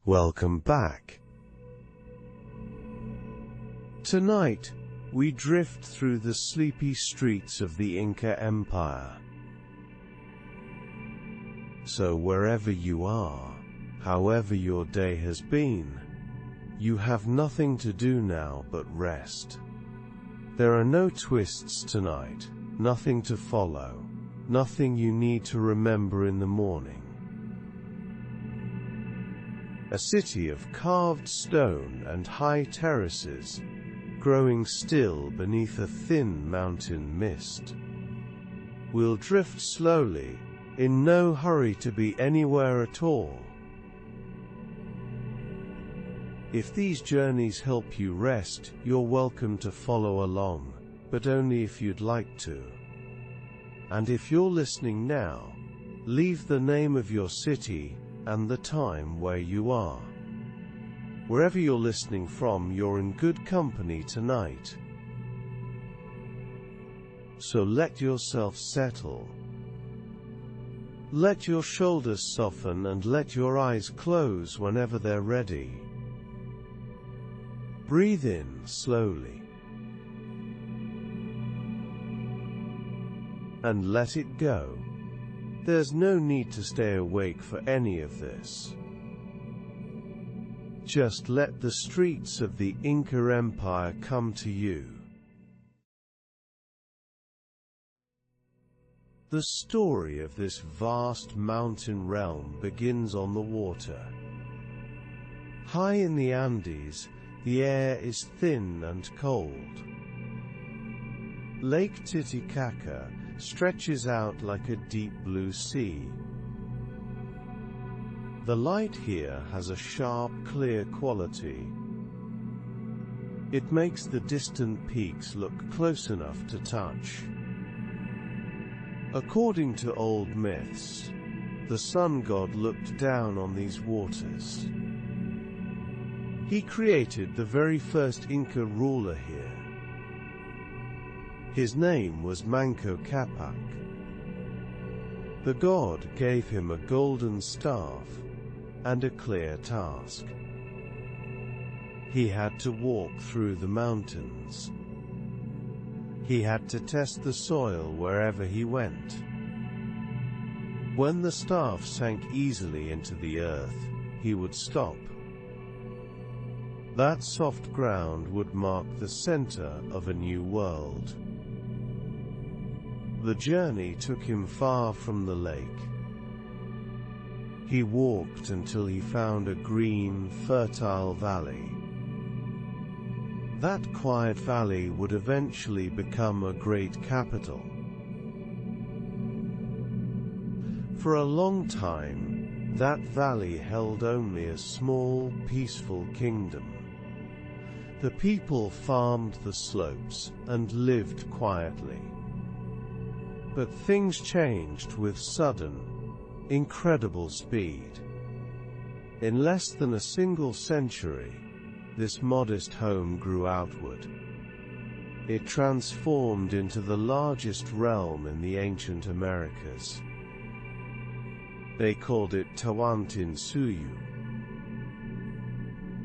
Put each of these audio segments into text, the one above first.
Welcome back. Tonight, we drift through the sleepy streets of the Inca Empire. So wherever you are, however your day has been, you have nothing to do now but rest. There are no twists tonight, nothing to follow, nothing you need to remember in the morning. A city of carved stone and high terraces, growing still beneath a thin mountain mist. We'll drift slowly, in no hurry to be anywhere at all. If these journeys help you rest, you're welcome to follow along, but only if you'd like to. And if you're listening now, leave the name of your city and the time where you are. Wherever you're listening from, you're in good company tonight. So let yourself settle. Let your shoulders soften and let your eyes close whenever they're ready. Breathe in slowly. And let it go. There's no need to stay awake for any of this. Just let the streets of the Inca Empire come to you. The story of this vast mountain realm begins on the water. High in the Andes, the air is thin and cold. Lake Titicaca stretches out like a deep blue sea. The light here has a sharp, clear quality. It makes the distant peaks look close enough to touch. According to old myths, the sun god looked down on these waters. He created the very first Inca ruler here. His name was Manco Capac. The god gave him a golden staff and a clear task. He had to walk through the mountains. He had to test the soil wherever he went. When the staff sank easily into the earth, he would stop. That soft ground would mark the center of a new world. The journey took him far from the lake. He walked until he found a green, fertile valley. That quiet valley would eventually become a great capital. For a long time, that valley held only a small, peaceful kingdom. The people farmed the slopes and lived quietly. But things changed with sudden, incredible speed. In less than a single century, this modest home grew outward. It transformed into the largest realm in the ancient Americas. They called it Tawantinsuyu.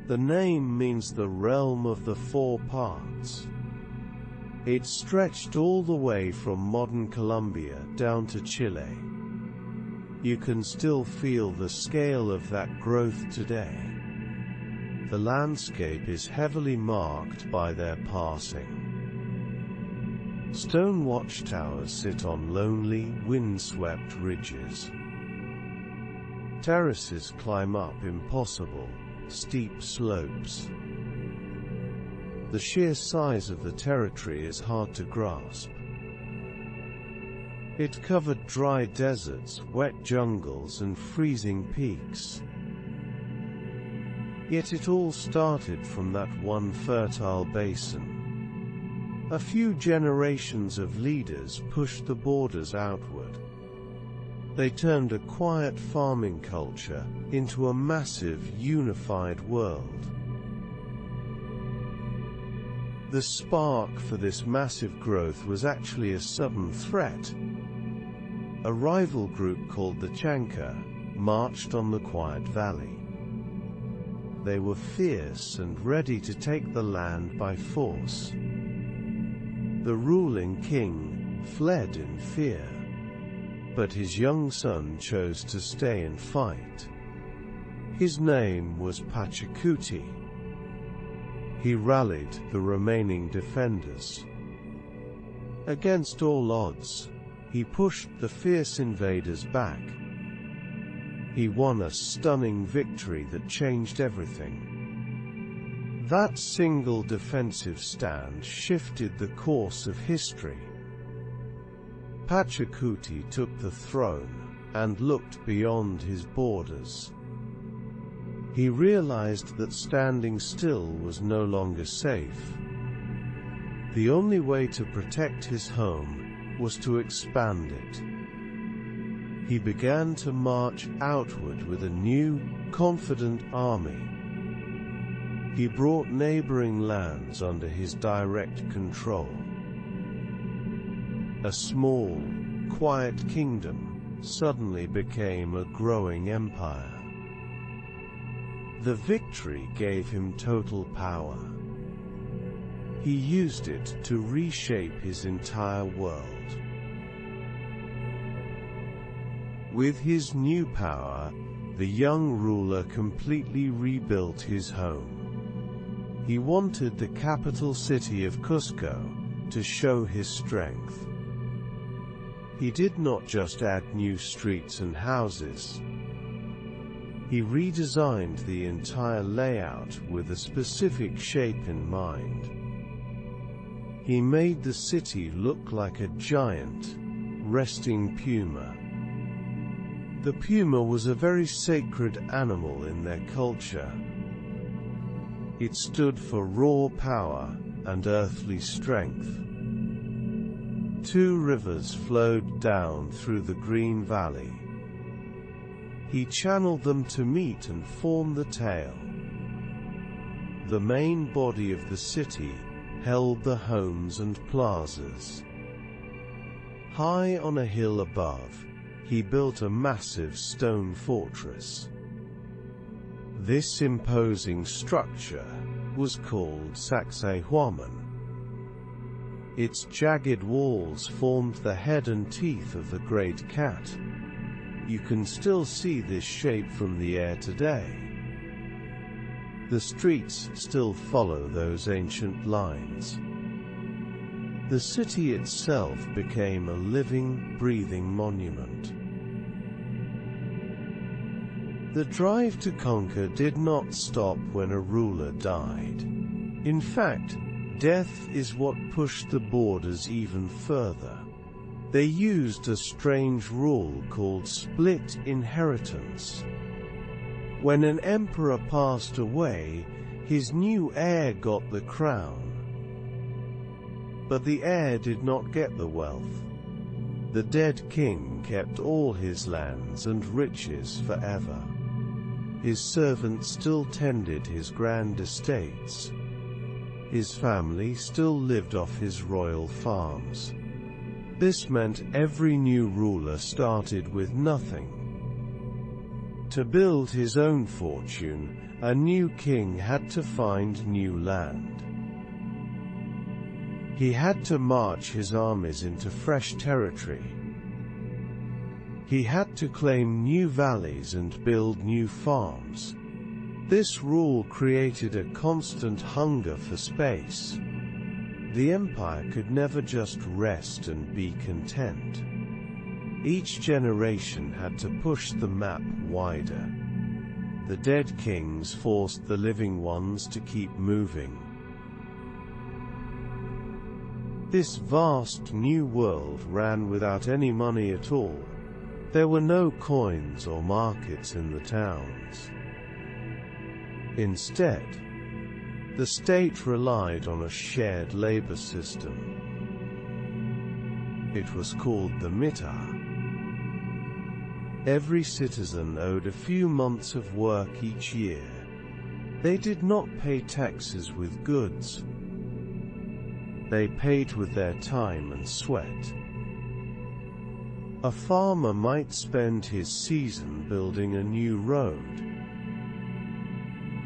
The name means the realm of the four parts. It stretched all the way from modern Colombia down to Chile. You can still feel the scale of that growth today. The landscape is heavily marked by their passing. Stone watchtowers sit on lonely, windswept ridges. Terraces climb up impossible, steep slopes. The sheer size of the territory is hard to grasp. It covered dry deserts, wet jungles, and freezing peaks. Yet it all started from that one fertile basin. A few generations of leaders pushed the borders outward. They turned a quiet farming culture into a massive, unified world. The spark for this massive growth was actually a sudden threat. A rival group called the Chanca marched on the quiet valley. they were fierce and ready to take the land by force. The ruling king fled in fear, but his young son chose to stay and fight. His name was Pachacuti. He rallied the remaining defenders. Against all odds, he pushed the fierce invaders back. He won a stunning victory that changed everything. That single defensive stand shifted the course of history. Pachacuti took the throne and looked beyond his borders. He realized that standing still was no longer safe. The only way to protect his home was to expand it. He began to march outward with a new, confident army. He brought neighboring lands under his direct control. A small, quiet kingdom suddenly became a growing empire. The victory gave him total power. He used it to reshape his entire world. With his new power, the young ruler completely rebuilt his home. He wanted the capital city of Cusco to show his strength. He did not just add new streets and houses. He redesigned the entire layout with a specific shape in mind. He made the city look like a giant, resting puma. The puma was a very sacred animal in their culture. It stood for raw power and earthly strength. 2 rivers flowed down through the green valley. He channeled them to meet and form the tail. The main body of the city held the homes and plazas. High on a hill above, he built a massive stone fortress. This imposing structure was called Sacsayhuaman. Its jagged walls formed the head and teeth of the great cat. You can still see this shape from the air today. The streets still follow those ancient lines. The city itself became a living, breathing monument. The drive to conquer did not stop when a ruler died. In fact, death is what pushed the borders even further. They used a strange rule called split inheritance. When an emperor passed away, his new heir got the crown. But the heir did not get the wealth. The dead king kept all his lands and riches forever. His servants still tended his grand estates. His family still lived off his royal farms. This meant every new ruler started with nothing. To build his own fortune, a new king had to find new land. He had to march his armies into fresh territory. He had to claim new valleys and build new farms. This rule created a constant hunger for space. The empire could never just rest and be content. Each generation had to push the map wider. The dead kings forced the living ones to keep moving. This vast new world ran without any money at all. There were no coins or markets in the towns. Instead, the state relied on a shared labor system. It was called the mita. Every citizen owed a few months of work each year. They did not pay taxes with goods. They paid with their time and sweat. A farmer might spend his season building a new road.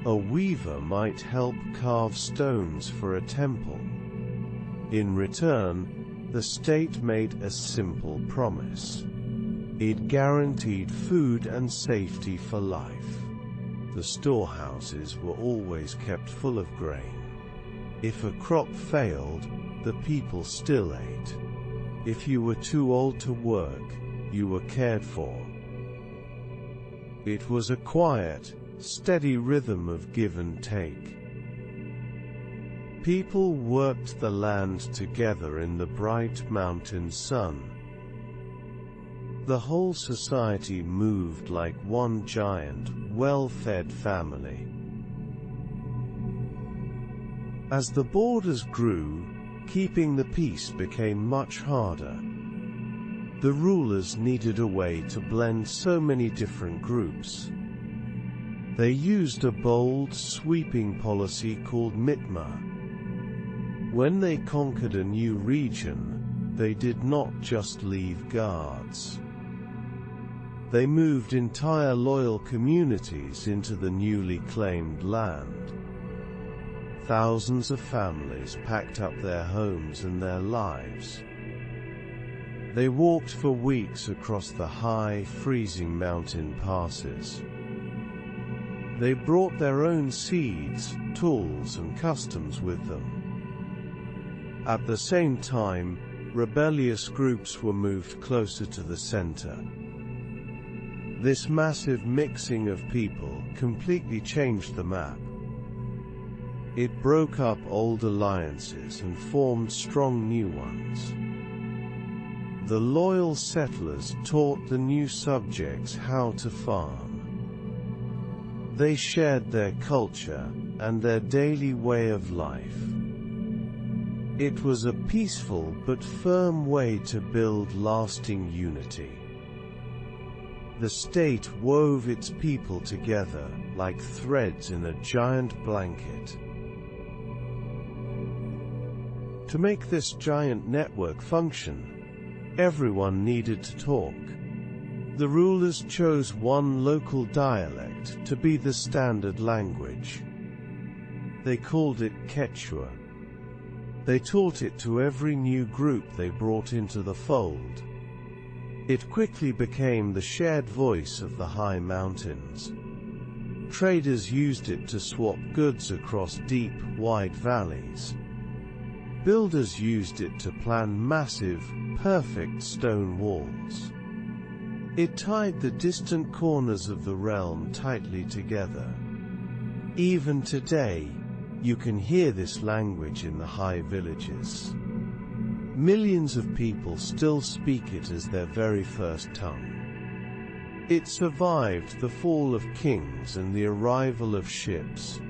A weaver might help carve stones for a temple. In return, the state made a simple promise. It guaranteed food and safety for life. The storehouses were always kept full of grain. If a crop failed, the people still ate. If you were too old to work, you were cared for. It was a quiet, steady rhythm of give and take. People worked the land together in the bright mountain sun. The whole society moved like one giant, well-fed family. As the borders grew, keeping the peace became much harder. The rulers needed a way to blend so many different groups. They used a bold, sweeping policy called mitma. When they conquered a new region, they did not just leave guards. They moved entire loyal communities into the newly claimed land. Thousands of families packed up their homes and their lives. They walked for weeks across the high, freezing mountain passes. They brought their own seeds, tools, and customs with them. At the same time, rebellious groups were moved closer to the center. This massive mixing of people completely changed the map. It broke up old alliances and formed strong new ones. The loyal settlers taught the new subjects how to farm. They shared their culture and their daily way of life. It was a peaceful but firm way to build lasting unity. The state wove its people together like threads in a giant blanket. To make this giant network function, everyone needed to talk. The rulers chose one local dialect to be the standard language. They called it Quechua. They taught it to every new group they brought into the fold. It quickly became the shared voice of the high mountains. Traders used it to swap goods across deep, wide valleys. Builders used it to plan massive, perfect stone walls. It tied the distant corners of the realm tightly together. Even today, you can hear this language in the high villages. Millions of people still speak it as their very first tongue. It survived the fall of kings and the arrival of ships.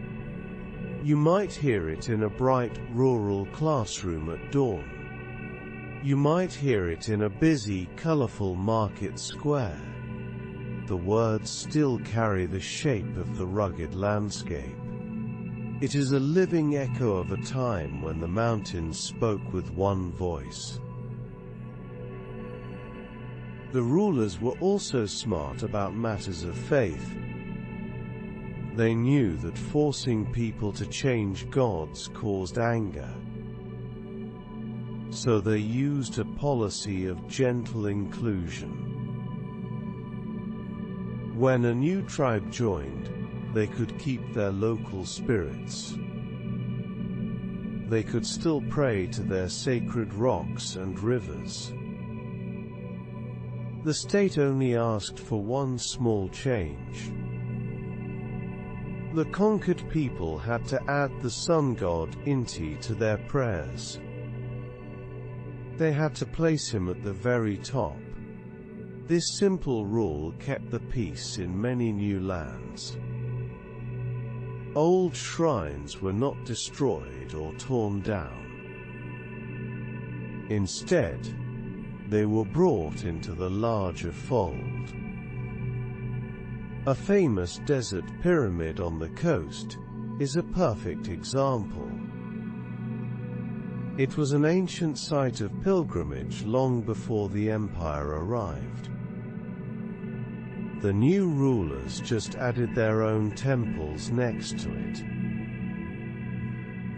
You might hear it in a bright, rural classroom at dawn. You might hear it in a busy, colorful market square. The words still carry the shape of the rugged landscape. It is a living echo of a time when the mountains spoke with one voice. The rulers were also smart about matters of faith. They knew that forcing people to change gods caused anger. So they used a policy of gentle inclusion. When a new tribe joined, they could keep their local spirits. They could still pray to their sacred rocks and rivers. The state only asked for one small change. The conquered people had to add the sun god Inti to their prayers. They had to place him at the very top. This simple rule kept the peace in many new lands. Old shrines were not destroyed or torn down. Instead, they were brought into the larger fold. A famous desert pyramid on the coast is a perfect example. It was an ancient site of pilgrimage long before the empire arrived. The new rulers just added their own temples next to it.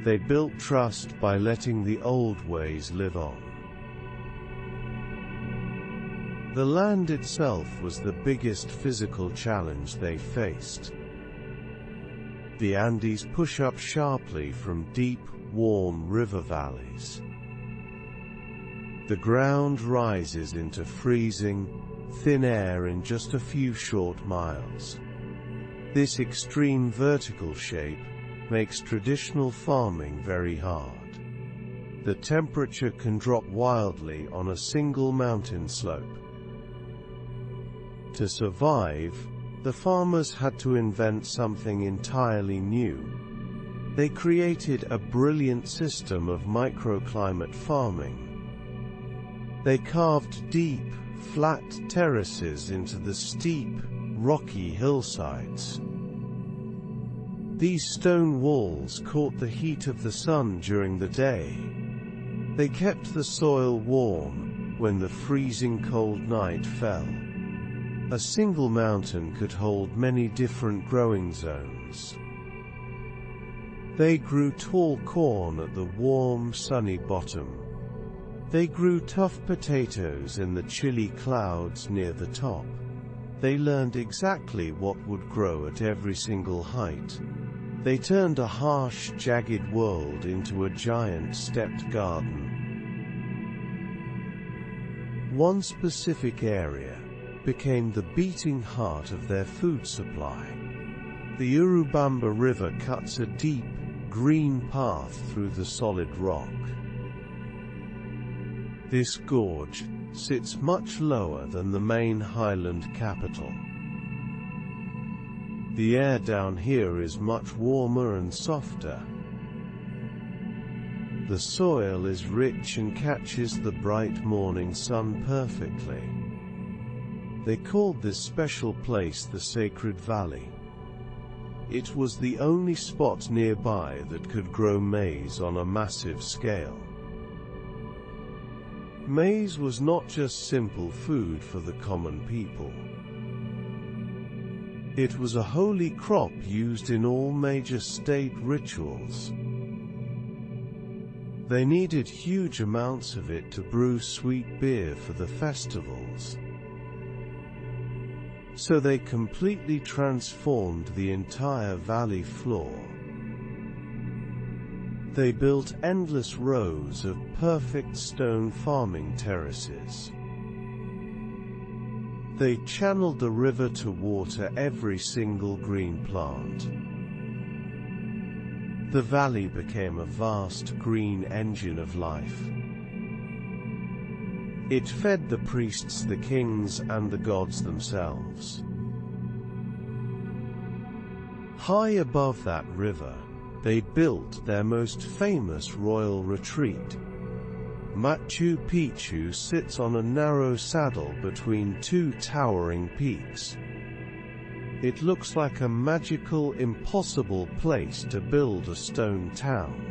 They built trust by letting the old ways live on. The land itself was the biggest physical challenge they faced. The Andes push up sharply from deep, warm river valleys. The ground rises into freezing, thin air in just a few short miles. This extreme vertical shape makes traditional farming very hard. The temperature can drop wildly on a single mountain slope. To survive, the farmers had to invent something entirely new. They created a brilliant system of microclimate farming. They carved deep, flat terraces into the steep, rocky hillsides. These stone walls caught the heat of the sun during the day. They kept the soil warm when the freezing cold night fell. A single mountain could hold many different growing zones. They grew tall corn at the warm, sunny bottom. They grew tough potatoes in the chilly clouds near the top. They learned exactly what would grow at every single height. They turned a harsh, jagged world into a giant stepped garden. One specific area became the beating heart of their food supply. The Urubamba River cuts a deep, green path through the solid rock. This gorge sits much lower than the main highland capital. The air down here is much warmer and softer. The soil is rich and catches the bright morning sun perfectly. They called this special place the Sacred Valley. It was the only spot nearby that could grow maize on a massive scale. Maize was not just simple food for the common people. It was a holy crop used in all major state rituals. They needed huge amounts of it to brew sweet beer for the festivals. So they completely transformed the entire valley floor. They built endless rows of perfect stone farming terraces. They channeled the river to water every single green plant. The valley became a vast green engine of life. It fed the priests, the kings, and the gods themselves. High above that river, they built their most famous royal retreat. Machu Picchu sits on a narrow saddle between two towering peaks. It looks like a magical, impossible place to build a stone town.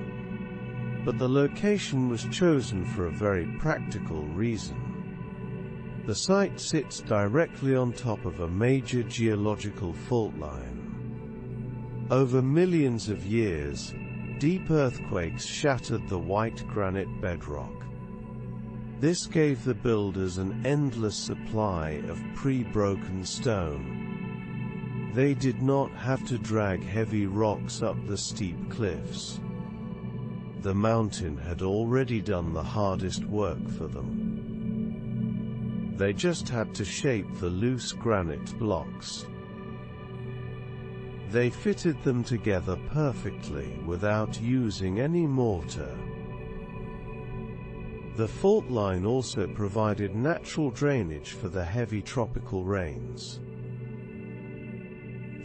But the location was chosen for a very practical reason. The site sits directly on top of a major geological fault line. Over millions of years, deep earthquakes shattered the white granite bedrock. This gave the builders an endless supply of pre-broken stone. They did not have to drag heavy rocks up the steep cliffs. The mountain had already done the hardest work for them. They just had to shape the loose granite blocks. They fitted them together perfectly without using any mortar. The fault line also provided natural drainage for the heavy tropical rains.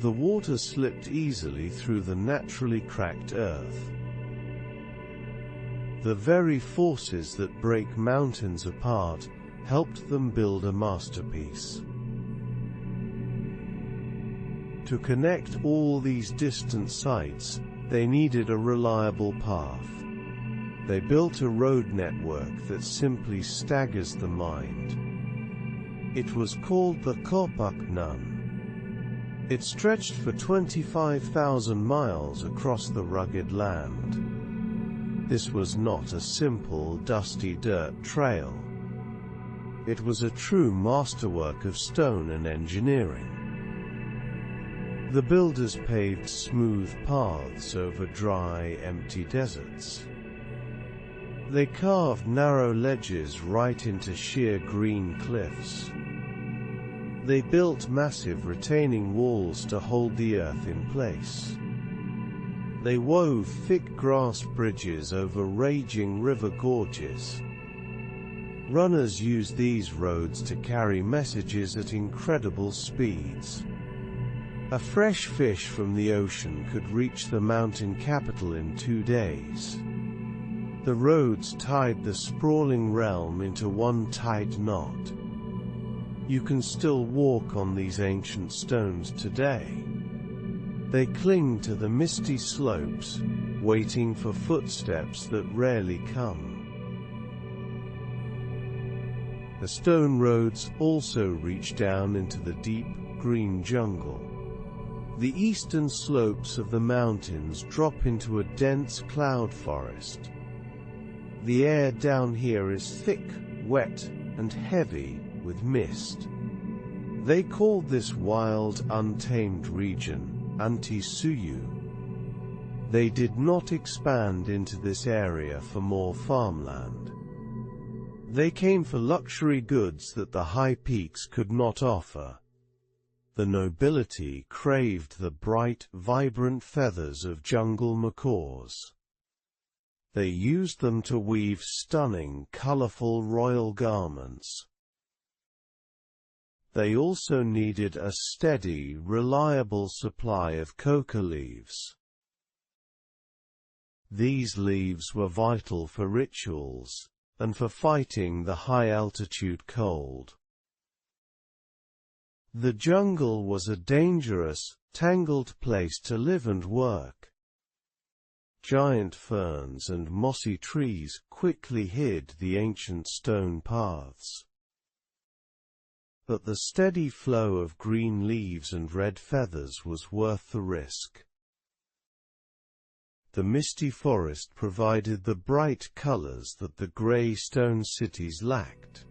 The water slipped easily through the naturally cracked earth. The very forces that break mountains apart helped them build a masterpiece. To connect all these distant sites, they needed a reliable path. They built a road network that simply staggers the mind. It was called the Kopak Nun. It stretched for 25,000 miles across the rugged land. This was not a simple, dusty dirt trail. It was a true masterwork of stone and engineering. The builders paved smooth paths over dry, empty deserts. They carved narrow ledges right into sheer green cliffs. They built massive retaining walls to hold the earth in place. They wove thick grass bridges over raging river gorges. Runners used these roads to carry messages at incredible speeds. A fresh fish from the ocean could reach the mountain capital in 2 days. The roads tied the sprawling realm into one tight knot. You can still walk on these ancient stones today. They cling to the misty slopes, waiting for footsteps that rarely come. The stone roads also reach down into the deep, green jungle. The eastern slopes of the mountains drop into a dense cloud forest. The air down here is thick, wet, and heavy with mist. They called this wild, untamed region Antisuyu. They did not expand into this area for more farmland. They came for luxury goods that the high peaks could not offer. The nobility craved the bright, vibrant feathers of jungle macaws. They used them to weave stunning, colorful royal garments. They also needed a steady, reliable supply of coca leaves. These leaves were vital for rituals, and for fighting the high-altitude cold. The jungle was a dangerous, tangled place to live and work. Giant ferns and mossy trees quickly hid the ancient stone paths. But the steady flow of green leaves and red feathers was worth the risk. The misty forest provided the bright colors that the gray stone cities lacked.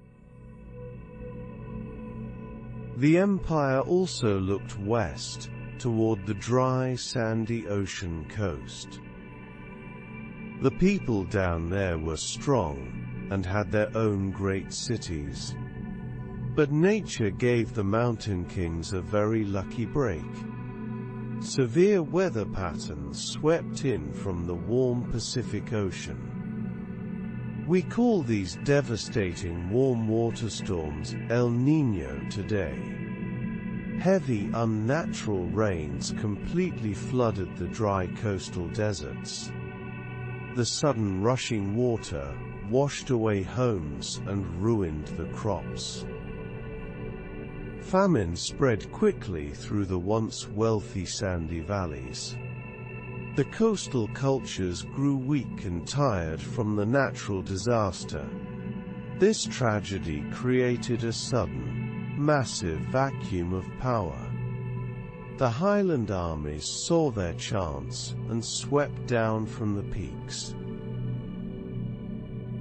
The empire also looked west, toward the dry, sandy ocean coast. The people down there were strong, and had their own great cities. But nature gave the mountain kings a very lucky break. Severe weather patterns swept in from the warm Pacific Ocean. We call these devastating warm water storms El Niño today. Heavy, unnatural rains completely flooded the dry coastal deserts. The sudden rushing water washed away homes and ruined the crops. Famine spread quickly through the once wealthy sandy valleys. The coastal cultures grew weak and tired from the natural disaster. This tragedy created a sudden, massive vacuum of power. The Highland armies saw their chance and swept down from the peaks.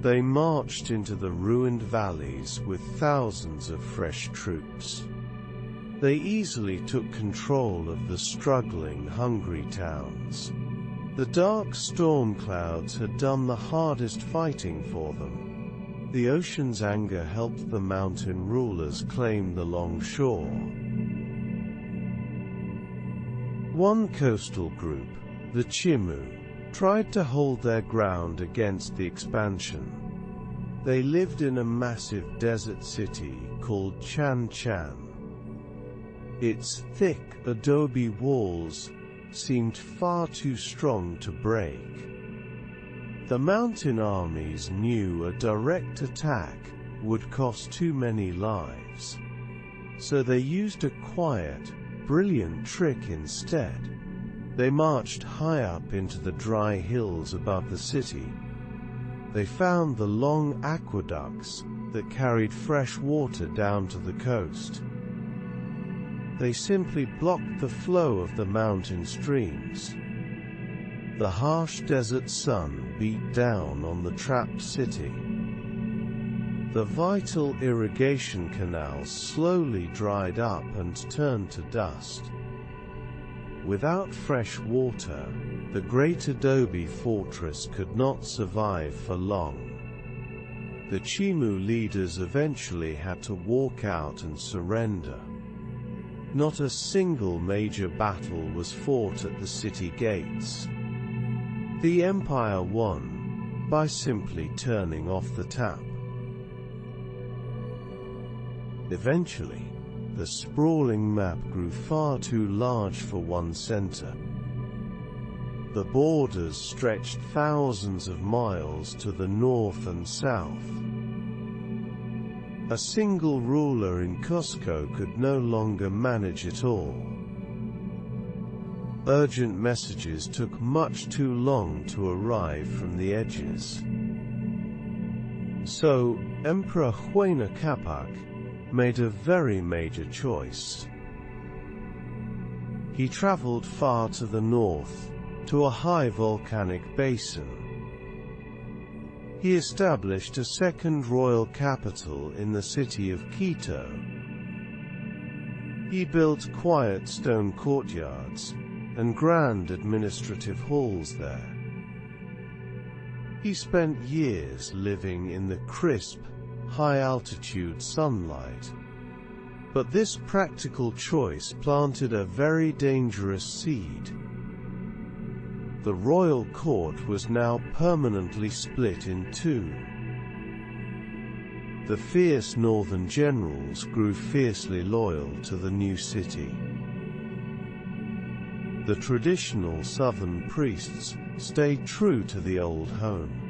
They marched into the ruined valleys with thousands of fresh troops. They easily took control of the struggling, hungry towns. The dark storm clouds had done the hardest fighting for them. The ocean's anger helped the mountain rulers claim the long shore. One coastal group, the Chimu, tried to hold their ground against the expansion. They lived in a massive desert city called Chan Chan. Its thick, adobe walls seemed far too strong to break. The mountain armies knew a direct attack would cost too many lives. So they used a quiet, brilliant trick instead. They marched high up into the dry hills above the city. They found the long aqueducts that carried fresh water down to the coast. They simply blocked the flow of the mountain streams. The harsh desert sun beat down on the trapped city. The vital irrigation canals slowly dried up and turned to dust. Without fresh water, the great adobe fortress could not survive for long. The Chimu leaders eventually had to walk out and surrender. Not a single major battle was fought at the city gates. The Empire won by simply turning off the tap. Eventually, the sprawling map grew far too large for one center. The borders stretched thousands of miles to the north and south. A single ruler in Cusco could no longer manage it all. Urgent messages took much too long to arrive from the edges. So, Emperor Huayna Capac made a very major choice. He traveled far to the north, to a high volcanic basin. He established a second royal capital in the city of Quito. He built quiet stone courtyards and grand administrative halls there. He spent years living in the crisp, high-altitude sunlight. But this practical choice planted a very dangerous seed. The royal court was now permanently split in two. The fierce northern generals grew fiercely loyal to the new city. The traditional southern priests stayed true to the old home.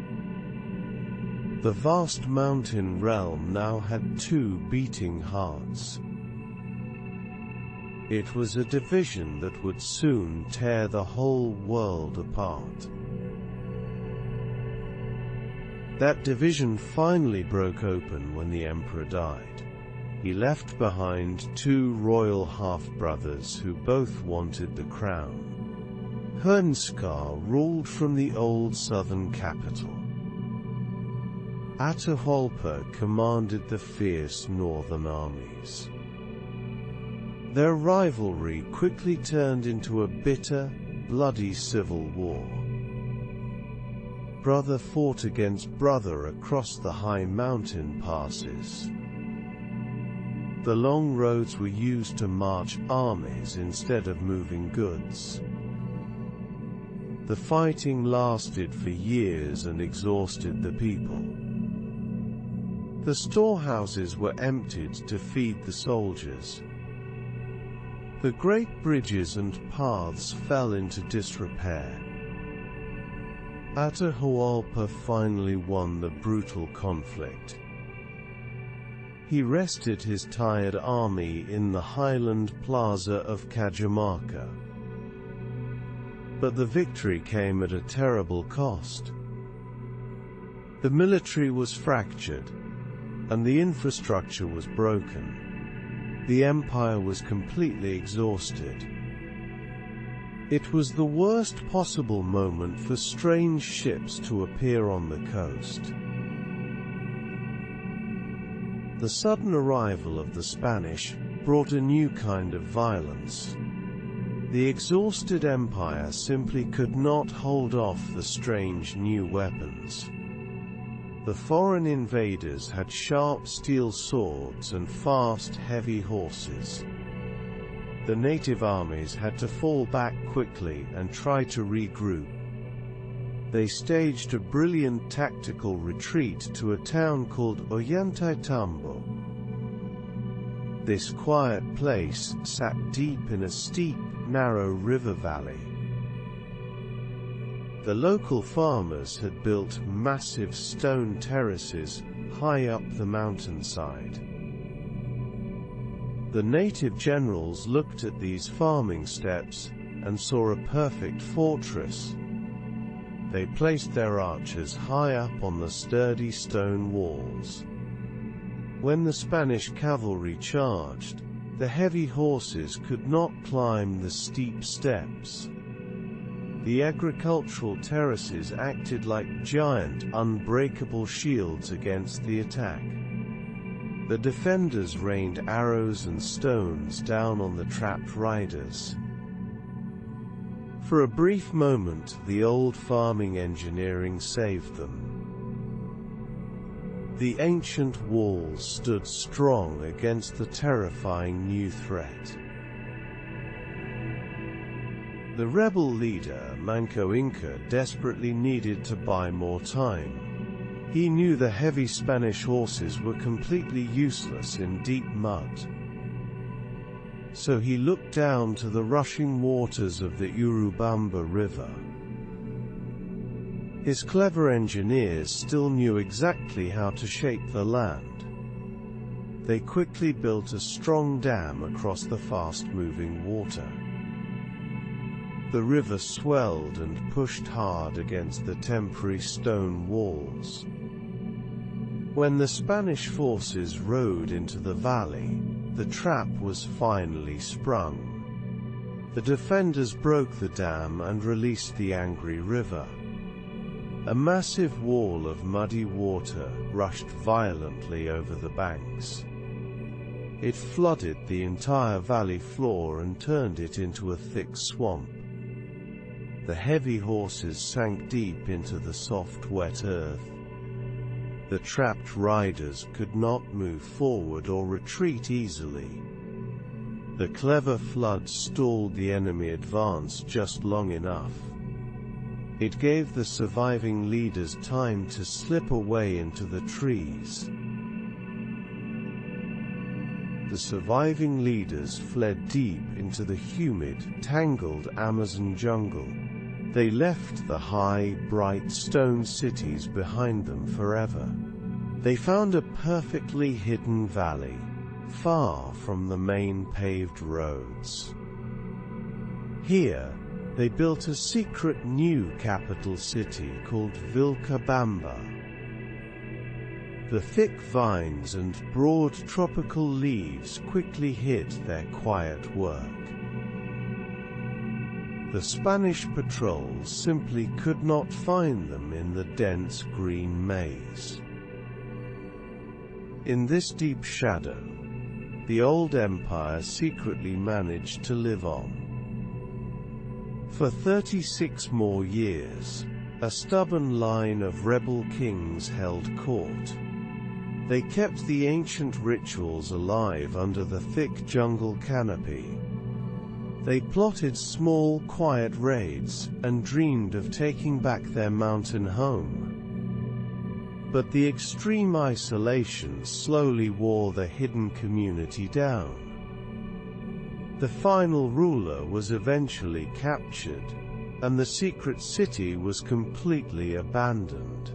The vast mountain realm now had two beating hearts. It was a division that would soon tear the whole world apart. That division finally broke open when the emperor died. He left behind two royal half-brothers who both wanted the crown. Huancar ruled from the old southern capital. Atahualpa commanded the fierce northern armies. Their rivalry quickly turned into a bitter, bloody civil war. Brother fought against brother across the high mountain passes. The long roads were used to march armies instead of moving goods. The fighting lasted for years and exhausted the people. The storehouses were emptied to feed the soldiers. The great bridges and paths fell into disrepair. Atahualpa finally won the brutal conflict. He rested his tired army in the highland plaza of Cajamarca. But the victory came at a terrible cost. The military was fractured, and the infrastructure was broken. The empire was completely exhausted. It was the worst possible moment for strange ships to appear on the coast. The sudden arrival of the Spanish brought a new kind of violence. The exhausted empire simply could not hold off the strange new weapons. The foreign invaders had sharp steel swords and fast, heavy horses. The native armies had to fall back quickly and try to regroup. They staged a brilliant tactical retreat to a town called Ollantaytambo. This quiet place sat deep in a steep, narrow river valley. The local farmers had built massive stone terraces high up the mountainside. The native generals looked at these farming steps and saw a perfect fortress. They placed their archers high up on the sturdy stone walls. When the Spanish cavalry charged, The heavy horses could not climb the steep steps. The agricultural terraces acted like giant, unbreakable shields against the attack. The defenders rained arrows and stones down on the trapped riders. For a brief moment, the old farming engineering saved them. The ancient walls stood strong against the terrifying new threat. The rebel leader, Manco Inca, desperately needed to buy more time. He knew the heavy Spanish horses were completely useless in deep mud. So he looked down to the rushing waters of the Urubamba River. His clever engineers still knew exactly how to shape the land. They quickly built a strong dam across the fast-moving water. The river swelled and pushed hard against the temporary stone walls. When the Spanish forces rode into the valley, the trap was finally sprung. The defenders broke the dam and released the angry river. A massive wall of muddy water rushed violently over the banks. It flooded the entire valley floor and turned it into a thick swamp. The heavy horses sank deep into the soft, wet earth. The trapped riders could not move forward or retreat easily. The clever flood stalled the enemy advance just long enough. It gave the surviving leaders time to slip away into the trees. The surviving leaders fled deep into the humid, tangled Amazon jungle. They left the high, bright stone cities behind them forever. They found a perfectly hidden valley, far from the main paved roads. Here, they built a secret new capital city called Vilcabamba. The thick vines and broad tropical leaves quickly hid their quiet work. The Spanish patrols simply could not find them in the dense green maze. In this deep shadow, the old empire secretly managed to live on. For 36 more years, a stubborn line of rebel kings held court. They kept the ancient rituals alive under the thick jungle canopy. They plotted small, quiet raids, and dreamed of taking back their mountain home. But the extreme isolation slowly wore the hidden community down. The final ruler was eventually captured, and the secret city was completely abandoned.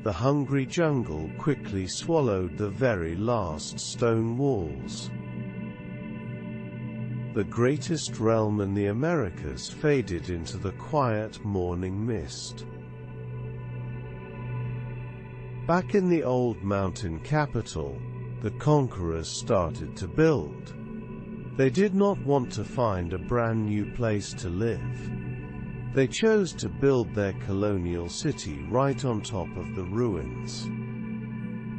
The hungry jungle quickly swallowed the very last stone walls. The greatest realm in the Americas faded into the quiet morning mist. Back in the old mountain capital, the conquerors started to build. They did not want to find a brand new place to live. They chose to build their colonial city right on top of the ruins.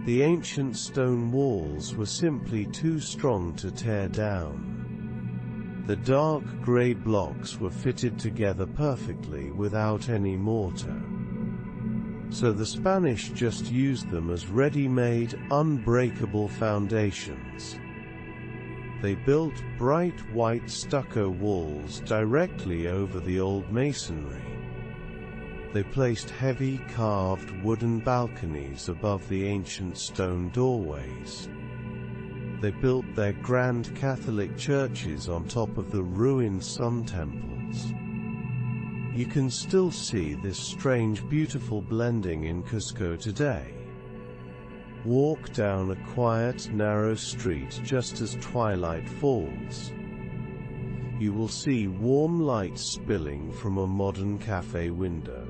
The ancient stone walls were simply too strong to tear down. The dark grey blocks were fitted together perfectly without any mortar. So the Spanish just used them as ready-made, unbreakable foundations. They built bright white stucco walls directly over the old masonry. They placed heavy carved wooden balconies above the ancient stone doorways. They built their grand Catholic churches on top of the ruined sun temples. You can still see this strange, beautiful blending in Cusco today. Walk down a quiet, narrow street just as twilight falls. You will see warm light spilling from a modern cafe window.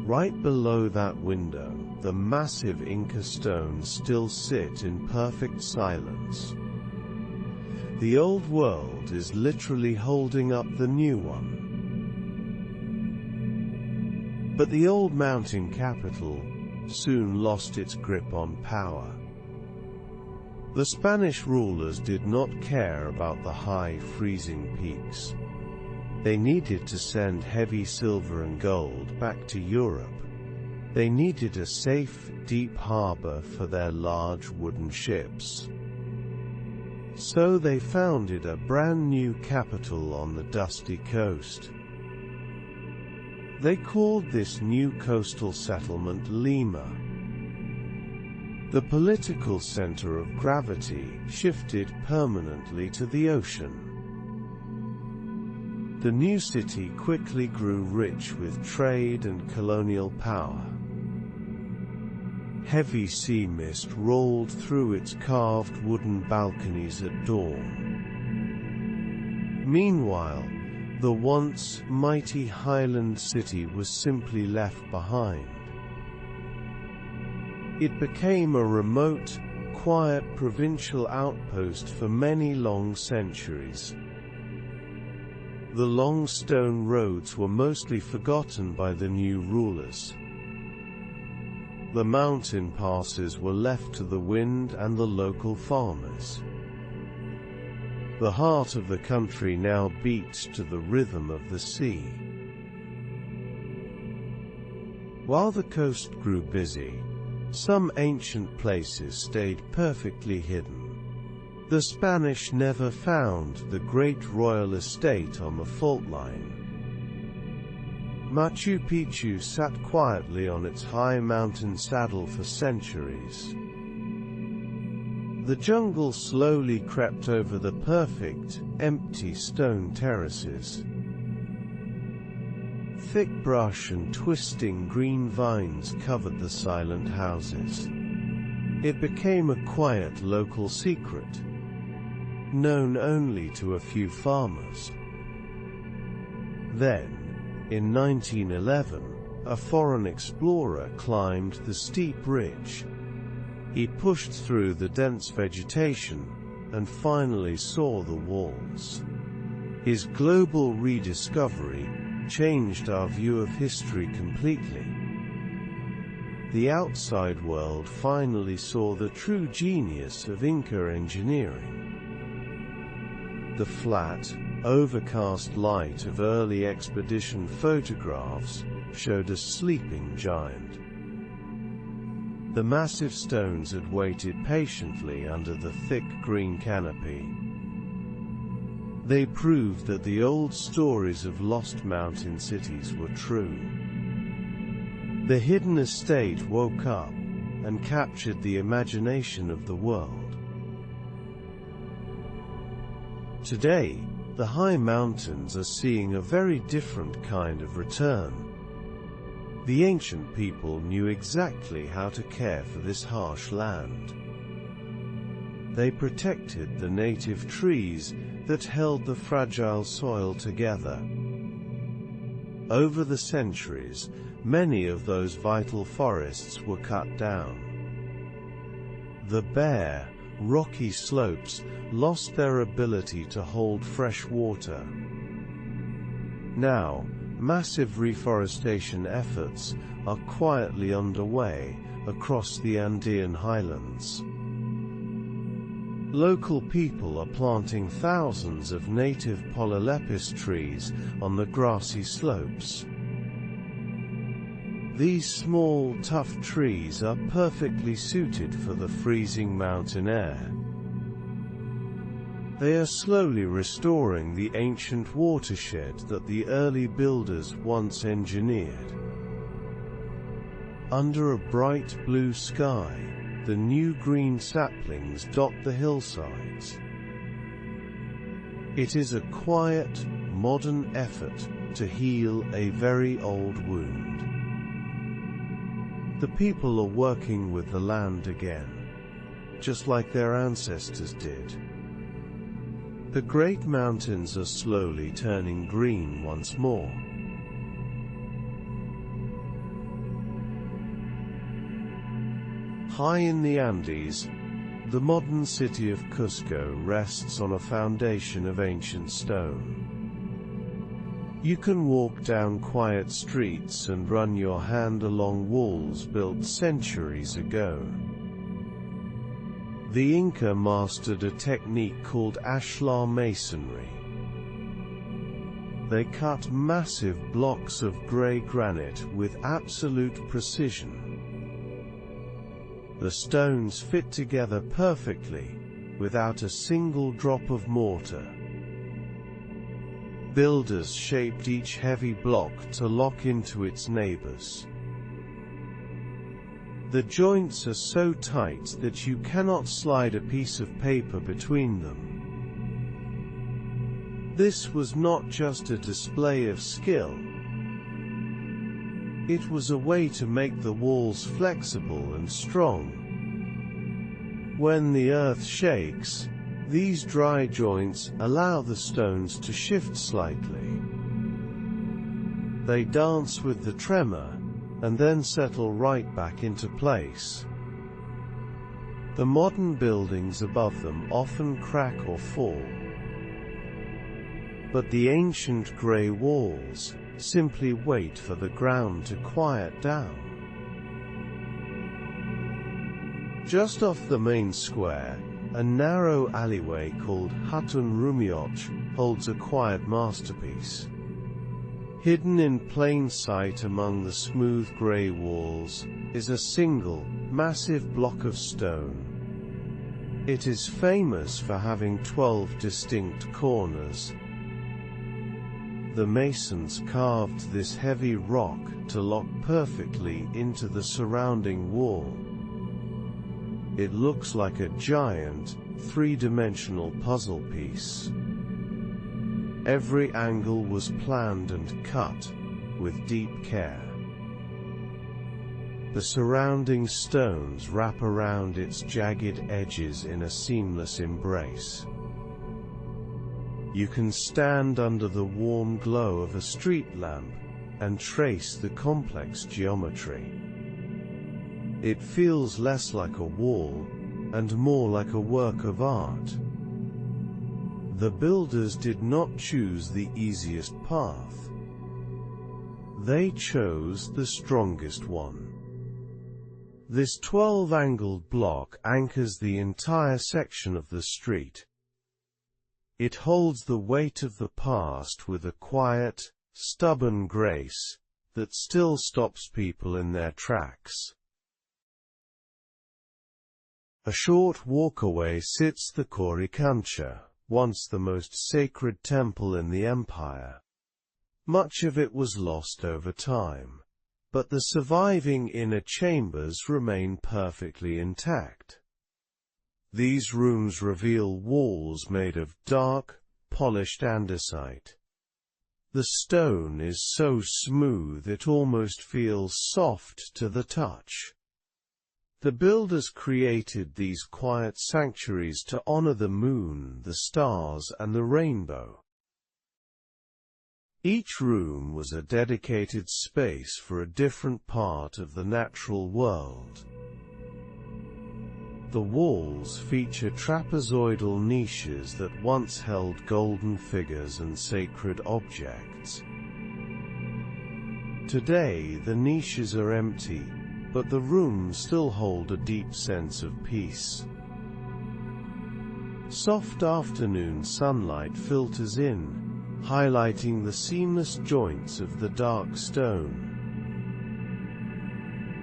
Right below that window, the massive Inca stones still sit in perfect silence. The old world is literally holding up the new one. But the old mountain capital soon lost its grip on power. The Spanish rulers did not care about the high freezing peaks. They needed to send heavy silver and gold back to Europe. They needed a safe, deep harbor for their large wooden ships. So they founded a brand new capital on the dusty coast. They called this new coastal settlement Lima. The political center of gravity shifted permanently to the ocean. The new city quickly grew rich with trade and colonial power. Heavy sea mist rolled through its carved wooden balconies at dawn. Meanwhile, the once mighty highland city was simply left behind. It became a remote, quiet provincial outpost for many long centuries. The long stone roads were mostly forgotten by the new rulers. The mountain passes were left to the wind and the local farmers. The heart of the country now beats to the rhythm of the sea. While the coast grew busy, some ancient places stayed perfectly hidden. The Spanish never found the great royal estate on the fault line. Machu Picchu sat quietly on its high mountain saddle for centuries. The jungle slowly crept over the perfect, empty stone terraces. Thick brush and twisting green vines covered the silent houses. It became a quiet local secret, known only to a few farmers. Then, in 1911, a foreign explorer climbed the steep ridge. He pushed through the dense vegetation and finally saw the walls. His global rediscovery changed our view of history completely. The outside world finally saw the true genius of Inca engineering. The flat, overcast light of early expedition photographs showed a sleeping giant. The massive stones had waited patiently under the thick green canopy. They proved that the old stories of lost mountain cities were true. The hidden estate woke up and captured the imagination of the world. Today, the high mountains are seeing a very different kind of return. The ancient people knew exactly how to care for this harsh land. They protected the native trees that held the fragile soil together. Over the centuries, many of those vital forests were cut down. The bare, rocky slopes lost their ability to hold fresh water. Now, massive reforestation efforts are quietly underway across the Andean highlands. Local people are planting thousands of native polylepis trees on the grassy slopes. These small, tough trees are perfectly suited for the freezing mountain air. They are slowly restoring the ancient watershed that the early builders once engineered. Under a bright blue sky, the new green saplings dot the hillsides. It is a quiet, modern effort to heal a very old wound. The people are working with the land again, just like their ancestors did. The great mountains are slowly turning green once more. High in the Andes, the modern city of Cusco rests on a foundation of ancient stone. You can walk down quiet streets and run your hand along walls built centuries ago. The Inca mastered a technique called ashlar masonry. They cut massive blocks of gray granite with absolute precision. The stones fit together perfectly, without a single drop of mortar. Builders shaped each heavy block to lock into its neighbors. The joints are so tight that you cannot slide a piece of paper between them. This was not just a display of skill. It was a way to make the walls flexible and strong. When the earth shakes, these dry joints allow the stones to shift slightly. They dance with the tremor, and then settle right back into place. The modern buildings above them often crack or fall. But the ancient grey walls simply wait for the ground to quiet down. Just off the main square, a narrow alleyway called Hatun Rumioch holds a quiet masterpiece. Hidden in plain sight among the smooth grey walls is a single, massive block of stone. It is famous for having 12 distinct corners. The masons carved this heavy rock to lock perfectly into the surrounding wall. It looks like a giant, three-dimensional puzzle piece. Every angle was planned and cut, with deep care. The surrounding stones wrap around its jagged edges in a seamless embrace. You can stand under the warm glow of a street lamp, and trace the complex geometry. It feels less like a wall, and more like a work of art. The builders did not choose the easiest path. They chose the strongest one. This 12-angled block anchors the entire section of the street. It holds the weight of the past with a quiet, stubborn grace that still stops people in their tracks. A short walk away sits the Coricancha, once the most sacred temple in the empire. Much of it was lost over time, but the surviving inner chambers remain perfectly intact. These rooms reveal walls made of dark, polished andesite. The stone is so smooth it almost feels soft to the touch. The builders created these quiet sanctuaries to honor the moon, the stars, and the rainbow. Each room was a dedicated space for a different part of the natural world. The walls feature trapezoidal niches that once held golden figures and sacred objects. Today the niches are empty, but the rooms still hold a deep sense of peace. Soft afternoon sunlight filters in, highlighting the seamless joints of the dark stone.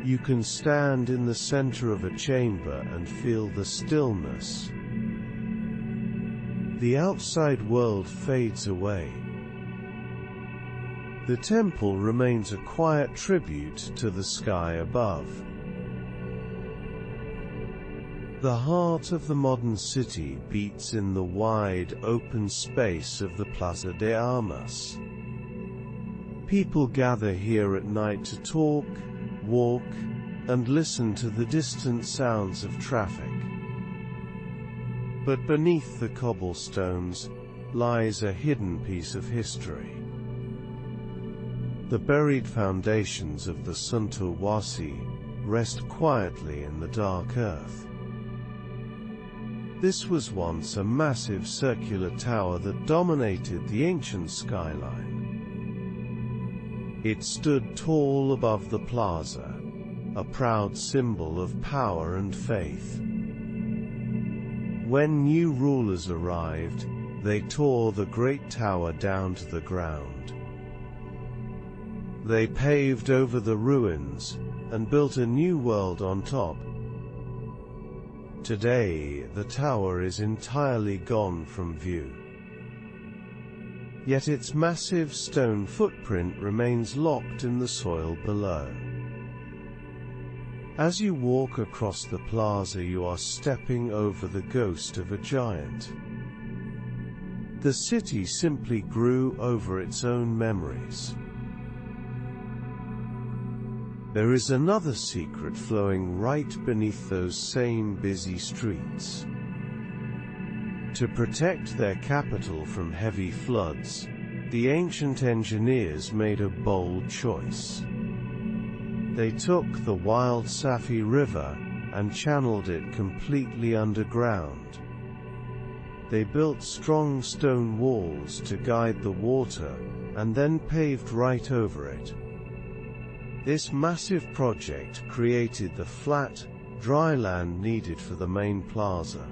You can stand in the center of a chamber and feel the stillness. The outside world fades away. The temple remains a quiet tribute to the sky above. The heart of the modern city beats in the wide, open space of the Plaza de Armas. People gather here at night to talk, walk, and listen to the distant sounds of traffic. But beneath the cobblestones lies a hidden piece of history. The buried foundations of the Sunto Wasi, rest quietly in the dark earth. This was once a massive circular tower that dominated the ancient skyline. It stood tall above the plaza, a proud symbol of power and faith. When new rulers arrived, they tore the great tower down to the ground. They paved over the ruins and built a new world on top. Today, the tower is entirely gone from view. Yet its massive stone footprint remains locked in the soil below. As you walk across the plaza, you are stepping over the ghost of a giant. The city simply grew over its own memories. There is another secret flowing right beneath those same busy streets. To protect their capital from heavy floods, the ancient engineers made a bold choice. They took the wild Safi River and channeled it completely underground. They built strong stone walls to guide the water, and then paved right over it. This massive project created the flat, dry land needed for the main plaza.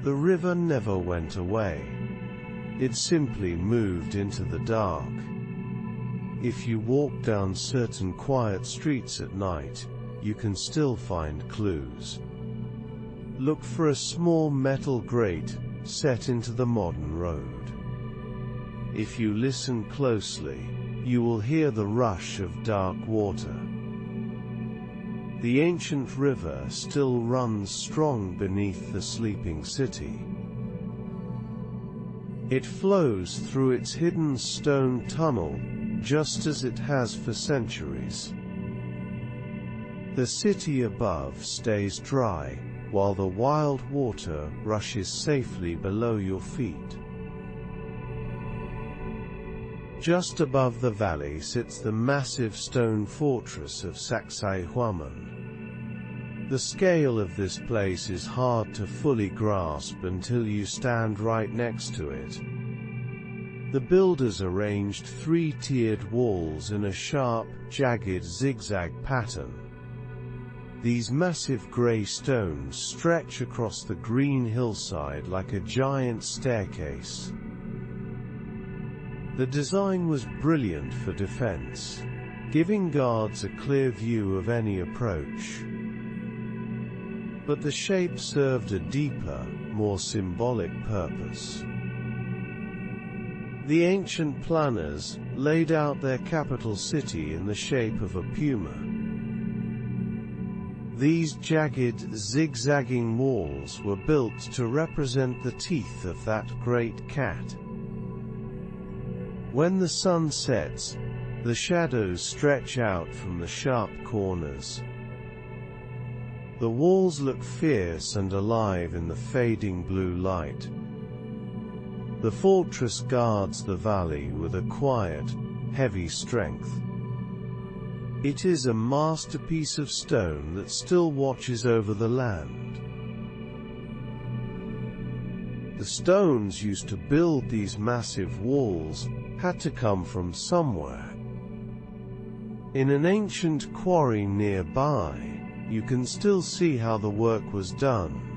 The river never went away. It simply moved into the dark. If you walk down certain quiet streets at night, you can still find clues. Look for a small metal grate set into the modern road. If you listen closely, you will hear the rush of dark water. The ancient river still runs strong beneath the sleeping city. It flows through its hidden stone tunnel, just as it has for centuries. The city above stays dry, while the wild water rushes safely below your feet. Just above the valley sits the massive stone fortress of Sacsayhuaman. The scale of this place is hard to fully grasp until you stand right next to it. The builders arranged three-tiered walls in a sharp, jagged zigzag pattern. These massive grey stones stretch across the green hillside like a giant staircase. The design was brilliant for defense, giving guards a clear view of any approach. But the shape served a deeper, more symbolic purpose. The ancient planners laid out their capital city in the shape of a puma. These jagged, zigzagging walls were built to represent the teeth of that great cat. When the sun sets, the shadows stretch out from the sharp corners. The walls look fierce and alive in the fading blue light. The fortress guards the valley with a quiet, heavy strength. It is a masterpiece of stone that still watches over the land. The stones used to build these massive walls had to come from somewhere. In an ancient quarry nearby, you can still see how the work was done.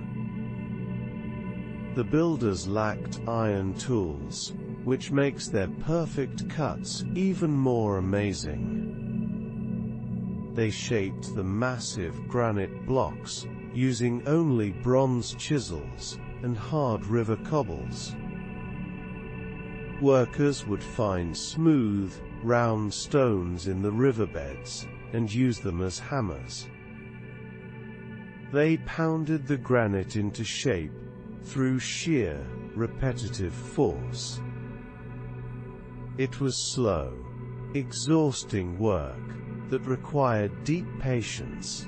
The builders lacked iron tools, which makes their perfect cuts even more amazing. They shaped the massive granite blocks, using only bronze chisels and hard river cobbles. Workers would find smooth, round stones in the riverbeds, and use them as hammers. They pounded the granite into shape, through sheer, repetitive force. It was slow, exhausting work, that required deep patience.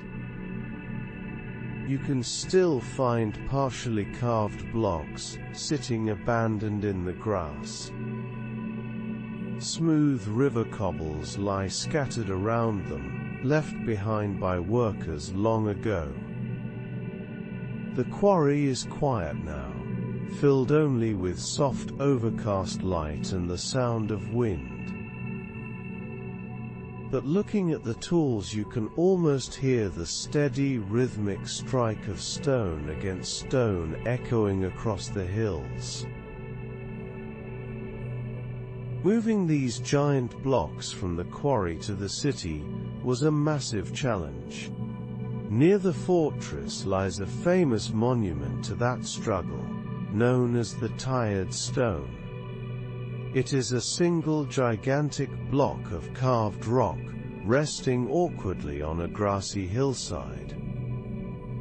You can still find partially carved blocks, sitting abandoned in the grass. Smooth river cobbles lie scattered around them, left behind by workers long ago. The quarry is quiet now, filled only with soft overcast light and the sound of wind. But looking at the tools, you can almost hear the steady rhythmic strike of stone against stone echoing across the hills. Moving these giant blocks from the quarry to the city was a massive challenge. Near the fortress lies a famous monument to that struggle, known as the Tired Stone. It is a single gigantic block of carved rock, resting awkwardly on a grassy hillside.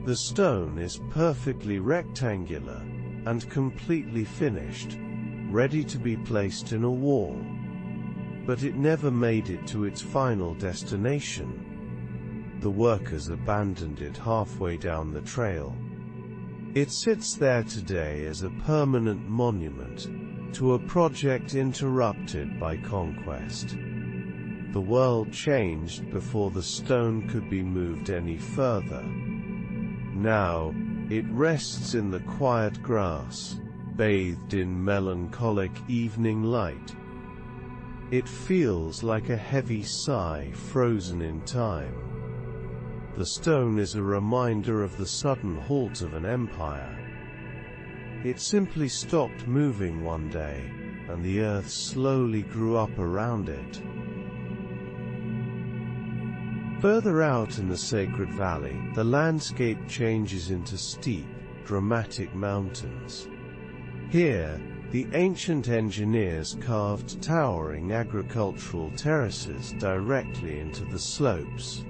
The stone is perfectly rectangular and completely finished, ready to be placed in a wall. But it never made it to its final destination. The workers abandoned it halfway down the trail. It sits there today as a permanent monument to a project interrupted by conquest. The world changed before the stone could be moved any further. Now, it rests in the quiet grass, bathed in melancholic evening light. It feels like a heavy sigh frozen in time. The stone is a reminder of the sudden halt of an empire. It simply stopped moving one day, and the earth slowly grew up around it. Further out in the Sacred Valley, the landscape changes into steep, dramatic mountains. Here, the ancient engineers carved towering agricultural terraces directly into the slopes.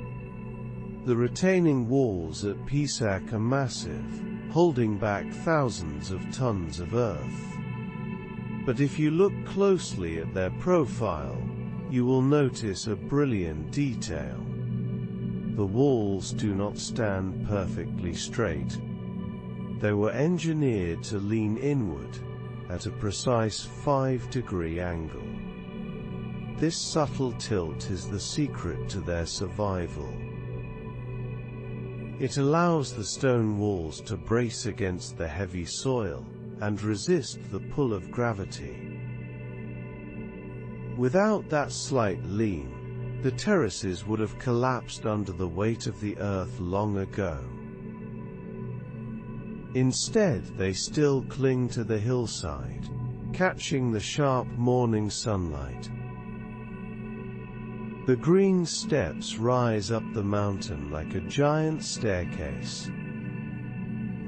The retaining walls at Pisac are massive, holding back thousands of tons of earth. But if you look closely at their profile, you will notice a brilliant detail. The walls do not stand perfectly straight. They were engineered to lean inward, at a precise 5-degree angle. This subtle tilt is the secret to their survival. It allows the stone walls to brace against the heavy soil, and resist the pull of gravity. Without that slight lean, the terraces would have collapsed under the weight of the earth long ago. Instead, they still cling to the hillside, catching the sharp morning sunlight. The green steps rise up the mountain like a giant staircase.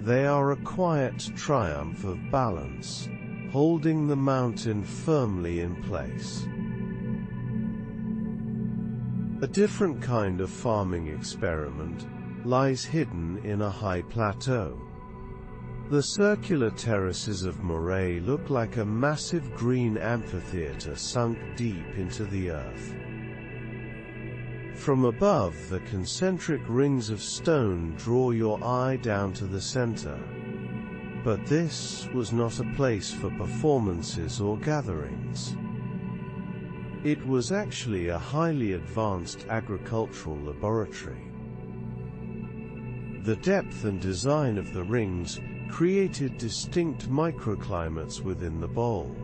They are a quiet triumph of balance, holding the mountain firmly in place. A different kind of farming experiment lies hidden in a high plateau. The circular terraces of Moray look like a massive green amphitheater sunk deep into the earth. From above, the concentric rings of stone draw your eye down to the center. But this was not a place for performances or gatherings. It was actually a highly advanced agricultural laboratory. The depth and design of the rings created distinct microclimates within the bowl.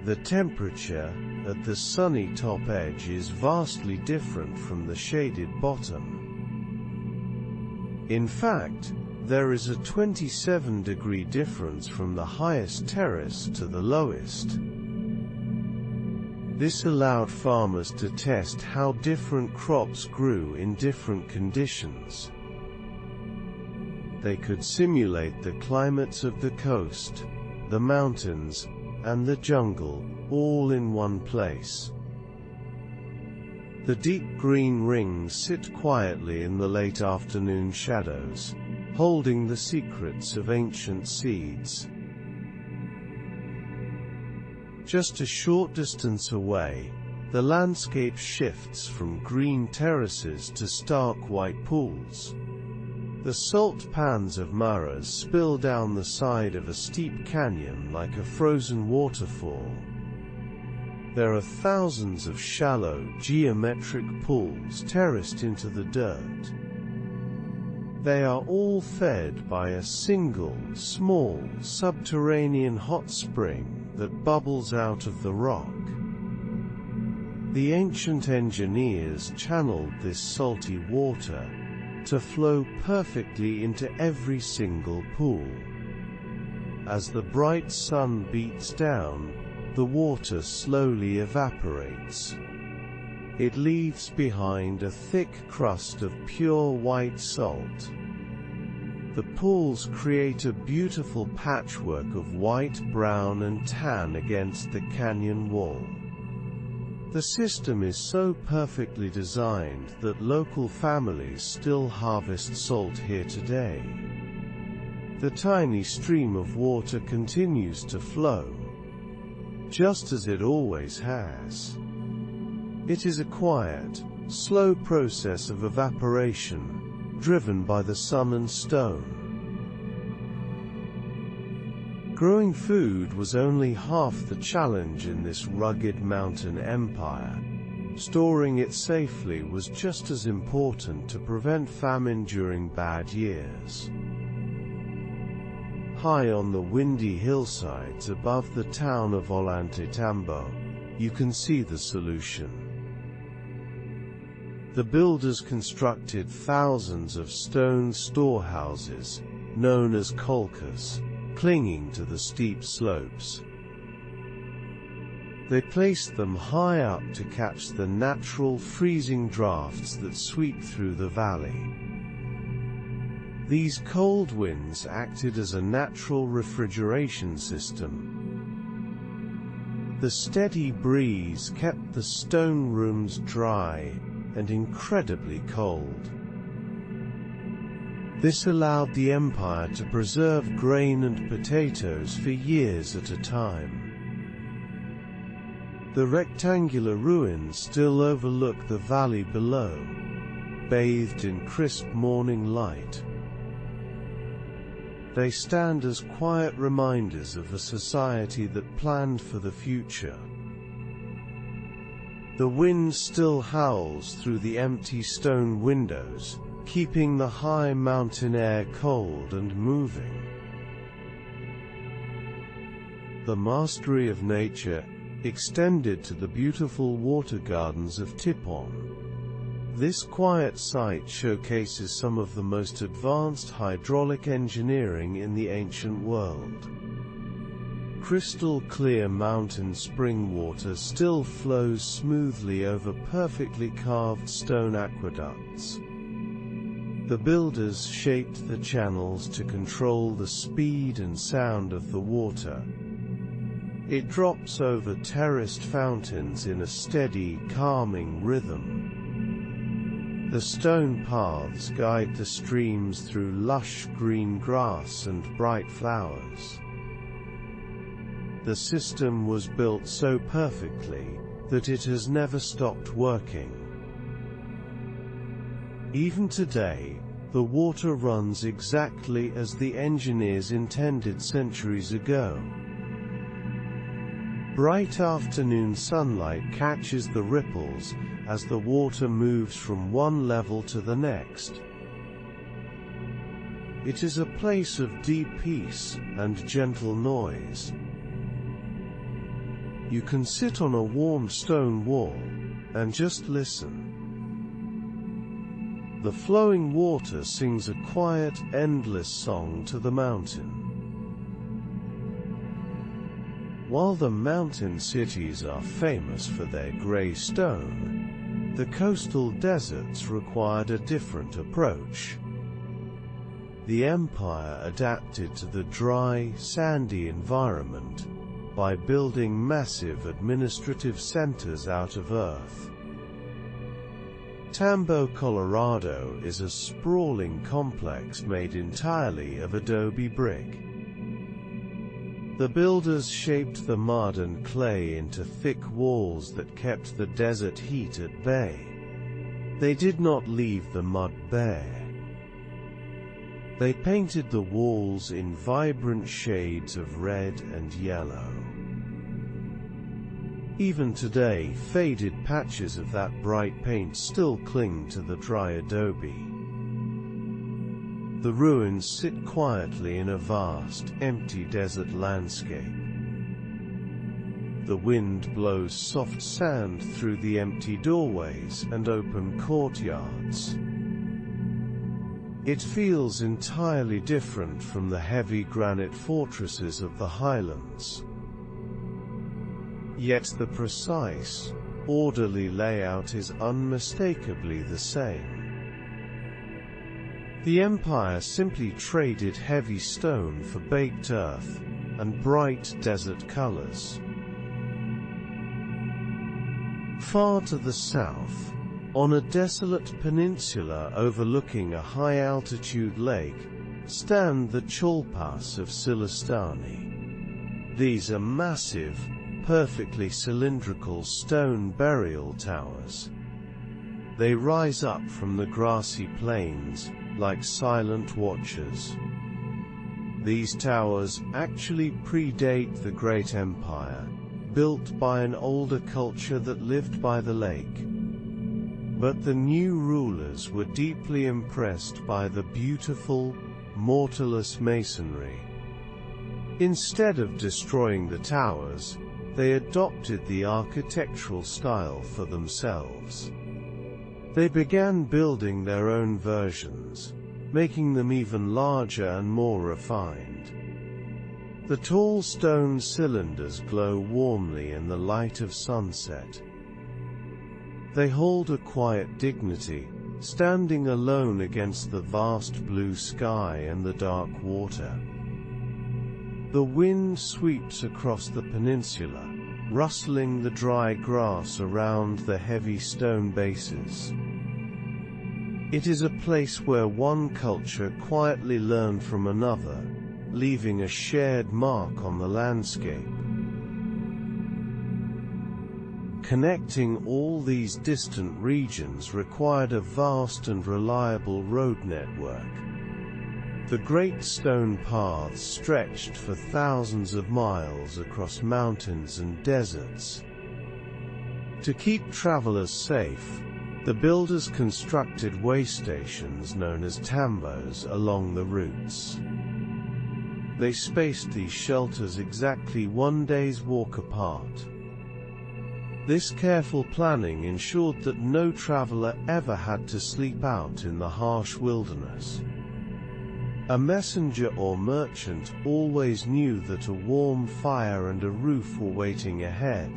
The temperature at the sunny top edge is vastly different from the shaded bottom. In fact, there is a 27-degree difference from the highest terrace to the lowest. This allowed farmers to test how different crops grew in different conditions. They could simulate the climates of the coast, the mountains, and the jungle, all in one place. The deep green rings sit quietly in the late afternoon shadows, holding the secrets of ancient seeds. Just a short distance away, the landscape shifts from green terraces to stark white pools. The salt pans of maras spill down the side of a steep canyon like a frozen waterfall. There are thousands of shallow, geometric pools terraced into the dirt. They are all fed by a single, small, subterranean hot spring that bubbles out of the rock. The ancient engineers channeled this salty water to flow perfectly into every single pool. As the bright sun beats down, the water slowly evaporates. It leaves behind a thick crust of pure white salt. The pools create a beautiful patchwork of white, brown, and tan against the canyon wall. The system is so perfectly designed that local families still harvest salt here today. The tiny stream of water continues to flow, just as it always has. It is a quiet, slow process of evaporation, driven by the sun and stone. Growing food was only half the challenge in this rugged mountain empire. Storing it safely was just as important to prevent famine during bad years. High on the windy hillsides above the town of Ollantaytambo, you can see the solution. The builders constructed thousands of stone storehouses, known as kolkas, clinging to the steep slopes. They placed them high up to catch the natural freezing drafts that sweep through the valley. These cold winds acted as a natural refrigeration system. The steady breeze kept the stone rooms dry and incredibly cold. This allowed the empire to preserve grain and potatoes for years at a time. The rectangular ruins still overlook the valley below, bathed in crisp morning light. They stand as quiet reminders of a society that planned for the future. The wind still howls through the empty stone windows, keeping the high mountain air cold and moving. The mastery of nature extended to the beautiful water gardens of Tipon. This quiet site showcases some of the most advanced hydraulic engineering in the ancient world. Crystal clear mountain spring water still flows smoothly over perfectly carved stone aqueducts. The builders shaped the channels to control the speed and sound of the water. It drops over terraced fountains in a steady, calming rhythm. The stone paths guide the streams through lush green grass and bright flowers. The system was built so perfectly that it has never stopped working. Even today, the water runs exactly as the engineers intended centuries ago. Bright afternoon sunlight catches the ripples as the water moves from one level to the next. It is a place of deep peace and gentle noise. You can sit on a warm stone wall and just listen. The flowing water sings a quiet, endless song to the mountain. While the mountain cities are famous for their grey stone, the coastal deserts required a different approach. The empire adapted to the dry, sandy environment by building massive administrative centers out of earth. Tambo, Colorado is a sprawling complex made entirely of adobe brick. The builders shaped the mud and clay into thick walls that kept the desert heat at bay. They did not leave the mud bare. They painted the walls in vibrant shades of red and yellow. Even today, faded patches of that bright paint still cling to the dry adobe. The ruins sit quietly in a vast, empty desert landscape. The wind blows soft sand through the empty doorways and open courtyards. It feels entirely different from the heavy granite fortresses of the highlands. Yet the precise, orderly layout is unmistakably the same. The Empire simply traded heavy stone for baked earth and bright desert colors. Far to the south, on a desolate peninsula overlooking a high-altitude lake, stand the Cholpas of Silistani. These are massive, perfectly cylindrical stone burial towers. They rise up from the grassy plains, like silent watchers. These towers actually predate the Great Empire, built by an older culture that lived by the lake. But the new rulers were deeply impressed by the beautiful, mortarless masonry. Instead of destroying the towers, they adopted the architectural style for themselves. They began building their own versions, making them even larger and more refined. The tall stone cylinders glow warmly in the light of sunset. They hold a quiet dignity, standing alone against the vast blue sky and the dark water. The wind sweeps across the peninsula, rustling the dry grass around the heavy stone bases. It is a place where one culture quietly learned from another, leaving a shared mark on the landscape. Connecting all these distant regions required a vast and reliable road network. The great stone paths stretched for thousands of miles across mountains and deserts. To keep travelers safe, the builders constructed way stations known as tambos along the routes. They spaced these shelters exactly 1 day's walk apart. This careful planning ensured that no traveler ever had to sleep out in the harsh wilderness. A messenger or merchant always knew that a warm fire and a roof were waiting ahead.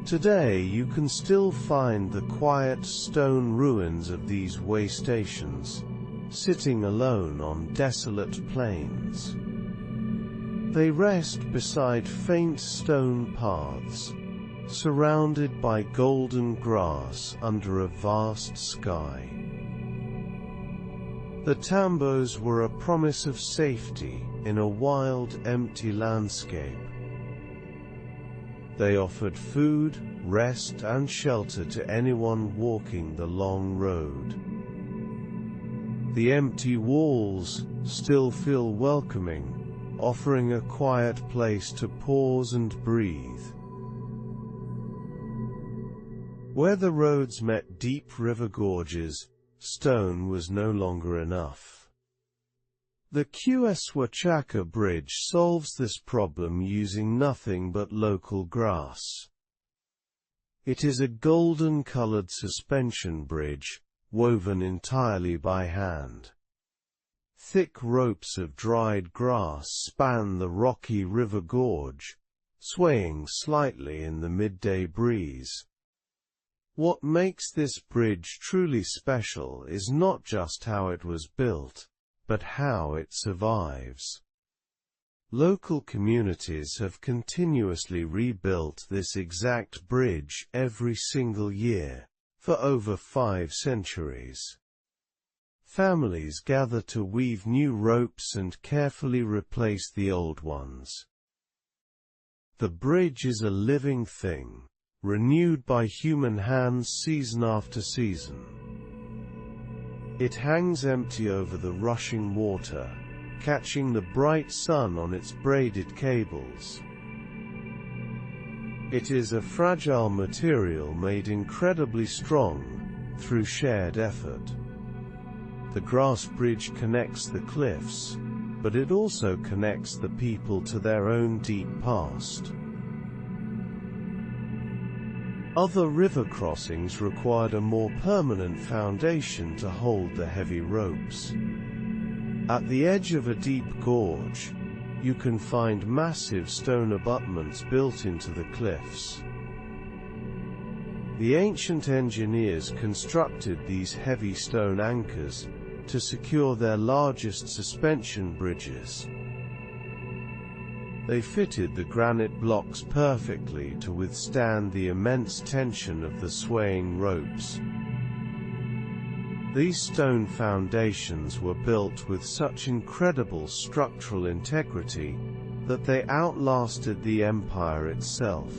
Today you can still find the quiet stone ruins of these way stations, sitting alone on desolate plains. They rest beside faint stone paths, surrounded by golden grass under a vast sky. The tambos were a promise of safety in a wild, empty landscape. They offered food, rest and shelter to anyone walking the long road. The empty walls still feel welcoming, offering a quiet place to pause and breathe. Where the roads met deep river gorges, stone was no longer enough. The Llamas Bridge solves this problem using nothing but local grass. It is a golden-colored suspension bridge, woven entirely by hand. Thick ropes of dried grass span the rocky river gorge, swaying slightly in the midday breeze. What makes this bridge truly special is not just how it was built, but how it survives. Local communities have continuously rebuilt this exact bridge every single year, for over 5 centuries. Families gather to weave new ropes and carefully replace the old ones. The bridge is a living thing, renewed by human hands season after season. It hangs empty over the rushing water, catching the bright sun on its braided cables. It is a fragile material made incredibly strong through shared effort. The grass bridge connects the cliffs, but it also connects the people to their own deep past. Other river crossings required a more permanent foundation to hold the heavy ropes. At the edge of a deep gorge, you can find massive stone abutments built into the cliffs. The ancient engineers constructed these heavy stone anchors to secure their largest suspension bridges. They fitted the granite blocks perfectly to withstand the immense tension of the swaying ropes. These stone foundations were built with such incredible structural integrity that they outlasted the empire itself.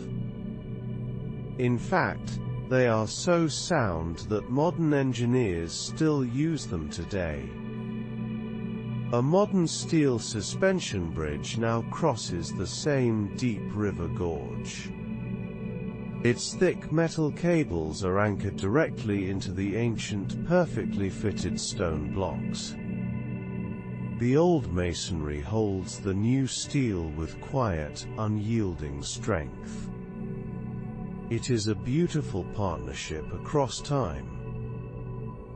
In fact, they are so sound that modern engineers still use them today. A modern steel suspension bridge now crosses the same deep river gorge. Its thick metal cables are anchored directly into the ancient, perfectly fitted stone blocks. The old masonry holds the new steel with quiet, unyielding strength. It is a beautiful partnership across time.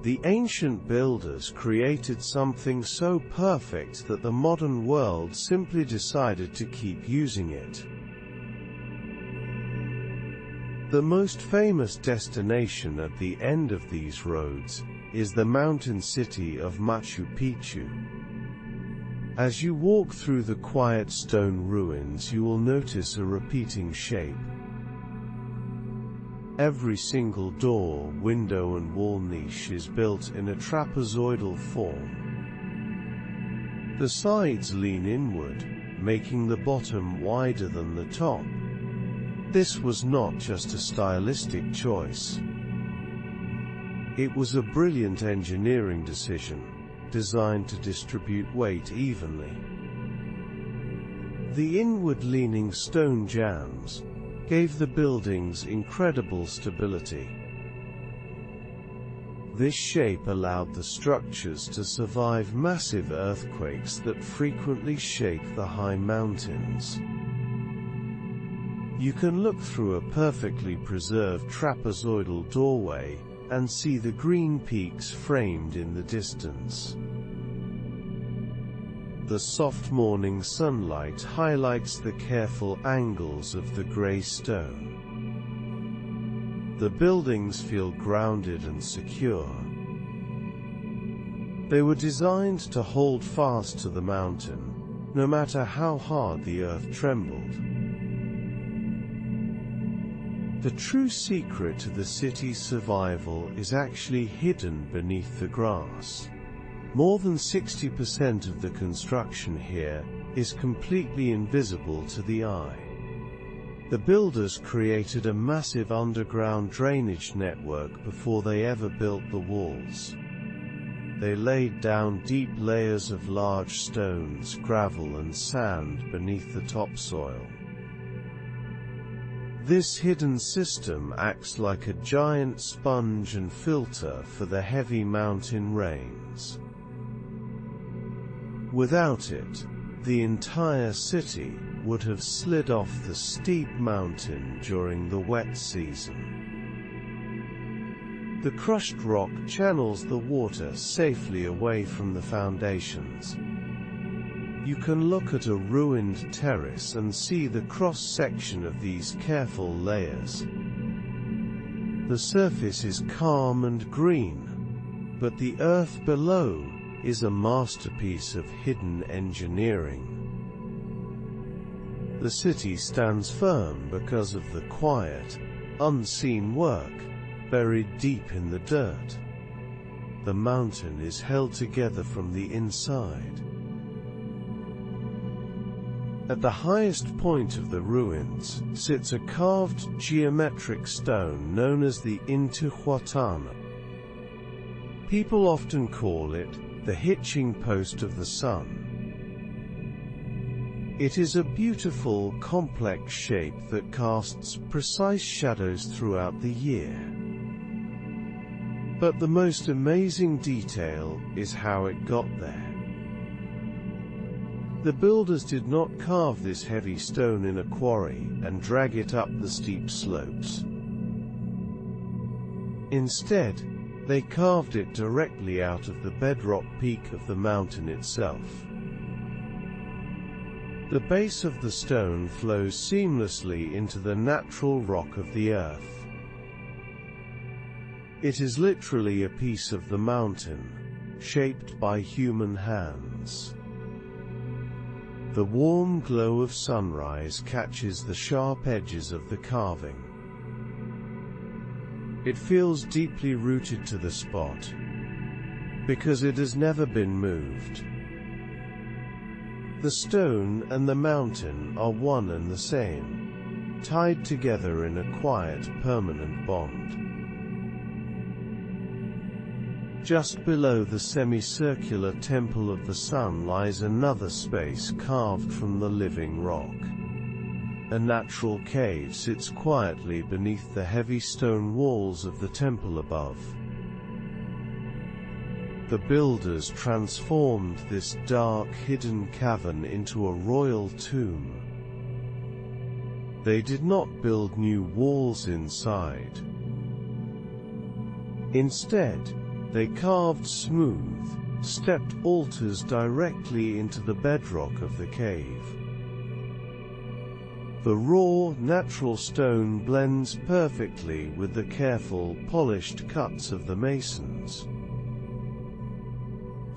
The ancient builders created something so perfect that the modern world simply decided to keep using it. The most famous destination at the end of these roads is the mountain city of Machu Picchu. As you walk through the quiet stone ruins, you will notice a repeating shape. Every single door, window and wall niche is built in a trapezoidal form. The sides lean inward, making the bottom wider than the top. This was not just a stylistic choice. It was a brilliant engineering decision, designed to distribute weight evenly. The inward-leaning stone jambs gave the buildings incredible stability. This shape allowed the structures to survive massive earthquakes that frequently shake the high mountains. You can look through a perfectly preserved trapezoidal doorway and see the green peaks framed in the distance. The soft morning sunlight highlights the careful angles of the gray stone. The buildings feel grounded and secure. They were designed to hold fast to the mountain, no matter how hard the earth trembled. The true secret to the city's survival is actually hidden beneath the grass. More than 60% of the construction here is completely invisible to the eye. The builders created a massive underground drainage network before they ever built the walls. They laid down deep layers of large stones, gravel and sand beneath the topsoil. This hidden system acts like a giant sponge and filter for the heavy mountain rains. Without it, the entire city would have slid off the steep mountain during the wet season. The crushed rock channels the water safely away from the foundations. You can look at a ruined terrace and see the cross-section of these careful layers. The surface is calm and green, but the earth below is a masterpiece of hidden engineering. The city stands firm because of the quiet, unseen work buried deep in the dirt. The mountain is held together from the inside. At the highest point of the ruins sits a carved geometric stone known as the Intihuatana. People often call it the hitching post of the sun. It is a beautiful, complex shape that casts precise shadows throughout the year. But the most amazing detail is how it got there. The builders did not carve this heavy stone in a quarry and drag it up the steep slopes. Instead, they carved it directly out of the bedrock peak of the mountain itself. The base of the stone flows seamlessly into the natural rock of the earth. It is literally a piece of the mountain, shaped by human hands. The warm glow of sunrise catches the sharp edges of the carving. It feels deeply rooted to the spot, because it has never been moved. The stone and the mountain are one and the same, tied together in a quiet, permanent bond. Just below the semicircular Temple of the Sun lies another space carved from the living rock. A natural cave sits quietly beneath the heavy stone walls of the temple above. The builders transformed this dark, hidden cavern into a royal tomb. They did not build new walls inside. Instead, they carved smooth, stepped altars directly into the bedrock of the cave. The raw, natural stone blends perfectly with the careful, polished cuts of the masons.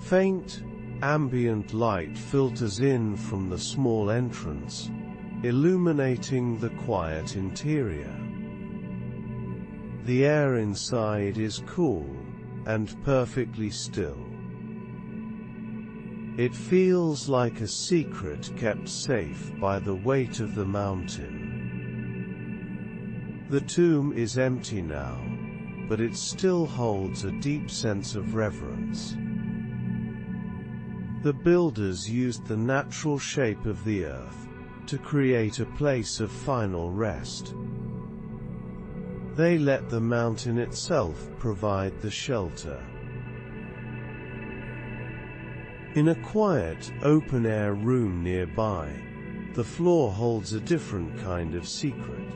Faint, ambient light filters in from the small entrance, illuminating the quiet interior. The air inside is cool and perfectly still. It feels like a secret kept safe by the weight of the mountain. The tomb is empty now, but it still holds a deep sense of reverence. The builders used the natural shape of the earth to create a place of final rest. They let the mountain itself provide the shelter. In a quiet, open-air room nearby, the floor holds a different kind of secret.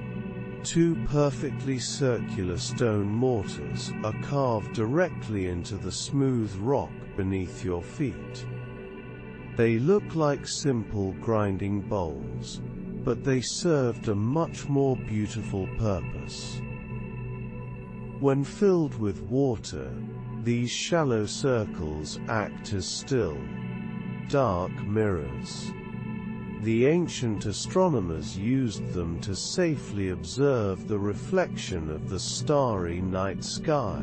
Two perfectly circular stone mortars are carved directly into the smooth rock beneath your feet. They look like simple grinding bowls, but they served a much more beautiful purpose. When filled with water, these shallow circles act as still, dark mirrors. The ancient astronomers used them to safely observe the reflection of the starry night sky.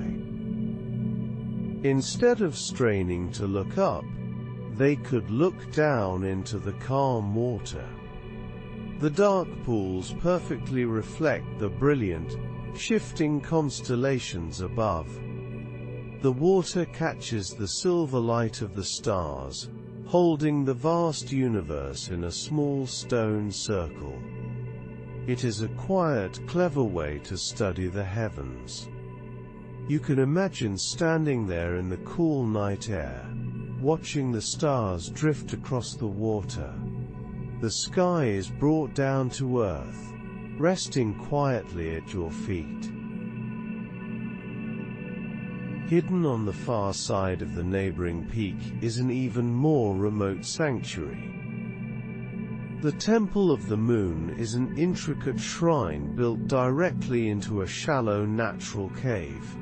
Instead of straining to look up, they could look down into the calm water. The dark pools perfectly reflect the brilliant, shifting constellations above. The water catches the silver light of the stars, holding the vast universe in a small stone circle. It is a quiet, clever way to study the heavens. You can imagine standing there in the cool night air, watching the stars drift across the water. The sky is brought down to earth, resting quietly at your feet. Hidden on the far side of the neighboring peak is an even more remote sanctuary. The Temple of the Moon is an intricate shrine built directly into a shallow natural cave.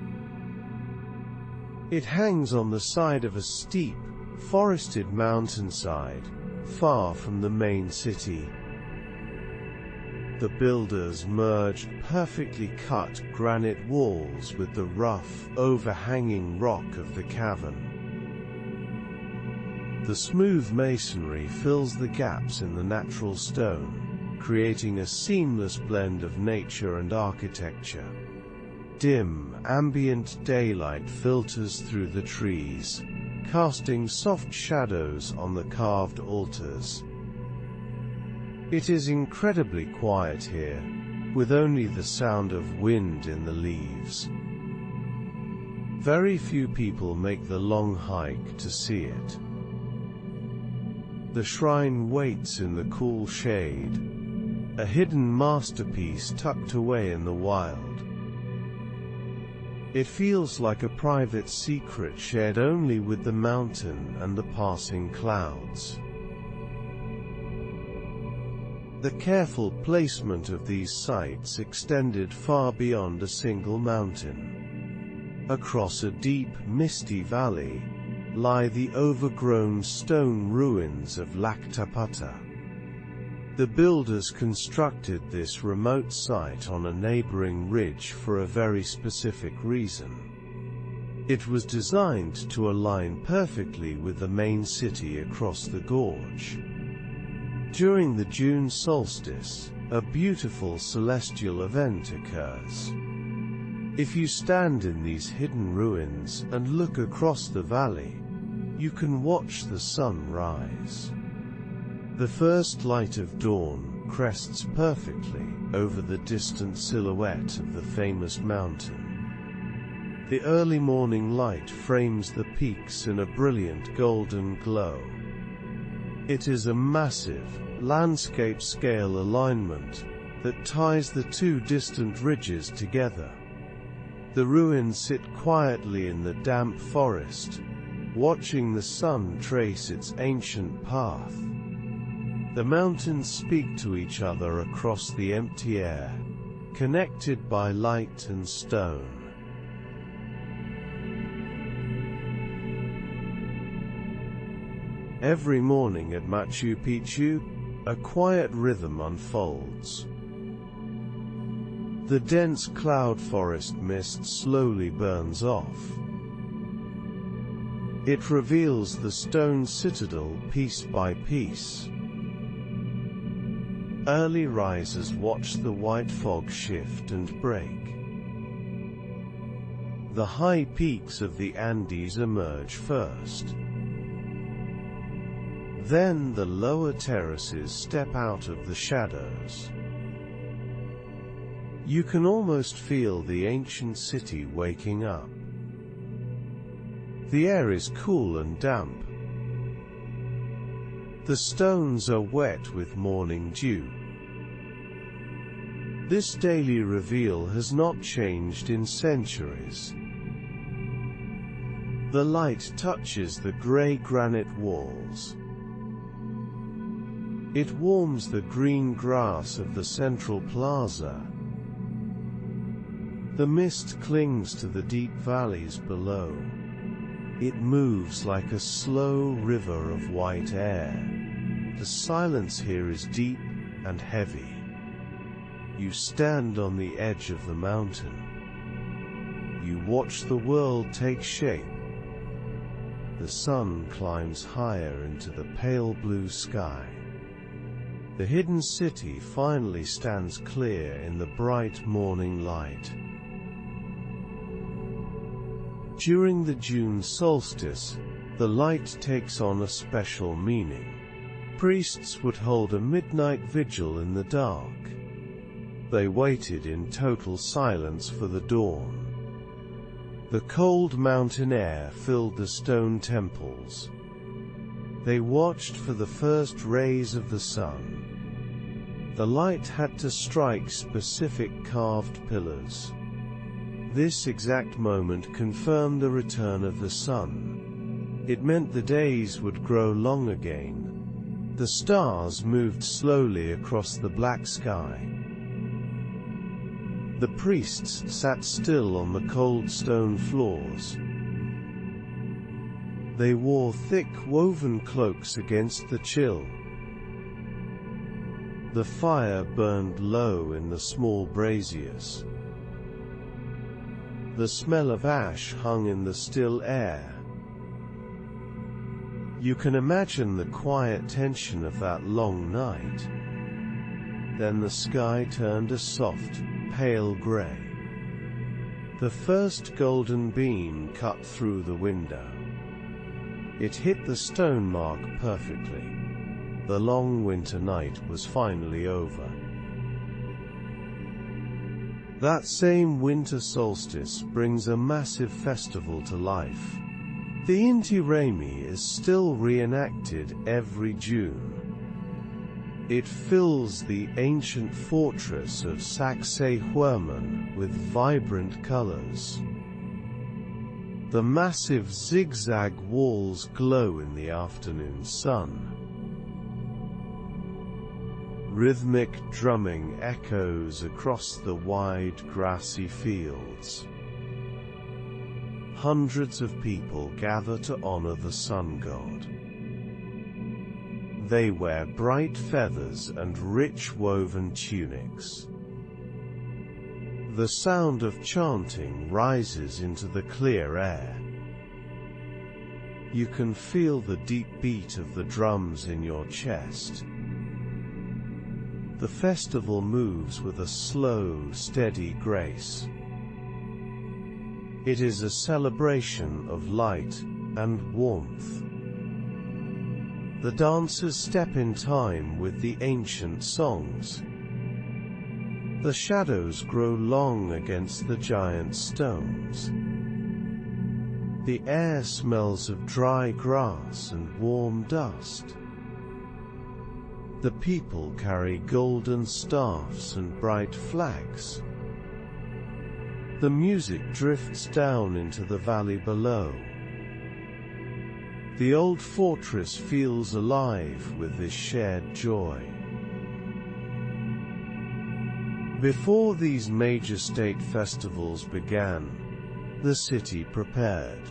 It hangs on the side of a steep, forested mountainside, far from the main city. The builders merged perfectly cut granite walls with the rough, overhanging rock of the cavern. The smooth masonry fills the gaps in the natural stone, creating a seamless blend of nature and architecture. Dim, ambient daylight filters through the trees, casting soft shadows on the carved altars. It is incredibly quiet here, with only the sound of wind in the leaves. Very few people make the long hike to see it. The shrine waits in the cool shade, a hidden masterpiece tucked away in the wild. It feels like a private secret shared only with the mountain and the passing clouds. The careful placement of these sites extended far beyond a single mountain. Across a deep, misty valley lie the overgrown stone ruins of Lake Titicaca. The builders constructed this remote site on a neighboring ridge for a very specific reason. It was designed to align perfectly with the main city across the gorge. During the June solstice, a beautiful celestial event occurs. If you stand in these hidden ruins and look across the valley, you can watch the sun rise. The first light of dawn crests perfectly over the distant silhouette of the famous mountain. The early morning light frames the peaks in a brilliant golden glow. It is a massive, landscape-scale alignment that ties the two distant ridges together. The ruins sit quietly in the damp forest, watching the sun trace its ancient path. The mountains speak to each other across the empty air, connected by light and stone. Every morning at Machu Picchu, a quiet rhythm unfolds. The dense cloud forest mist slowly burns off. It reveals the stone citadel piece by piece. Early risers watch the white fog shift and break. The high peaks of the Andes emerge first. Then the lower terraces step out of the shadows. You can almost feel the ancient city waking up. The air is cool and damp. The stones are wet with morning dew. This daily reveal has not changed in centuries. The light touches the grey granite walls. It warms the green grass of the central plaza. The mist clings to the deep valleys below. It moves like a slow river of white air. The silence here is deep and heavy. You stand on the edge of the mountain. You watch the world take shape. The sun climbs higher into the pale blue sky. The hidden city finally stands clear in the bright morning light. During the June solstice, the light takes on a special meaning. Priests would hold a midnight vigil in the dark. They waited in total silence for the dawn. The cold mountain air filled the stone temples. They watched for the first rays of the sun. The light had to strike specific carved pillars. This exact moment confirmed the return of the sun. It meant the days would grow long again. The stars moved slowly across the black sky. The priests sat still on the cold stone floors. They wore thick woven cloaks against the chill. The fire burned low in the small braziers. The smell of ash hung in the still air. You can imagine the quiet tension of that long night. Then the sky turned a soft, pale gray. The first golden beam cut through the window. It hit the stonemark perfectly. the long winter night was finally over. That same winter solstice brings a massive festival to life. The Inti Raymi is still reenacted every June. It fills the ancient fortress of Sacsayhuaman with vibrant colors. The massive zigzag walls glow in the afternoon sun. Rhythmic drumming echoes across the wide grassy fields. Hundreds of people gather to honor the sun god. They wear bright feathers and rich woven tunics. The sound of chanting rises into the clear air. You can feel the deep beat of the drums in your chest. The festival moves with a slow, steady grace. It is a celebration of light and warmth. The dancers step in time with the ancient songs. The shadows grow long against the giant stones. The air smells of dry grass and warm dust. The people carry golden staffs and bright flags. The music drifts down into the valley below. The old fortress feels alive with this shared joy. Before these major state festivals began, the city prepared.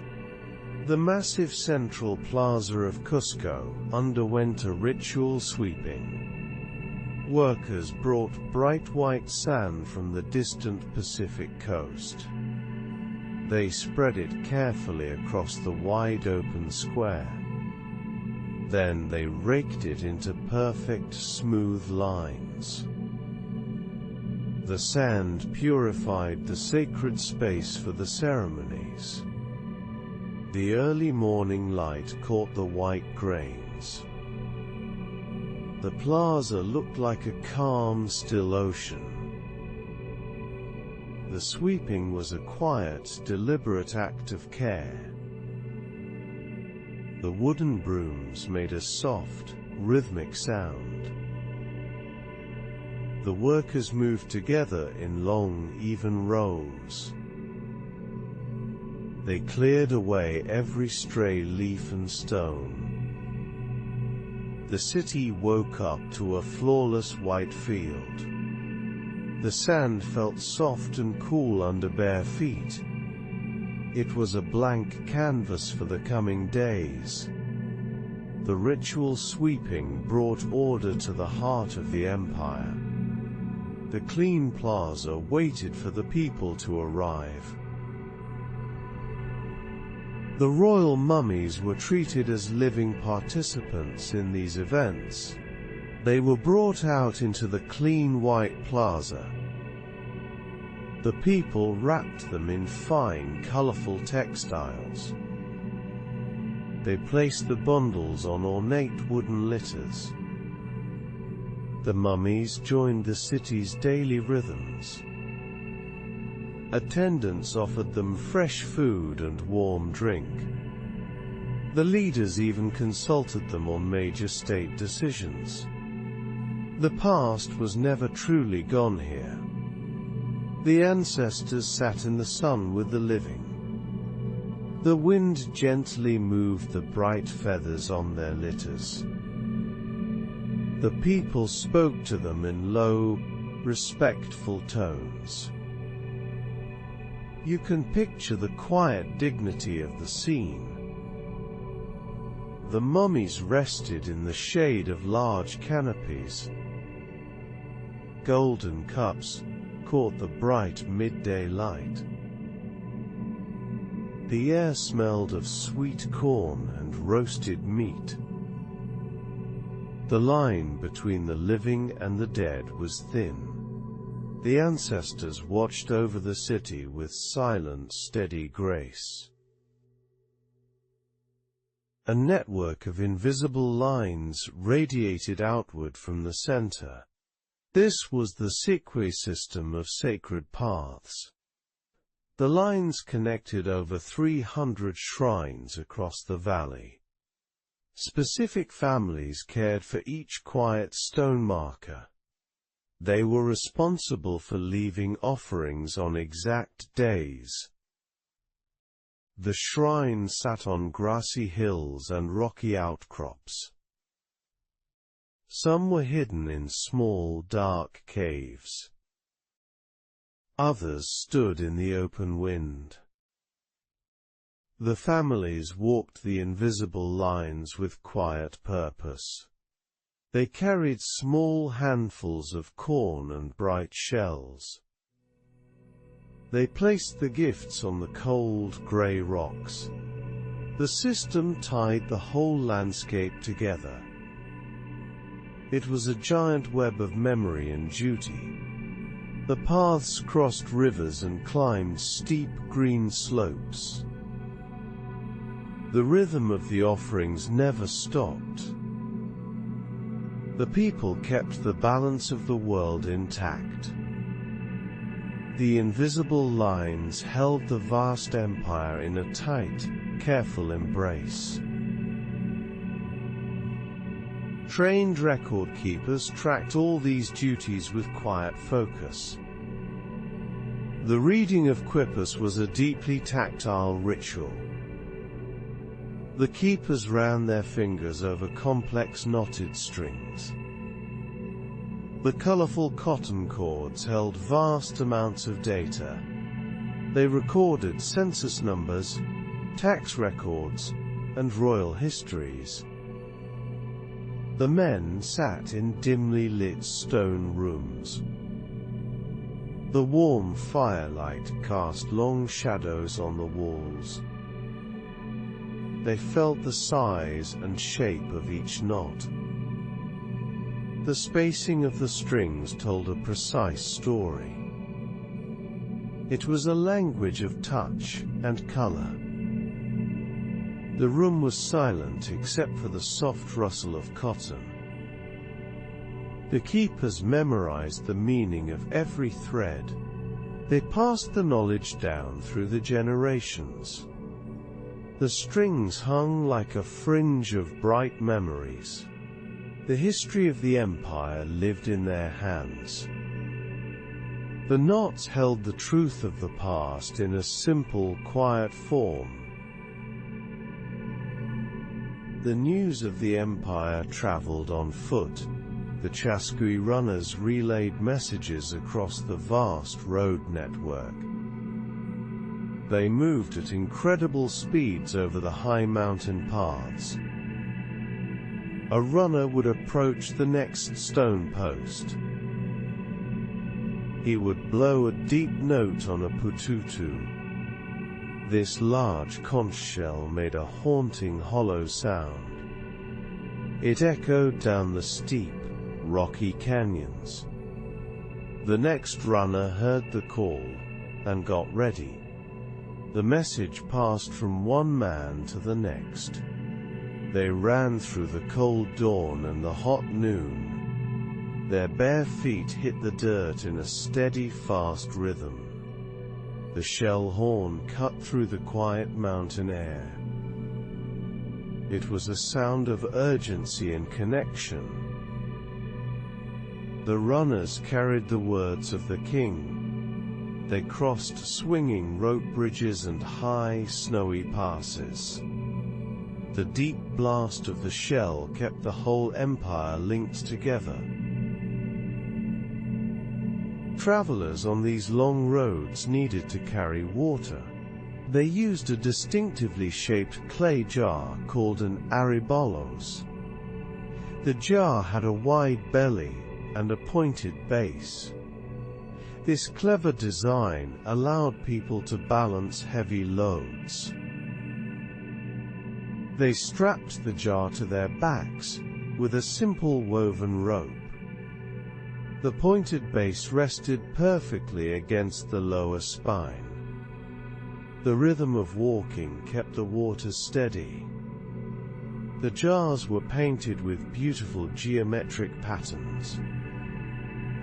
The massive central plaza of Cusco underwent a ritual sweeping. Workers brought bright white sand from the distant Pacific coast. They spread it carefully across the wide open square. Then they raked it into perfect smooth lines. The sand purified the sacred space for the ceremonies. The early morning light caught the white grains. The plaza looked like a calm, still ocean. The sweeping was a quiet, deliberate act of care. The wooden brooms made a soft, rhythmic sound. The workers moved together in long, even rows. They cleared away every stray leaf and stone. The city woke up to a flawless white field. The sand felt soft and cool under bare feet. It was a blank canvas for the coming days. The ritual sweeping brought order to the heart of the empire. The clean plaza waited for the people to arrive. The royal mummies were treated as living participants in these events. They were brought out into the clean white plaza. The people wrapped them in fine, colorful textiles. They placed the bundles on ornate wooden litters. The mummies joined the city's daily rhythms. Attendants offered them fresh food and warm drink. The leaders even consulted them on major state decisions. The past was never truly gone here. The ancestors sat in the sun with the living. The wind gently moved the bright feathers on their litters. The people spoke to them in low, respectful tones. You can picture the quiet dignity of the scene. The mummies rested in the shade of large canopies. Golden cups caught the bright midday light. The air smelled of sweet corn and roasted meat. The line between the living and the dead was thin. The ancestors watched over the city with silent, steady grace. A network of invisible lines radiated outward from the center. This was the sequoia system of sacred paths. The lines connected over 300 shrines across the valley. Specific families cared for each quiet stone marker. They were responsible for leaving offerings on exact days. The shrine sat on grassy hills and rocky outcrops. Some were hidden in small, dark caves. Others stood in the open wind. The families walked the invisible lines with quiet purpose. They carried small handfuls of corn and bright shells. They placed the gifts on the cold, grey rocks. The system tied the whole landscape together. It was a giant web of memory and duty. The paths crossed rivers and climbed steep green slopes. The rhythm of the offerings never stopped. The people kept the balance of the world intact. The invisible lines held the vast empire in a tight, careful embrace. Trained record keepers tracked all these duties with quiet focus. The reading of quippus was a deeply tactile ritual. The keepers ran their fingers over complex knotted strings. The colorful cotton cords held vast amounts of data. They recorded census numbers, tax records, and royal histories. The men sat in dimly lit stone rooms. The warm firelight cast long shadows on the walls. They felt the size and shape of each knot. The spacing of the strings told a precise story. It was a language of touch and color. The room was silent except for the soft rustle of cotton. The keepers memorized the meaning of every thread. They passed the knowledge down through the generations. The strings hung like a fringe of bright memories. The history of the empire lived in their hands. The knots held the truth of the past in a simple, quiet form. The news of the empire traveled on foot. The Chasqui runners relayed messages across the vast road network. They moved at incredible speeds over the high mountain paths. A runner would approach the next stone post. He would blow a deep note on a pututu. This large conch shell made a haunting hollow sound. It echoed down the steep, rocky canyons. The next runner heard the call and got ready. The message passed from one man to the next. They ran through the cold dawn and the hot noon. Their bare feet hit the dirt in a steady, fast rhythm. The shell horn cut through the quiet mountain air. It was a sound of urgency and connection. The runners carried the words of the king. They crossed swinging rope bridges and high, snowy passes. The deep blast of the shell kept the whole empire linked together. Travelers on these long roads needed to carry water. They used a distinctively shaped clay jar called an aribolos. The jar had a wide belly and a pointed base. This clever design allowed people to balance heavy loads. They strapped the jar to their backs with a simple woven rope. The pointed base rested perfectly against the lower spine. The rhythm of walking kept the water steady. The jars were painted with beautiful geometric patterns.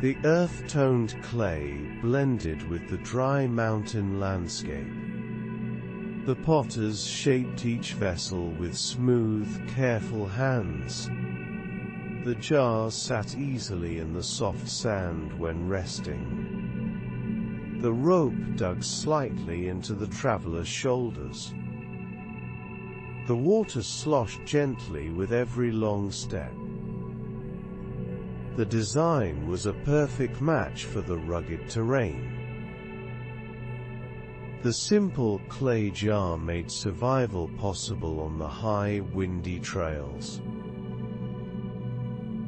The earth-toned clay blended with the dry mountain landscape. The potters shaped each vessel with smooth, careful hands. The jars sat easily in the soft sand when resting. The rope dug slightly into the traveler's shoulders. The water sloshed gently with every long step. The design was a perfect match for the rugged terrain. The simple clay jar made survival possible on the high, windy trails.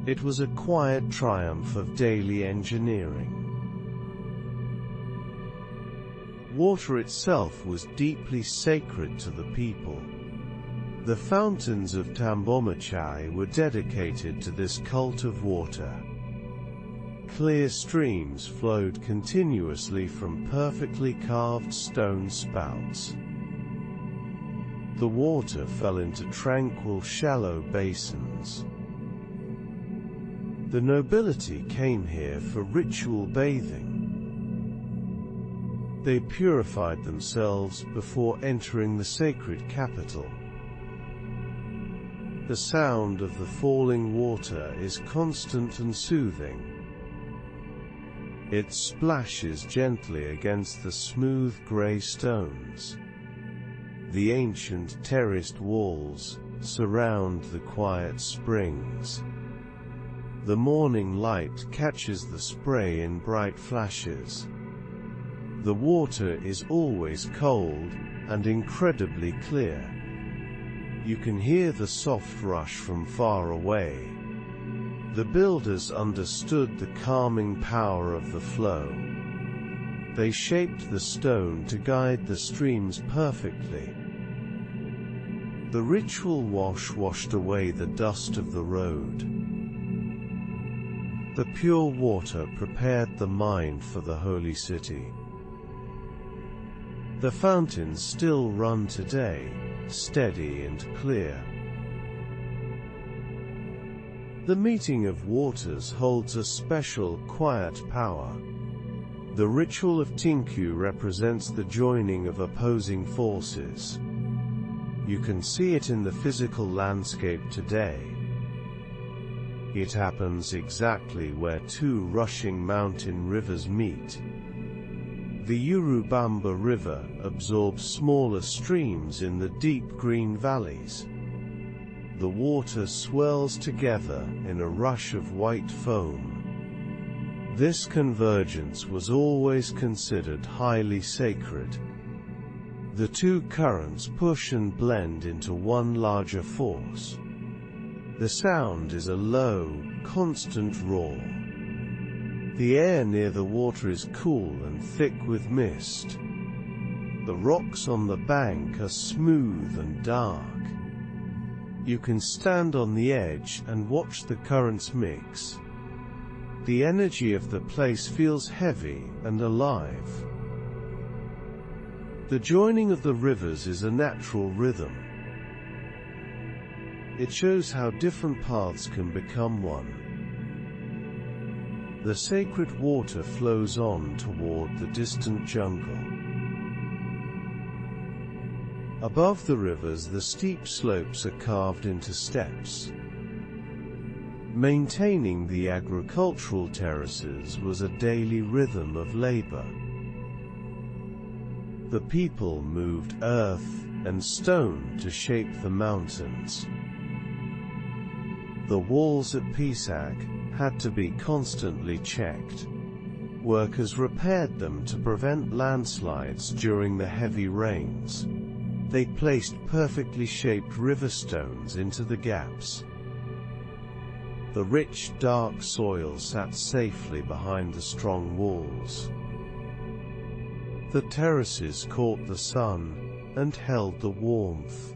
It was a quiet triumph of daily engineering. Water itself was deeply sacred to the people. The fountains of Tambomachai were dedicated to this cult of water. Clear streams flowed continuously from perfectly carved stone spouts. The water fell into tranquil, shallow basins. The nobility came here for ritual bathing. They purified themselves before entering the sacred capital. The sound of the falling water is constant and soothing. It splashes gently against the smooth grey stones. The ancient terraced walls surround the quiet springs. The morning light catches the spray in bright flashes. The water is always cold and incredibly clear. You can hear the soft rush from far away. The builders understood the calming power of the flow. They shaped the stone to guide the streams perfectly. The ritual wash washed away the dust of the road. The pure water prepared the mind for the holy city. The fountains still run today, steady and clear. The meeting of waters holds a special, quiet power. The ritual of Tinku represents the joining of opposing forces. You can see it in the physical landscape today. It happens exactly where two rushing mountain rivers meet. The Urubamba River absorbs smaller streams in the deep green valleys. The water swirls together in a rush of white foam. This convergence was always considered highly sacred. The two currents push and blend into one larger force. The sound is a low, constant roar. The air near the water is cool and thick with mist. The rocks on the bank are smooth and dark. You can stand on the edge and watch the currents mix. The energy of the place feels heavy and alive. The joining of the rivers is a natural rhythm. It shows how different paths can become one. The sacred water flows on toward the distant jungle. Above the rivers, the steep slopes are carved into steps. Maintaining the agricultural terraces was a daily rhythm of labor. The people moved earth and stone to shape the mountains. The walls at Pisac had to be constantly checked. Workers repaired them to prevent landslides during the heavy rains. They placed perfectly shaped river stones into the gaps. The rich, dark soil sat safely behind the strong walls. The terraces caught the sun and held the warmth.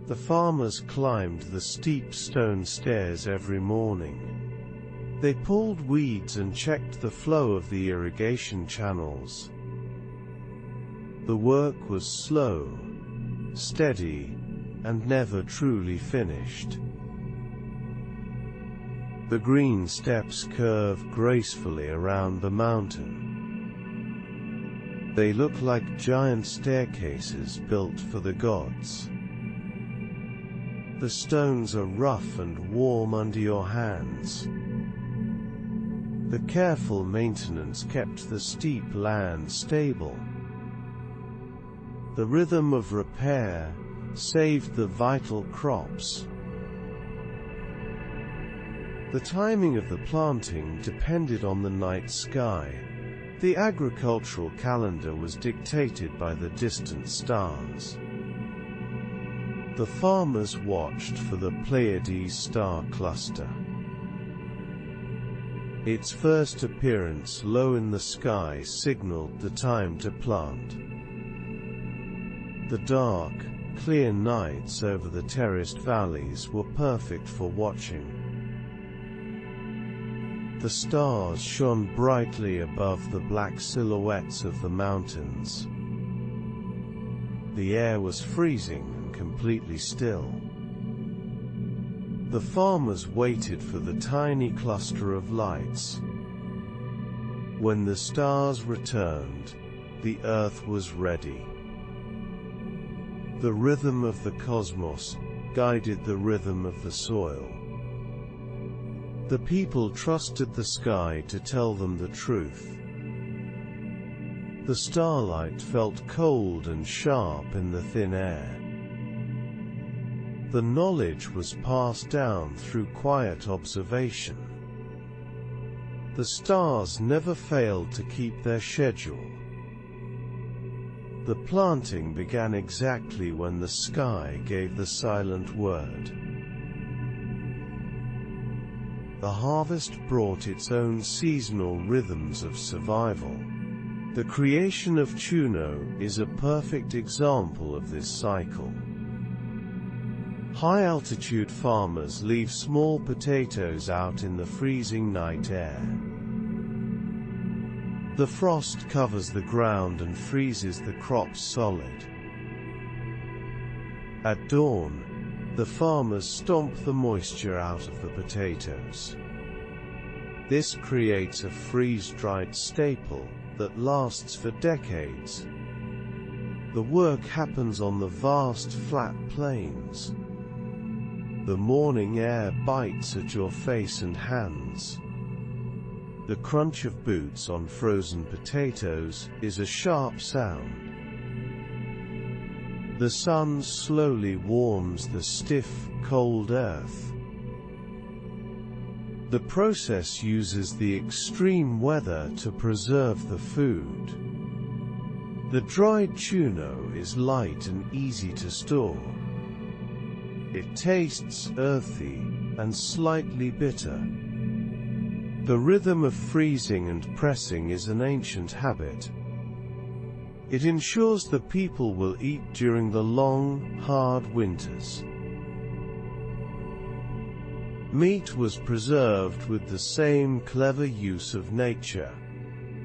The farmers climbed the steep stone stairs every morning. They pulled weeds and checked the flow of the irrigation channels. The work was slow, steady, and never truly finished. The green steps curve gracefully around the mountain. They look like giant staircases built for the gods. The stones are rough and warm under your hands. The careful maintenance kept the steep land stable. The rhythm of repair saved the vital crops. The timing of the planting depended on the night sky. The agricultural calendar was dictated by the distant stars. The farmers watched for the Pleiades star cluster. Its first appearance low in the sky signaled the time to plant. The dark, clear nights over the terraced valleys were perfect for watching. The stars shone brightly above the black silhouettes of the mountains. The air was freezing and completely still. The farmers waited for the tiny cluster of lights. When the stars returned, the earth was ready. The rhythm of the cosmos guided the rhythm of the soil. The people trusted the sky to tell them the truth. The starlight felt cold and sharp in the thin air. The knowledge was passed down through quiet observation. The stars never failed to keep their schedule. The planting began exactly when the sky gave the silent word. The harvest brought its own seasonal rhythms of survival. The creation of Chuno is a perfect example of this cycle. High-altitude farmers leave small potatoes out in the freezing night air. The frost covers the ground and freezes the crops solid. At dawn, the farmers stomp the moisture out of the potatoes. This creates a freeze-dried staple that lasts for decades. The work happens on the vast flat plains. The morning air bites at your face and hands. The crunch of boots on frozen potatoes is a sharp sound. The sun slowly warms the stiff, cold earth. The process uses the extreme weather to preserve the food. The dried chuno is light and easy to store. It tastes earthy and slightly bitter. The rhythm of freezing and pressing is an ancient habit. It ensures the people will eat during the long, hard winters. Meat was preserved with the same clever use of nature.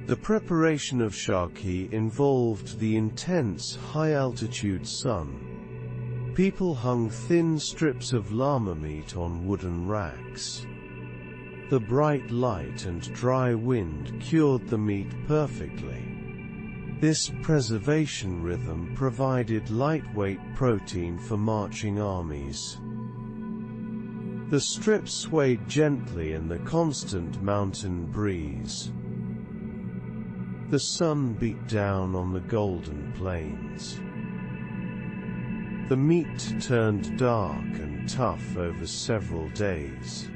The preparation of shaki involved the intense high-altitude sun. People hung thin strips of llama meat on wooden racks. The bright light and dry wind cured the meat perfectly. This preservation rhythm provided lightweight protein for marching armies. The strips swayed gently in the constant mountain breeze. The sun beat down on the golden plains. The meat turned dark and tough over several days.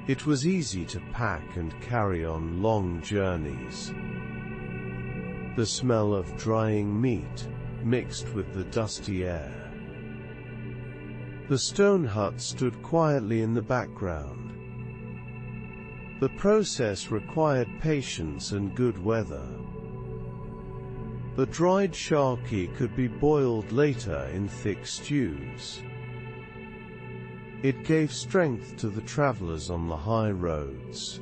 It was easy to pack and carry on long journeys. The smell of drying meat mixed with the dusty air. The stone hut stood quietly in the background. The process required patience and good weather. The dried shaki could be boiled later in thick stews. It gave strength to the travelers on the high roads.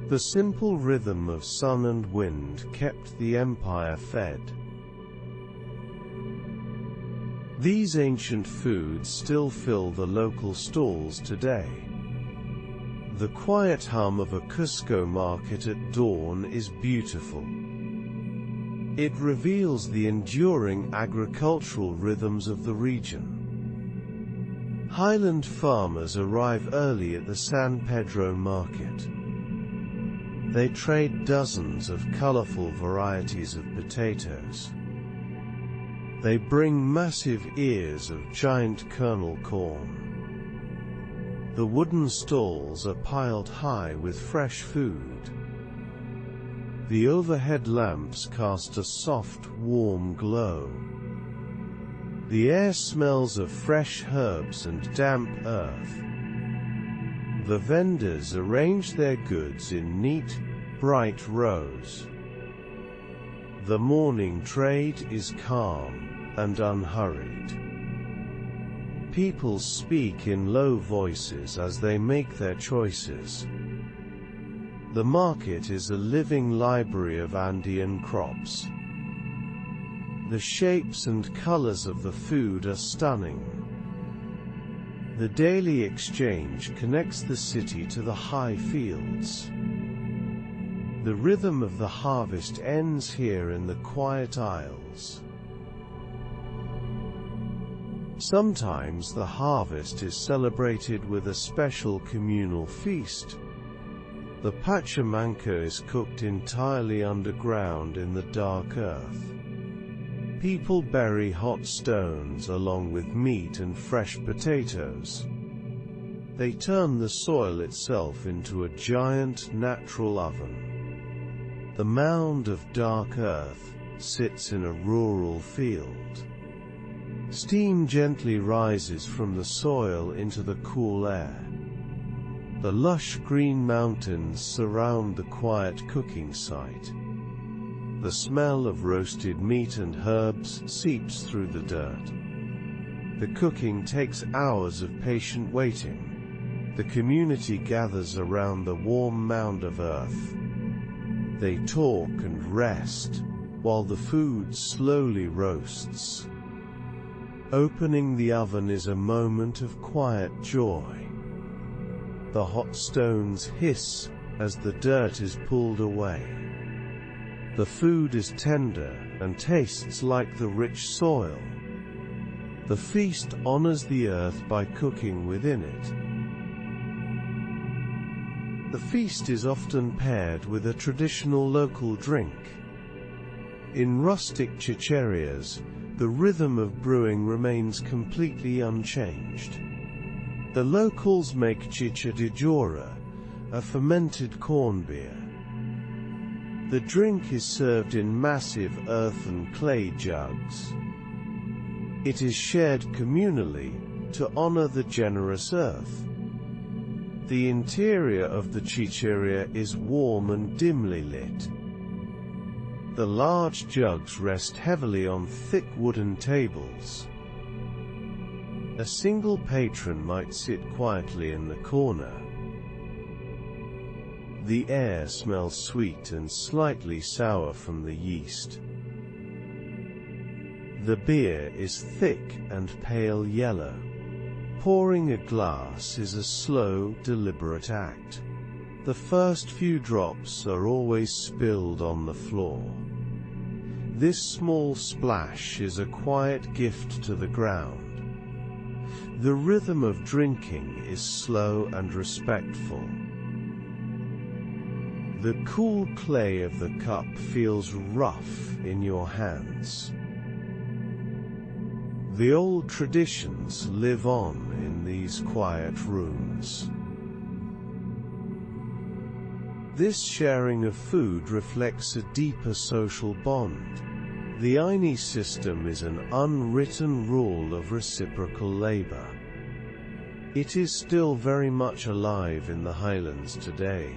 The simple rhythm of sun and wind kept the empire fed. These ancient foods still fill the local stalls today. The quiet hum of a Cusco market at dawn is beautiful. It reveals the enduring agricultural rhythms of the region. Highland farmers arrive early at the San Pedro market. They trade dozens of colorful varieties of potatoes. They bring massive ears of giant kernel corn. The wooden stalls are piled high with fresh food. The overhead lamps cast a soft, warm glow. The air smells of fresh herbs and damp earth. The vendors arrange their goods in neat, bright rows. The morning trade is calm and unhurried. People speak in low voices as they make their choices. The market is a living library of Andean crops. The shapes and colors of the food are stunning. The daily exchange connects the city to the high fields. The rhythm of the harvest ends here in the quiet aisles. Sometimes the harvest is celebrated with a special communal feast. The pachamanca is cooked entirely underground in the dark earth. People bury hot stones along with meat and fresh potatoes. They turn the soil itself into a giant natural oven. The mound of dark earth sits in a rural field. Steam gently rises from the soil into the cool air. The lush green mountains surround the quiet cooking site. The smell of roasted meat and herbs seeps through the dirt. The cooking takes hours of patient waiting. The community gathers around the warm mound of earth. They talk and rest, while the food slowly roasts. Opening the oven is a moment of quiet joy. The hot stones hiss as the dirt is pulled away. The food is tender and tastes like the rich soil. The feast honors the earth by cooking within it. The feast is often paired with a traditional local drink. In rustic chicherias, the rhythm of brewing remains completely unchanged. The locals make chicha de jora, a fermented corn beer. The drink is served in massive earthen clay jugs. It is shared communally, to honor the generous earth. The interior of the chicheria is warm and dimly lit. The large jugs rest heavily on thick wooden tables. A single patron might sit quietly in the corner. The air smells sweet and slightly sour from the yeast. The beer is thick and pale yellow. Pouring a glass is a slow, deliberate act. The first few drops are always spilled on the floor. This small splash is a quiet gift to the ground. The rhythm of drinking is slow and respectful. The cool clay of the cup feels rough in your hands. The old traditions live on in these quiet rooms. This sharing of food reflects a deeper social bond. The Aini system is an unwritten rule of reciprocal labor. It is still very much alive in the highlands today.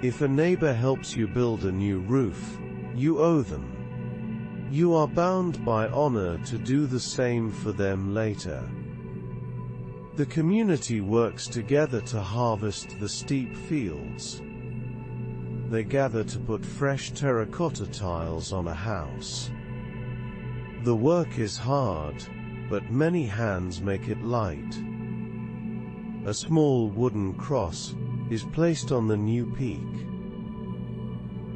If a neighbor helps you build a new roof, you owe them. You are bound by honor to do the same for them later. The community works together to harvest the steep fields. They gather to put fresh terracotta tiles on a house. The work is hard, but many hands make it light. A small wooden cross is placed on the new peak.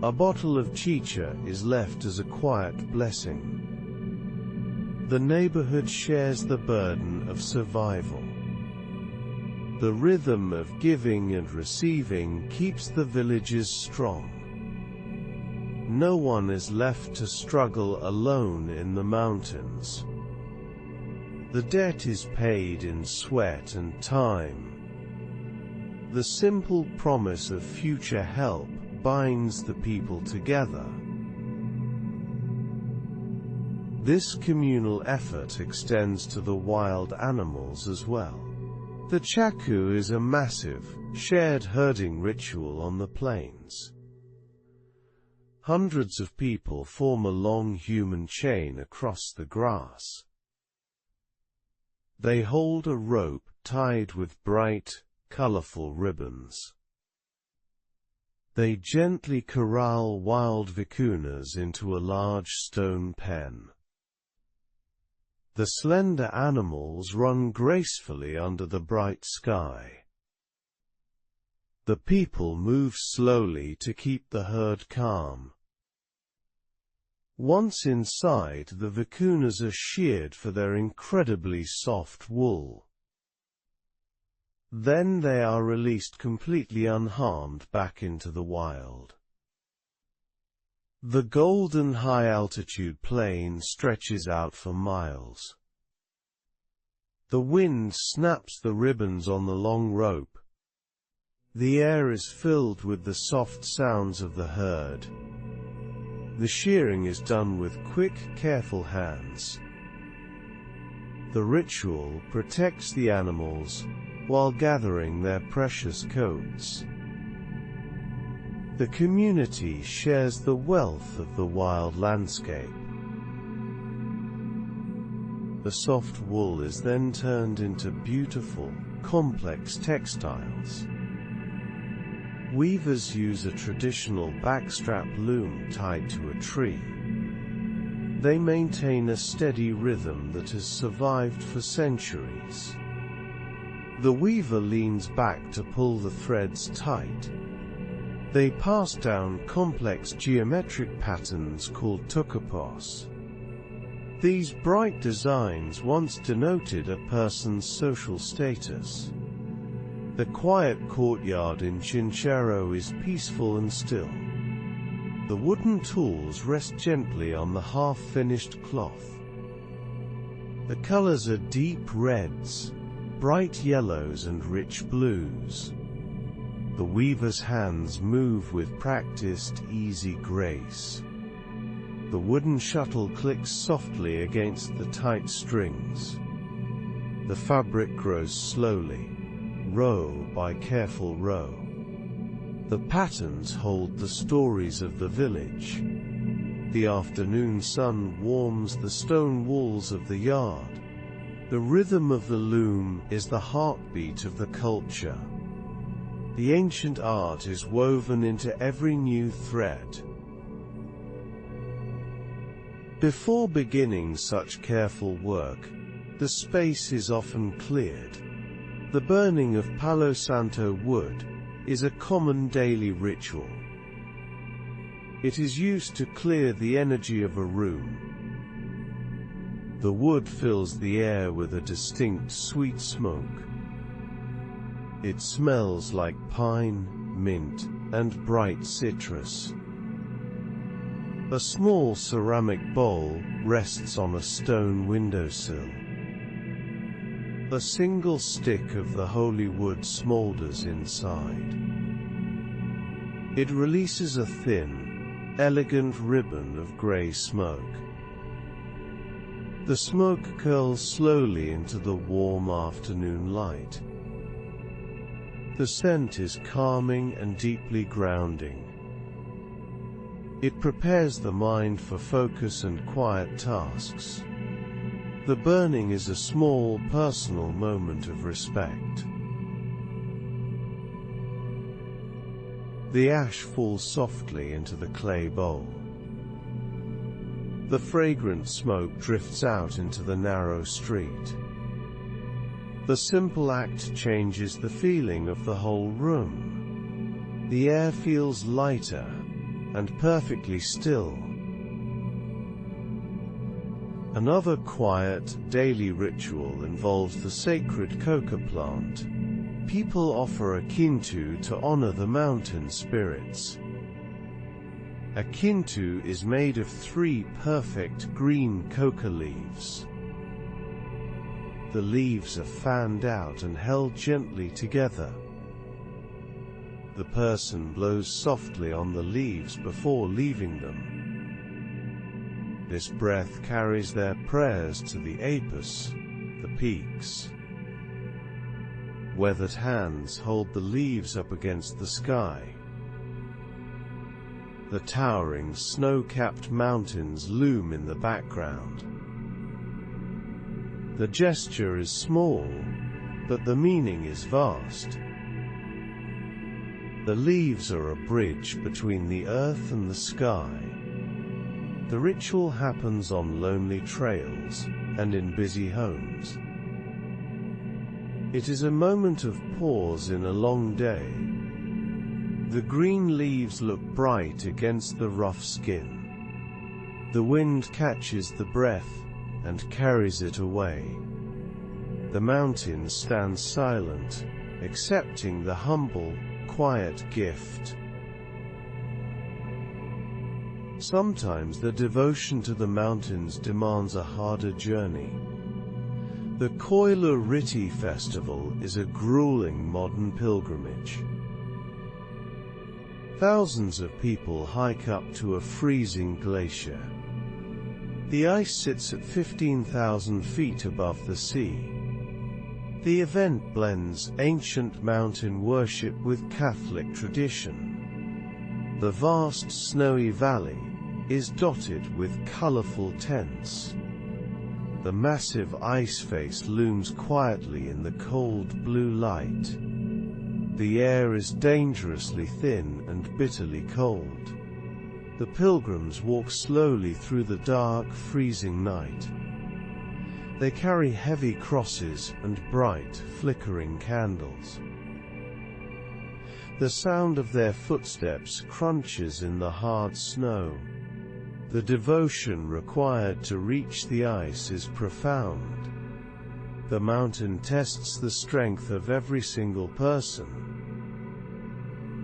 A bottle of chicha is left as a quiet blessing. The neighborhood shares the burden of survival. The rhythm of giving and receiving keeps the villages strong. No one is left to struggle alone in the mountains. The debt is paid in sweat and time. The simple promise of future help binds the people together. This communal effort extends to the wild animals as well. The chaku is a massive, shared herding ritual on the plains. Hundreds of people form a long human chain across the grass. They hold a rope tied with bright, colorful ribbons. They gently corral wild vicuñas into a large stone pen. The slender animals run gracefully under the bright sky. The people move slowly to keep the herd calm. Once inside, the vicuñas are sheared for their incredibly soft wool. Then they are released completely unharmed back into the wild. The golden high-altitude plain stretches out for miles. The wind snaps the ribbons on the long rope. The air is filled with the soft sounds of the herd. The shearing is done with quick, careful hands. The ritual protects the animals while gathering their precious coats. The community shares the wealth of the wild landscape. The soft wool is then turned into beautiful, complex textiles. Weavers use a traditional backstrap loom tied to a tree. They maintain a steady rhythm that has survived for centuries. The weaver leans back to pull the threads tight. They pass down complex geometric patterns called tukapos. These bright designs once denoted a person's social status. The quiet courtyard in Chinchero is peaceful and still. The wooden tools rest gently on the half-finished cloth. The colors are deep reds, bright yellows and rich blues. The weaver's hands move with practiced, easy grace. The wooden shuttle clicks softly against the tight strings. The fabric grows slowly, row by careful row. The patterns hold the stories of the village. The afternoon sun warms the stone walls of the yard. The rhythm of the loom is the heartbeat of the culture. The ancient art is woven into every new thread. Before beginning such careful work, the space is often cleared. The burning of Palo Santo wood is a common daily ritual. It is used to clear the energy of a room. The wood fills the air with a distinct sweet smoke. It smells like pine, mint, and bright citrus. A small ceramic bowl rests on a stone windowsill. A single stick of the holy wood smolders inside. It releases a thin, elegant ribbon of gray smoke. The smoke curls slowly into the warm afternoon light. The scent is calming and deeply grounding. It prepares the mind for focus and quiet tasks. The burning is a small, personal moment of respect. The ash falls softly into the clay bowl. The fragrant smoke drifts out into the narrow street. The simple act changes the feeling of the whole room. The air feels lighter and perfectly still. Another quiet, daily ritual involves the sacred coca plant. People offer a kintu to honor the mountain spirits. A kintu is made of 3 perfect green coca leaves. The leaves are fanned out and held gently together. The person blows softly on the leaves before leaving them. This breath carries their prayers to the apus, the peaks. Weathered hands hold the leaves up against the sky. The towering snow-capped mountains loom in the background. The gesture is small, but the meaning is vast. The leaves are a bridge between the earth and the sky. The ritual happens on lonely trails and in busy homes. It is a moment of pause in a long day. The green leaves look bright against the rough skin. The wind catches the breath and carries it away. The mountain stands silent, accepting the humble, quiet gift. Sometimes the devotion to the mountains demands a harder journey. The Koila Riti festival is a grueling modern pilgrimage. Thousands of people hike up to a freezing glacier. The ice sits at 15,000 feet above the sea. The event blends ancient mountain worship with Catholic tradition. The vast snowy valley is dotted with colorful tents. The massive ice face looms quietly in the cold blue light. The air is dangerously thin and bitterly cold. The pilgrims walk slowly through the dark, freezing night. They carry heavy crosses and bright, flickering candles. The sound of their footsteps crunches in the hard snow. The devotion required to reach the ice is profound. The mountain tests the strength of every single person.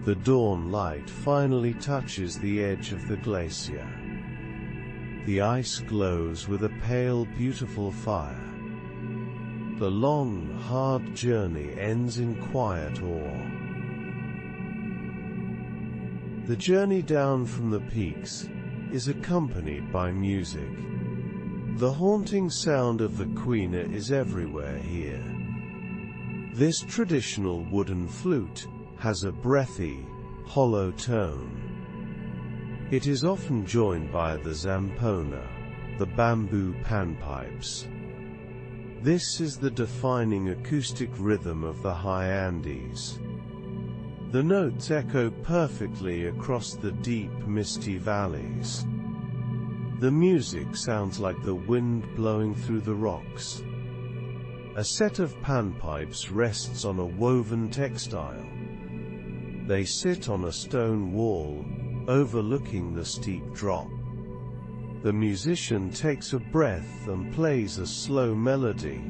The dawn light finally touches the edge of the glacier. The ice glows with a pale, beautiful fire. The long, hard journey ends in quiet awe. The journey down from the peaks is accompanied by music. The haunting sound of the quena is everywhere here. This traditional wooden flute has a breathy, hollow tone. It is often joined by the zampona, the bamboo panpipes. This is the defining acoustic rhythm of the high Andes. The notes echo perfectly across the deep, misty valleys. The music sounds like the wind blowing through the rocks. A set of panpipes rests on a woven textile. They sit on a stone wall, overlooking the steep drop. The musician takes a breath and plays a slow melody.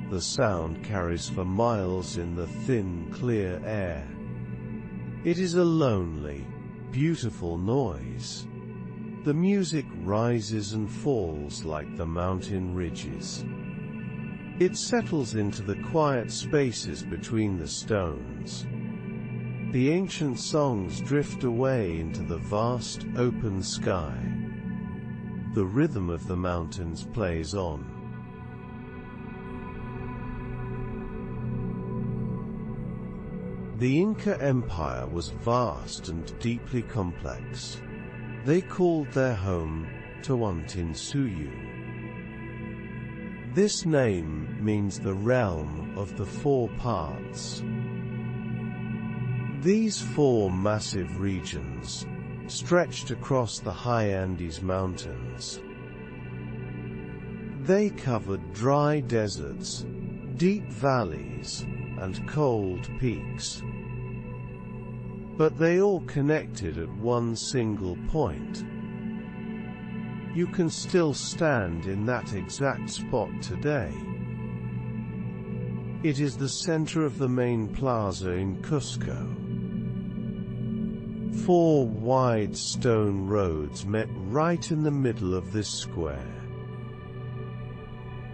The sound carries for miles in the thin, clear air. It is a lonely, beautiful noise. The music rises and falls like the mountain ridges. It settles into the quiet spaces between the stones. The ancient songs drift away into the vast, open sky. The rhythm of the mountains plays on. The Inca Empire was vast and deeply complex. They called their home Tawantinsuyu. This name means the realm of the 4 parts. These 4 massive regions, stretched across the high Andes Mountains. They covered dry deserts, deep valleys, and cold peaks. But they all connected at one single point. You can still stand in that exact spot today. It is the center of the main plaza in Cusco. 4 wide stone roads met right in the middle of this square.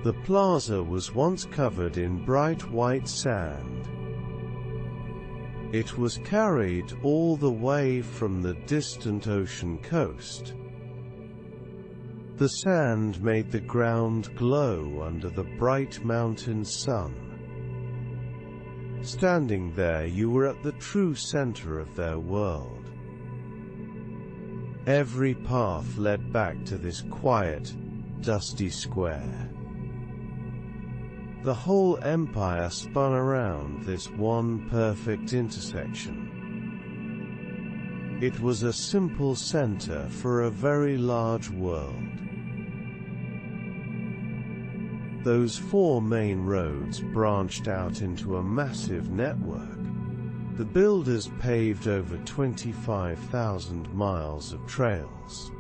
The plaza was once covered in bright white sand. It was carried all the way from the distant ocean coast. The sand made the ground glow under the bright mountain sun. Standing there, you were at the true center of their world. Every path led back to this quiet, dusty square. The whole empire spun around this one perfect intersection. It was a simple center for a very large world. Those 4 main roads branched out into a massive network. The builders paved over 25,000 miles of trails.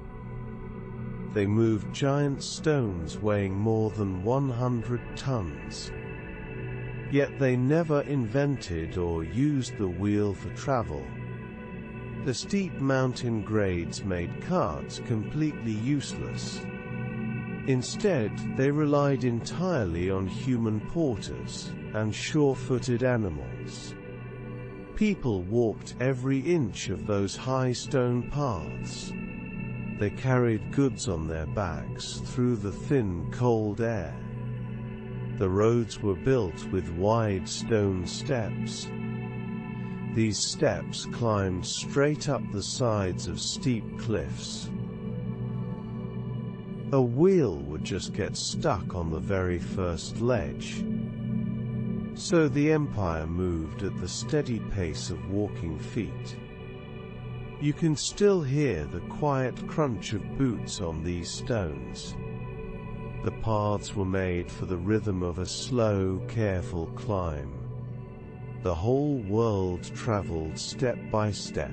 They moved giant stones weighing more than 100 tons. Yet they never invented or used the wheel for travel. The steep mountain grades made carts completely useless. Instead, they relied entirely on human porters and sure-footed animals. People walked every inch of those high stone paths. They carried goods on their backs through the thin, cold air. The roads were built with wide stone steps. These steps climbed straight up the sides of steep cliffs. A wheel would just get stuck on the very first ledge. So the empire moved at the steady pace of walking feet. You can still hear the quiet crunch of boots on these stones. The paths were made for the rhythm of a slow, careful climb. The whole world traveled step by step.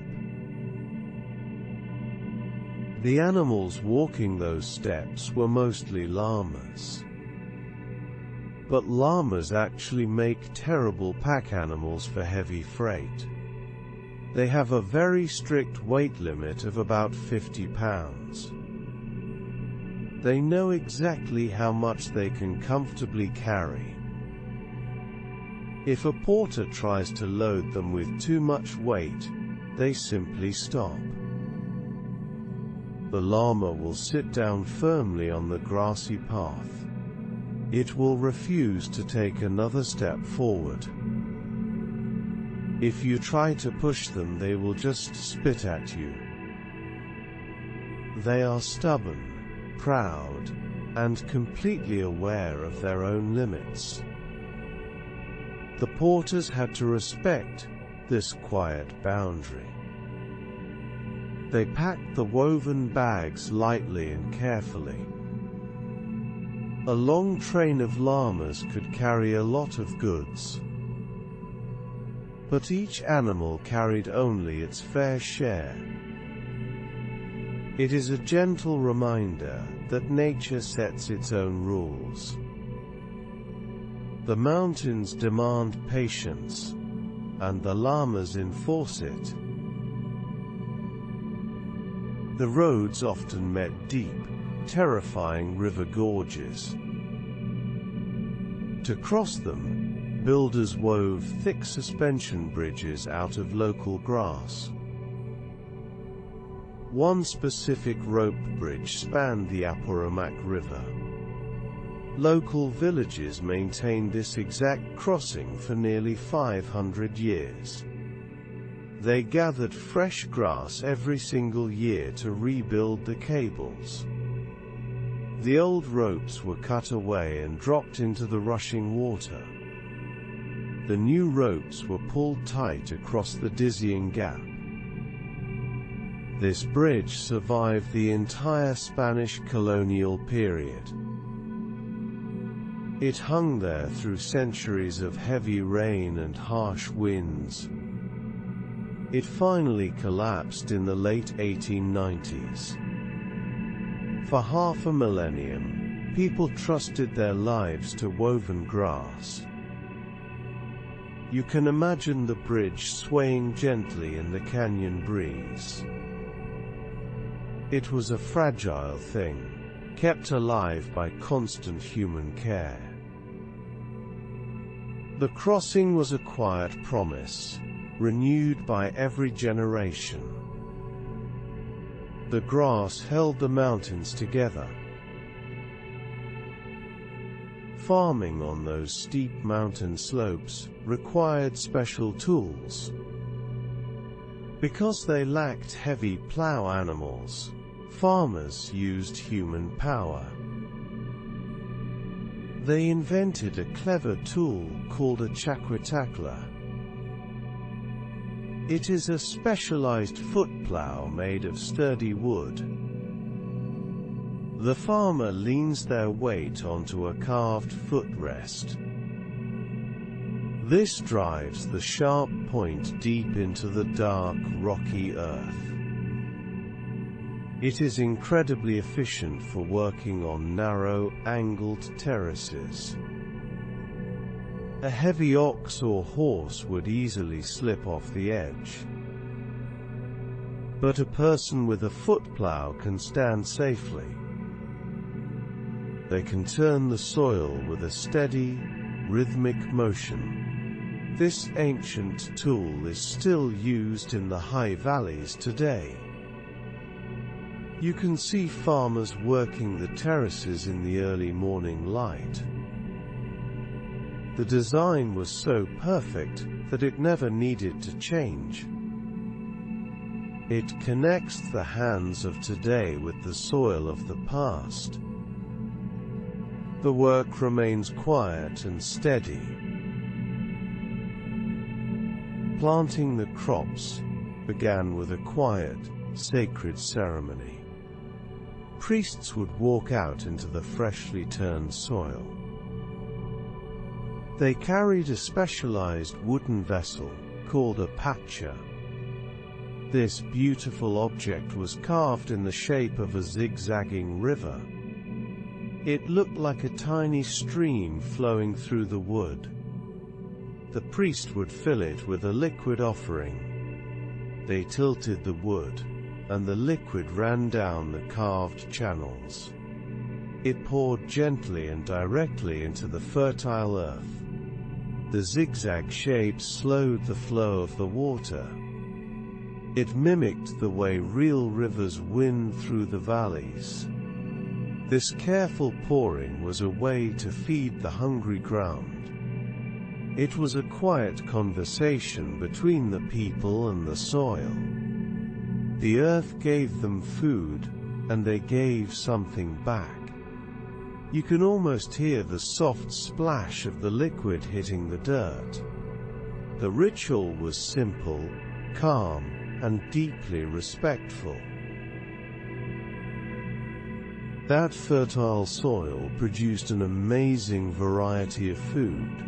The animals walking those steps were mostly llamas. But llamas actually make terrible pack animals for heavy freight. They have a very strict weight limit of about 50 pounds. They know exactly how much they can comfortably carry. If a porter tries to load them with too much weight, they simply stop. The llama will sit down firmly on the grassy path. It will refuse to take another step forward. If you try to push them, they will just spit at you. They are stubborn, proud, and completely aware of their own limits. The porters had to respect this quiet boundary. They packed the woven bags lightly and carefully. A long train of llamas could carry a lot of goods. But each animal carried only its fair share. It is a gentle reminder that nature sets its own rules. The mountains demand patience, and the llamas enforce it. The roads often met deep, terrifying river gorges. To cross them, builders wove thick suspension bridges out of local grass. One specific rope bridge spanned the Apurimac River. Local villages maintained this exact crossing for nearly 500 years. They gathered fresh grass every single year to rebuild the cables. The old ropes were cut away and dropped into the rushing water. The new ropes were pulled tight across the dizzying gap. This bridge survived the entire Spanish colonial period. It hung there through centuries of heavy rain and harsh winds. It finally collapsed in the late 1890s. For half a millennium, people trusted their lives to woven grass. You can imagine the bridge swaying gently in the canyon breeze. It was a fragile thing, kept alive by constant human care. The crossing was a quiet promise, renewed by every generation. The grass held the mountains together. Farming on those steep mountain slopes required special tools. Because they lacked heavy plow animals, farmers used human power. They invented a clever tool called a chaquitacla. It is a specialized foot plow made of sturdy wood. The farmer leans their weight onto a carved footrest. This drives the sharp point deep into the dark, rocky earth. It is incredibly efficient for working on narrow, angled terraces. A heavy ox or horse would easily slip off the edge. But a person with a footplow can stand safely. They can turn the soil with a steady, rhythmic motion. This ancient tool is still used in the high valleys today. You can see farmers working the terraces in the early morning light. The design was so perfect that it never needed to change. It connects the hands of today with the soil of the past. The work remains quiet and steady. Planting the crops began with a quiet, sacred ceremony. Priests would walk out into the freshly turned soil. They carried a specialized wooden vessel called a pacha. This beautiful object was carved in the shape of a zigzagging river. It looked like a tiny stream flowing through the wood. The priest would fill it with a liquid offering. They tilted the wood, and the liquid ran down the carved channels. It poured gently and directly into the fertile earth. The zigzag shape slowed the flow of the water. It mimicked the way real rivers wind through the valleys. This careful pouring was a way to feed the hungry ground. It was a quiet conversation between the people and the soil. The earth gave them food, and they gave something back. You can almost hear the soft splash of the liquid hitting the dirt. The ritual was simple, calm, and deeply respectful. That fertile soil produced an amazing variety of food.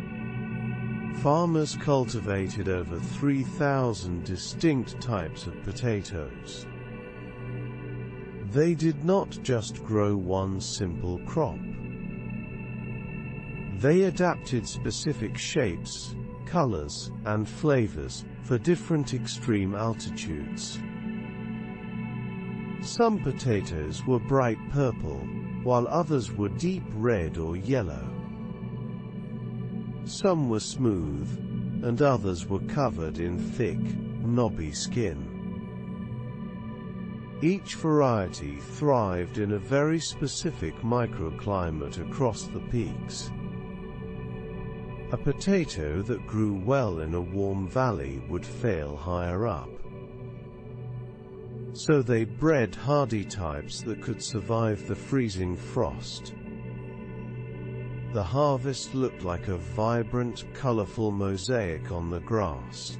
Farmers cultivated over 3,000 distinct types of potatoes. They did not just grow one simple crop. They adapted specific shapes, colors, and flavors for different extreme altitudes. Some potatoes were bright purple, while others were deep red or yellow. Some were smooth, and others were covered in thick, knobby skin. Each variety thrived in a very specific microclimate across the peaks. A potato that grew well in a warm valley would fail higher up. So they bred hardy types that could survive the freezing frost. The harvest looked like a vibrant, colorful mosaic on the grass.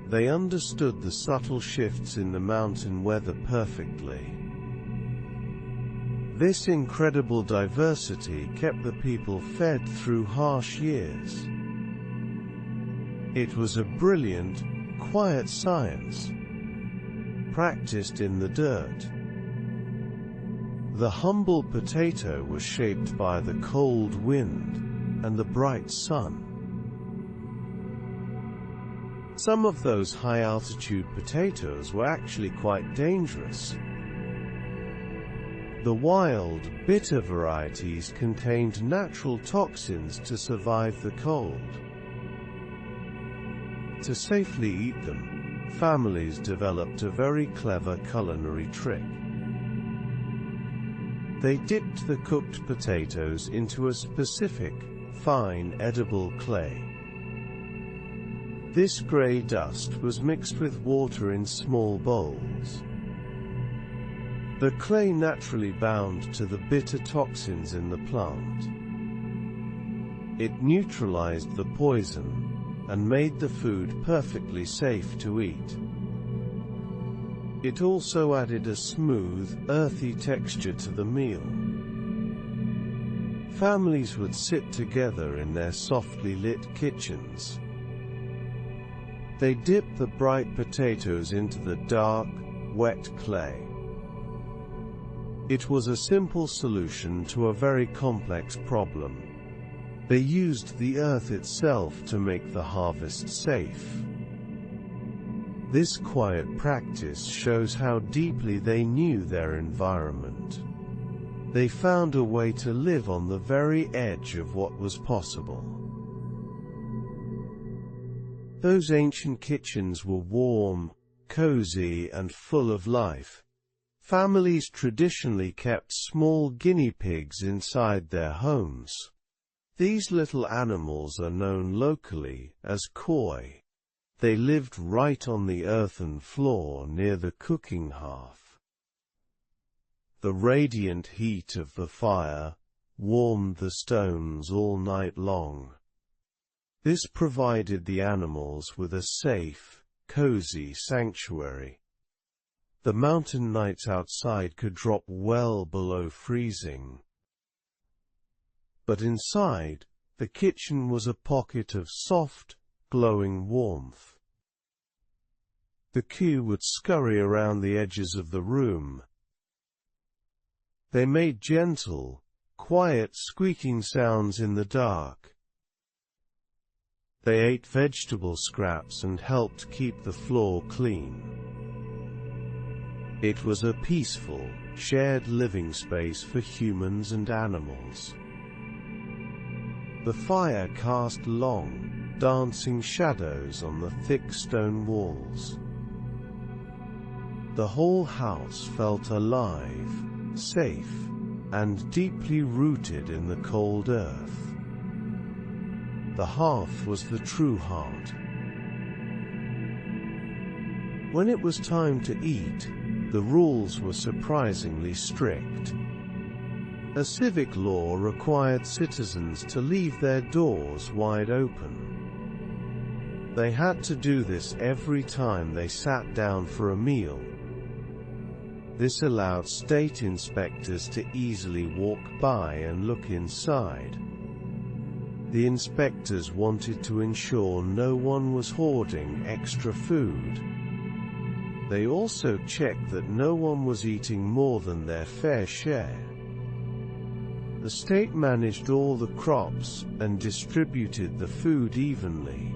They understood the subtle shifts in the mountain weather perfectly. This incredible diversity kept the people fed through harsh years. It was a brilliant, quiet science, practiced in the dirt. The humble potato was shaped by the cold wind and the bright sun. Some of those high-altitude potatoes were actually quite dangerous. The wild, bitter varieties contained natural toxins to survive the cold. To safely eat them, families developed a very clever culinary trick. They dipped the cooked potatoes into a specific, fine edible clay. This gray dust was mixed with water in small bowls. The clay naturally bound to the bitter toxins in the plant. It neutralized the poison and made the food perfectly safe to eat. It also added a smooth, earthy texture to the meal. Families would sit together in their softly lit kitchens. They dipped the bright potatoes into the dark, wet clay. It was a simple solution to a very complex problem. They used the earth itself to make the harvest safe. This quiet practice shows how deeply they knew their environment. They found a way to live on the very edge of what was possible. Those ancient kitchens were warm, cozy, and full of life. Families traditionally kept small guinea pigs inside their homes. These little animals are known locally as koi. They lived right on the earthen floor near the cooking hearth. The radiant heat of the fire warmed the stones all night long. This provided the animals with a safe, cozy sanctuary. The mountain nights outside could drop well below freezing. But inside, the kitchen was a pocket of soft, glowing warmth. The queue would scurry around the edges of the room. They made gentle, quiet squeaking sounds in the dark. They ate vegetable scraps and helped keep the floor clean. It was a peaceful, shared living space for humans and animals. The fire cast long, dancing shadows on the thick stone walls. The whole house felt alive, safe, and deeply rooted in the cold earth. The hearth was the true heart. When it was time to eat, the rules were surprisingly strict. A civic law required citizens to leave their doors wide open. They had to do this every time they sat down for a meal. This allowed state inspectors to easily walk by and look inside. The inspectors wanted to ensure no one was hoarding extra food. They also checked that no one was eating more than their fair share. The state managed all the crops and distributed the food evenly.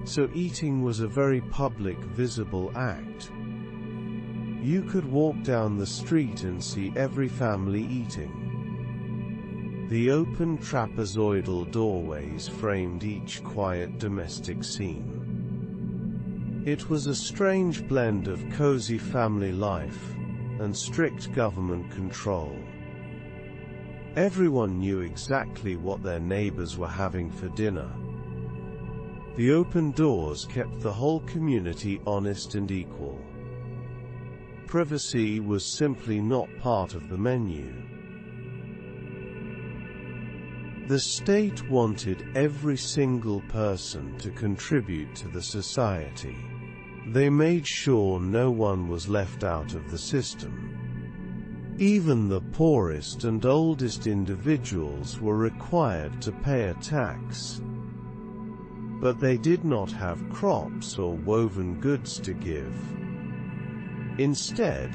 So eating was a very public, visible act. You could walk down the street and see every family eating. The open trapezoidal doorways framed each quiet domestic scene. It was a strange blend of cozy family life and strict government control. Everyone knew exactly what their neighbors were having for dinner. The open doors kept the whole community honest and equal. Privacy was simply not part of the menu. The state wanted every single person to contribute to the society. They made sure no one was left out of the system. Even the poorest and oldest individuals were required to pay a tax. But they did not have crops or woven goods to give. Instead,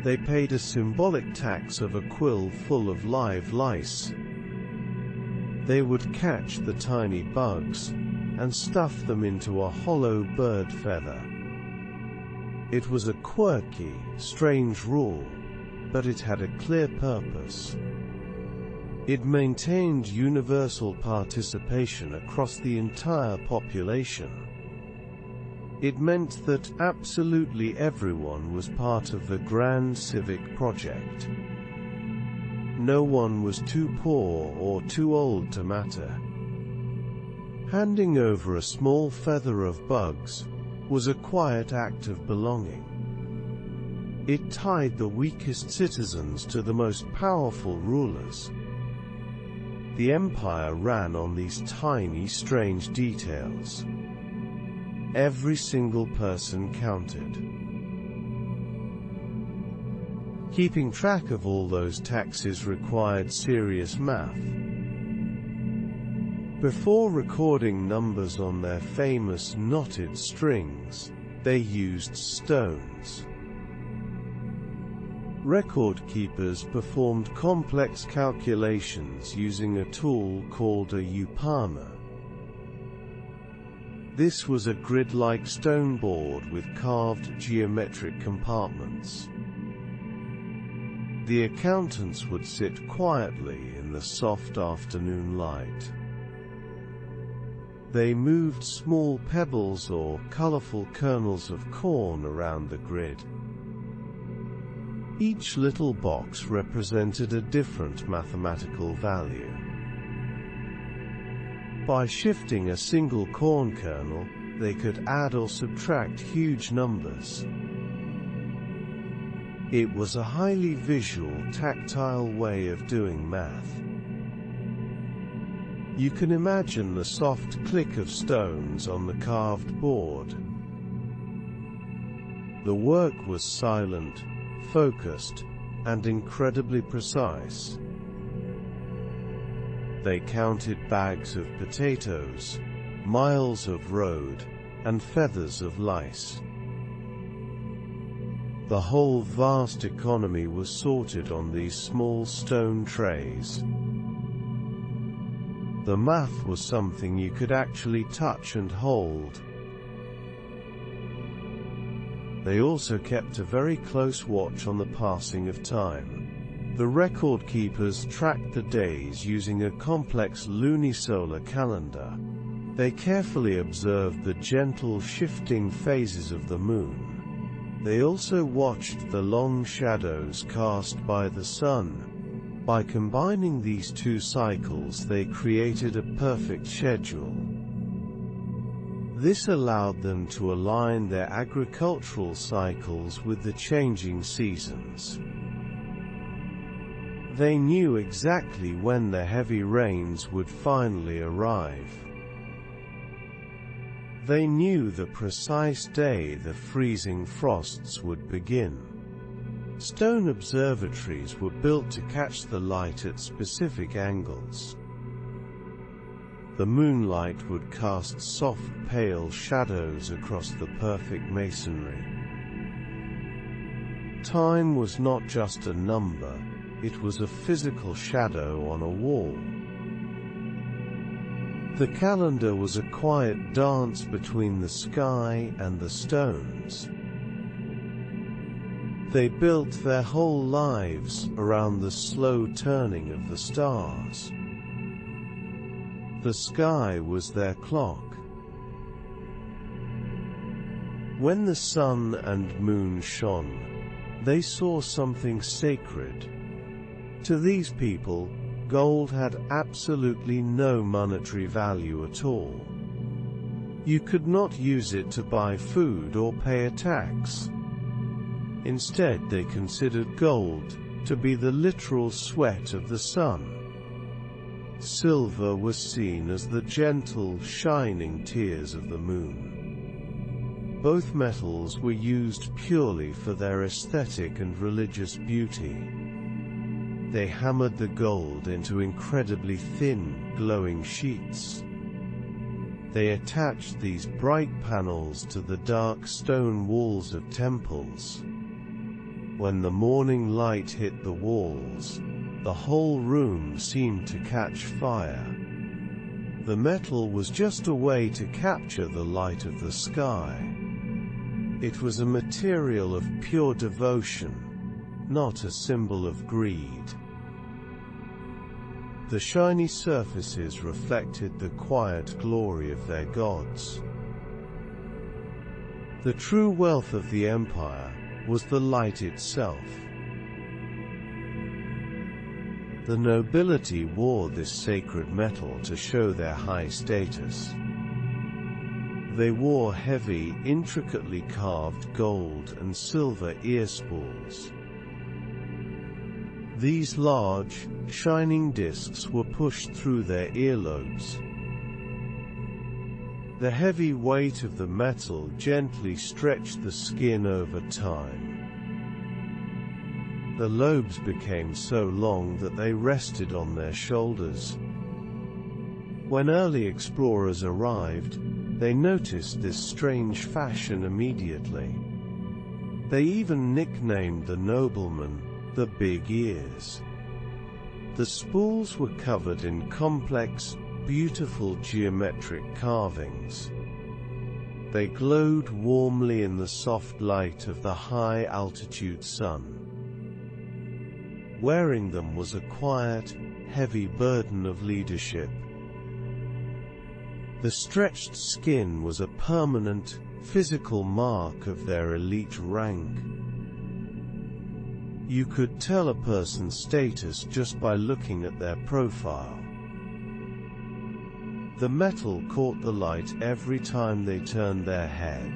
they paid a symbolic tax of a quill full of live lice. They would catch the tiny bugs and stuff them into a hollow bird feather. It was a quirky, strange rule, but it had a clear purpose. It maintained universal participation across the entire population. It meant that absolutely everyone was part of the grand civic project. No one was too poor or too old to matter. Handing over a small feather of bugs was a quiet act of belonging. It tied the weakest citizens to the most powerful rulers. The empire ran on these tiny, strange details. Every single person counted. Keeping track of all those taxes required serious math. Before recording numbers on their famous knotted strings, they used stones. Record keepers performed complex calculations using a tool called a upana. This was a grid-like stone board with carved geometric compartments. The accountants would sit quietly in the soft afternoon light. They moved small pebbles or colorful kernels of corn around the grid. Each little box represented a different mathematical value. By shifting a single corn kernel, they could add or subtract huge numbers. It was a highly visual, tactile way of doing math. You can imagine the soft click of stones on the carved board. The work was silent, focused, and incredibly precise. They counted bags of potatoes, miles of road, and feathers of lice. The whole vast economy was sorted on these small stone trays. The math was something you could actually touch and hold. They also kept a very close watch on the passing of time. The record keepers tracked the days using a complex lunisolar calendar. They carefully observed the gentle shifting phases of the moon. They also watched the long shadows cast by the sun. By combining these two cycles, they created a perfect schedule. This allowed them to align their agricultural cycles with the changing seasons. They knew exactly when the heavy rains would finally arrive. They knew the precise day the freezing frosts would begin. Stone observatories were built to catch the light at specific angles. The moonlight would cast soft, pale shadows across the perfect masonry. Time was not just a number, it was a physical shadow on a wall. The calendar was a quiet dance between the sky and the stones. They built their whole lives around the slow turning of the stars. The sky was their clock. When the sun and moon shone, they saw something sacred. To these people, gold had absolutely no monetary value at all. You could not use it to buy food or pay a tax. Instead, they considered gold to be the literal sweat of the sun. silver was seen as the gentle, shining tears of the moon. Both metals were used purely for their aesthetic and religious beauty. They hammered the gold into incredibly thin, glowing sheets. They attached these bright panels to the dark stone walls of temples. When the morning light hit the walls, the whole room seemed to catch fire. The metal was just a way to capture the light of the sky. It was a material of pure devotion, not a symbol of greed. The shiny surfaces reflected the quiet glory of their gods. The true wealth of the empire was the light itself. The nobility wore this sacred metal to show their high status. They wore heavy, intricately carved gold and silver ear spools. These large, shining discs were pushed through their earlobes. The heavy weight of the metal gently stretched the skin over time. The lobes became so long that they rested on their shoulders. When early explorers arrived, they noticed this strange fashion immediately. They even nicknamed the noblemen the Big Ears. The spools were covered in complex, beautiful geometric carvings. They glowed warmly in the soft light of the high-altitude sun. Wearing them was a quiet, heavy burden of leadership. The stretched skin was a permanent, physical mark of their elite rank. You could tell a person's status just by looking at their profile. The metal caught the light every time they turned their head.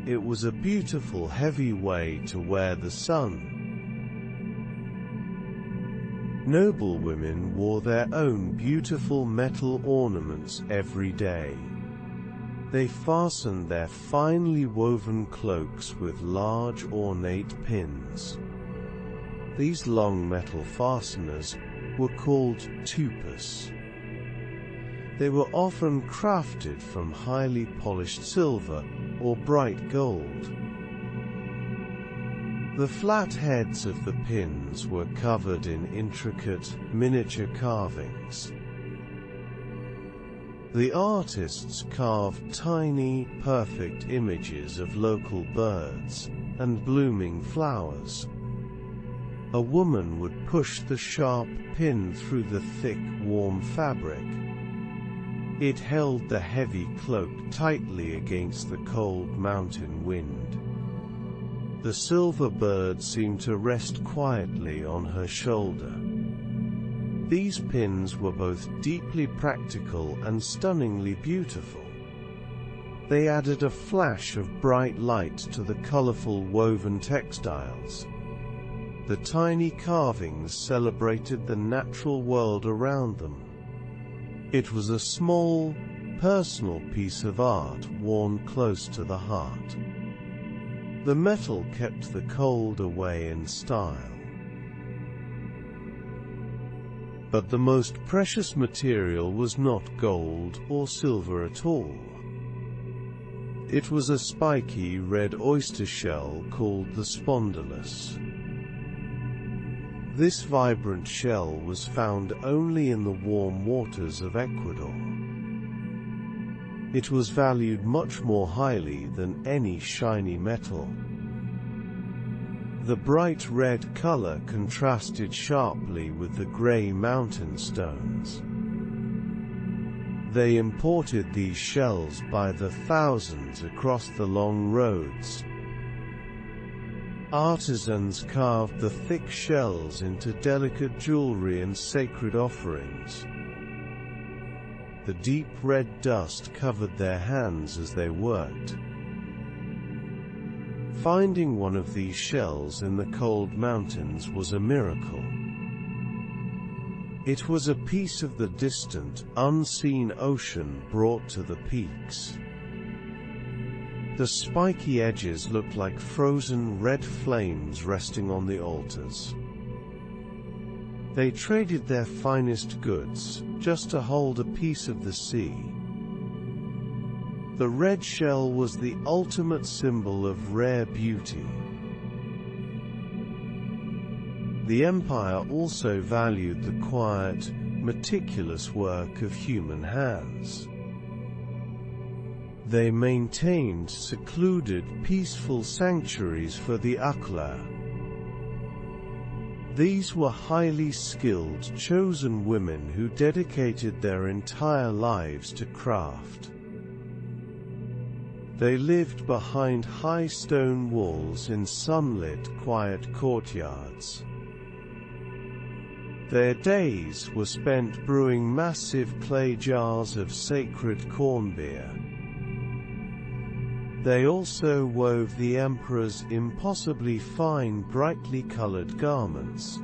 It was a beautiful, heavy way to wear the sun. Noble women wore their own beautiful metal ornaments every day. They fastened their finely woven cloaks with large ornate pins. These long metal fasteners were called tupas. They were often crafted from highly polished silver or bright gold. The flat heads of the pins were covered in intricate, miniature carvings. The artists carved tiny, perfect images of local birds and blooming flowers. A woman would push the sharp pin through the thick, warm fabric. It held the heavy cloak tightly against the cold mountain wind. The silver bird seemed to rest quietly on her shoulder. These pins were both deeply practical and stunningly beautiful. They added a flash of bright light to the colorful woven textiles. The tiny carvings celebrated the natural world around them. It was a small, personal piece of art worn close to the heart. The metal kept the cold away in style. But the most precious material was not gold or silver at all. It was a spiky red oyster shell called the spondylus. This vibrant shell was found only in the warm waters of Ecuador. It was valued much more highly than any shiny metal. The bright red color contrasted sharply with the gray mountain stones. They imported these shells by the thousands across the long roads. Artisans carved the thick shells into delicate jewelry and sacred offerings. The deep red dust covered their hands as they worked. Finding one of these shells in the cold mountains was a miracle. It was a piece of the distant, unseen ocean brought to the peaks. The spiky edges looked like frozen red flames resting on the altars. They traded their finest goods, just to hold a piece of the sea. The red shell was the ultimate symbol of rare beauty. The empire also valued the quiet, meticulous work of human hands. They maintained secluded, peaceful sanctuaries for the Akla. These were highly skilled, chosen women who dedicated their entire lives to craft. They lived behind high stone walls in sunlit, quiet courtyards. Their days were spent brewing massive clay jars of sacred corn beer. They also wove the emperor's impossibly fine, brightly colored garments.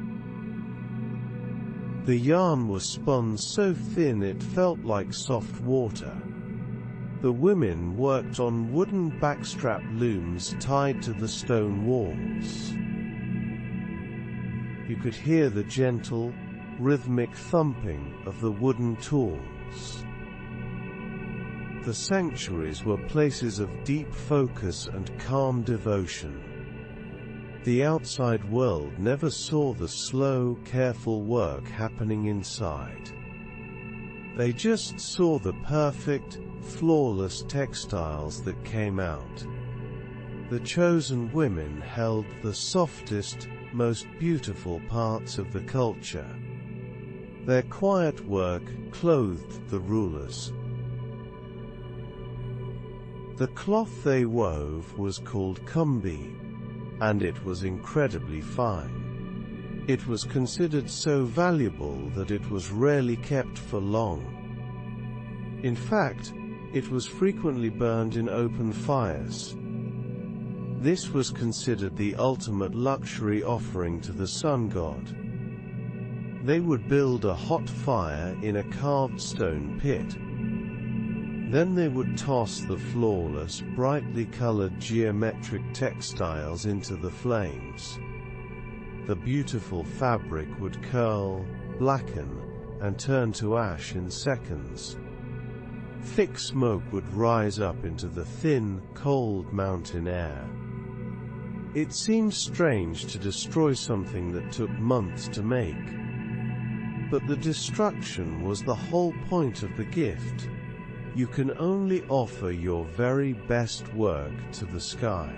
The yarn was spun so thin it felt like soft water. The women worked on wooden backstrap looms tied to the stone walls. You could hear the gentle, rhythmic thumping of the wooden tools. The sanctuaries were places of deep focus and calm devotion. The outside world never saw the slow, careful work happening inside. They just saw the perfect, flawless textiles that came out. The chosen women held the softest, most beautiful parts of the culture. Their quiet work clothed the rulers. The cloth they wove was called kumbi, and it was incredibly fine. It was considered so valuable that it was rarely kept for long. In fact, it was frequently burned in open fires. This was considered the ultimate luxury offering to the sun god. They would build a hot fire in a carved stone pit. Then they would toss the flawless, brightly colored geometric textiles into the flames. The beautiful fabric would curl, blacken, and turn to ash in seconds. Thick smoke would rise up into the thin, cold mountain air. It seemed strange to destroy something that took months to make. But the destruction was the whole point of the gift. You can only offer your very best work to the sky.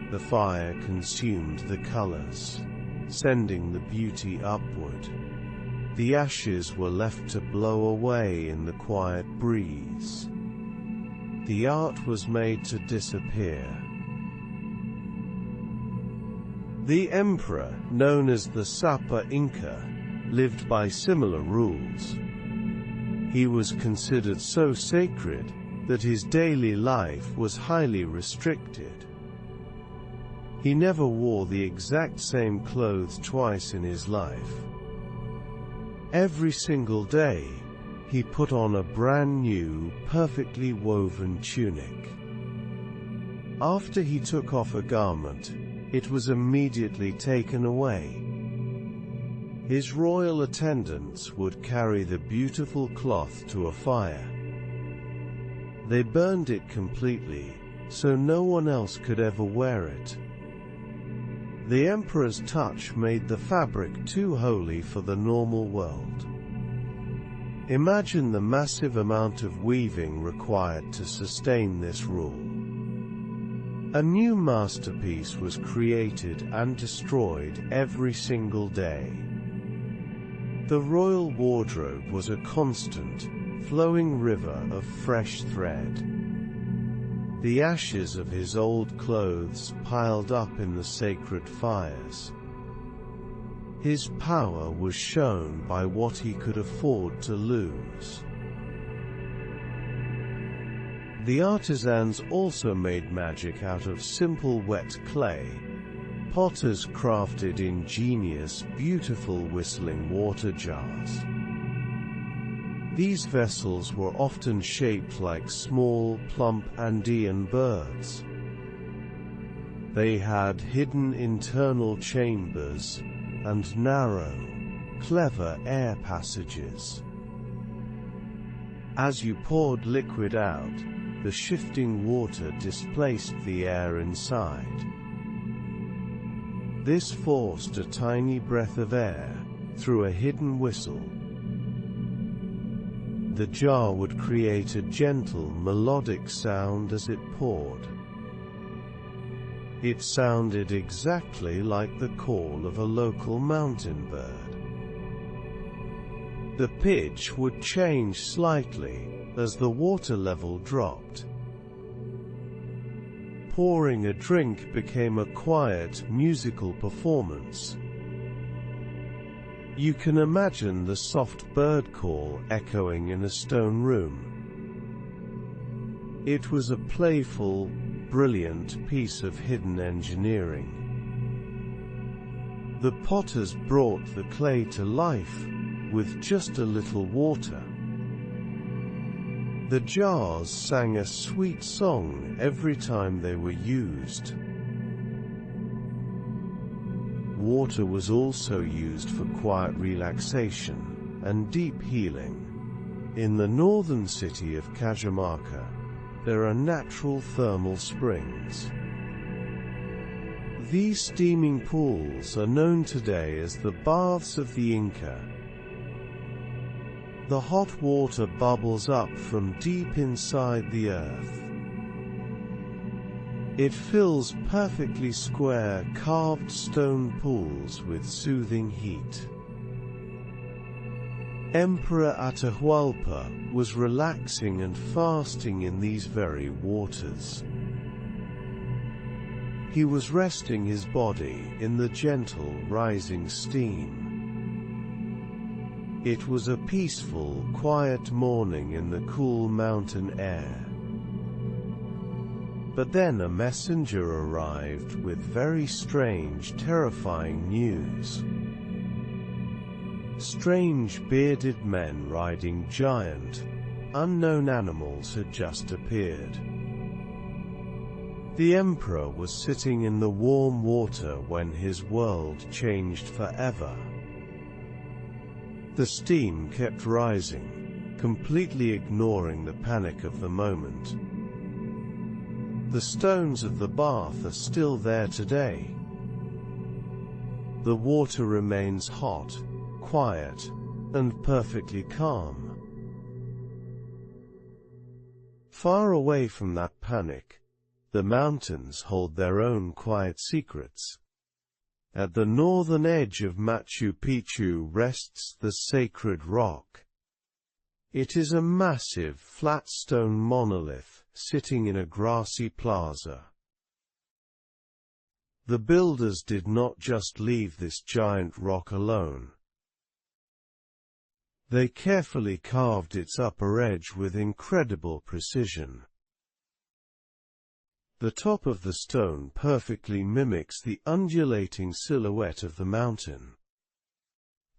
The fire consumed the colors, sending the beauty upward. The ashes were left to blow away in the quiet breeze. The art was made to disappear. The emperor, known as the Sapa Inca, lived by similar rules. He was considered so sacred that his daily life was highly restricted. He never wore the exact same clothes twice in his life. Every single day, he put on a brand new, perfectly woven tunic. After he took off a garment, it was immediately taken away. His royal attendants would carry the beautiful cloth to a fire. They burned it completely, so no one else could ever wear it. The emperor's touch made the fabric too holy for the normal world. Imagine the massive amount of weaving required to sustain this rule. A new masterpiece was created and destroyed every single day. The royal wardrobe was a constant, flowing river of fresh thread. The ashes of his old clothes piled up in the sacred fires. His power was shown by what he could afford to lose. The artisans also made magic out of simple wet clay. Potters crafted ingenious, beautiful whistling water jars. These vessels were often shaped like small, plump Andean birds. They had hidden internal chambers and narrow, clever air passages. As you poured liquid out, the shifting water displaced the air inside. This forced a tiny breath of air through a hidden whistle. The jar would create a gentle, melodic sound as it poured. It sounded exactly like the call of a local mountain bird. The pitch would change slightly as the water level dropped. Pouring a drink became a quiet, musical performance. You can imagine the soft bird call echoing in a stone room. It was a playful, brilliant piece of hidden engineering. The potters brought the clay to life with just a little water. The jars sang a sweet song every time they were used. Water was also used for quiet relaxation and deep healing. In the northern city of Cajamarca, there are natural thermal springs. These steaming pools are known today as the baths of the Inca. The hot water bubbles up from deep inside the earth. It fills perfectly square, carved stone pools with soothing heat. Emperor Atahualpa was relaxing and fasting in these very waters. He was resting his body in the gentle, rising steam. It was a peaceful, quiet morning in the cool mountain air. But then a messenger arrived with very strange, terrifying news. Strange bearded men riding giant, unknown animals had just appeared. The emperor was sitting in the warm water when his world changed forever. The steam kept rising, completely ignoring the panic of the moment. The stones of the bath are still there today. The water remains hot, quiet, and perfectly calm. Far away from that panic, the mountains hold their own quiet secrets. At the northern edge of Machu Picchu rests the sacred rock. It is a massive, flat stone monolith sitting in a grassy plaza. The builders did not just leave this giant rock alone. They carefully carved its upper edge with incredible precision. The top of the stone perfectly mimics the undulating silhouette of the mountain.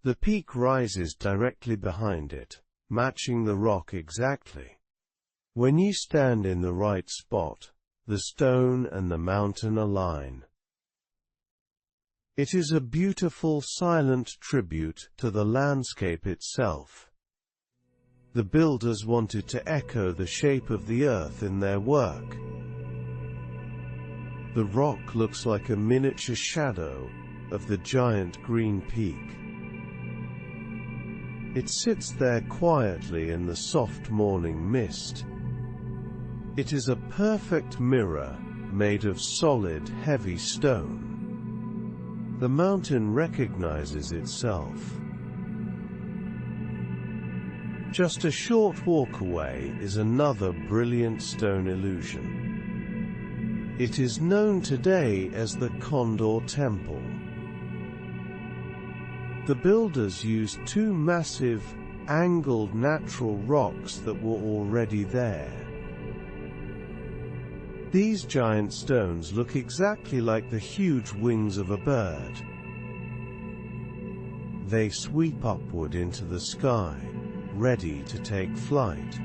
The peak rises directly behind it, matching the rock exactly. When you stand in the right spot, the stone and the mountain align. It is a beautiful, silent tribute to the landscape itself. The builders wanted to echo the shape of the earth in their work. The rock looks like a miniature shadow of the giant green peak. It sits there quietly in the soft morning mist. It is a perfect mirror made of solid, heavy stone. The mountain recognizes itself. Just a short walk away is another brilliant stone illusion. It is known today as the Condor Temple. The builders used two massive, angled natural rocks that were already there. These giant stones look exactly like the huge wings of a bird. They sweep upward into the sky, ready to take flight.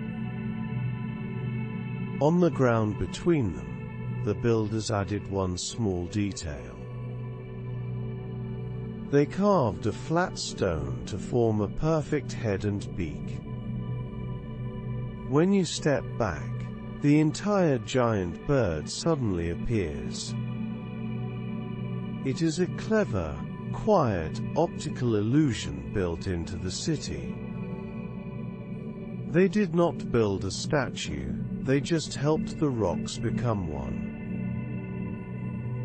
On the ground between them, the builders added one small detail. They carved a flat stone to form a perfect head and beak. When you step back, the entire giant bird suddenly appears. It is a clever, quiet, optical illusion built into the city. They did not build a statue, they just helped the rocks become one.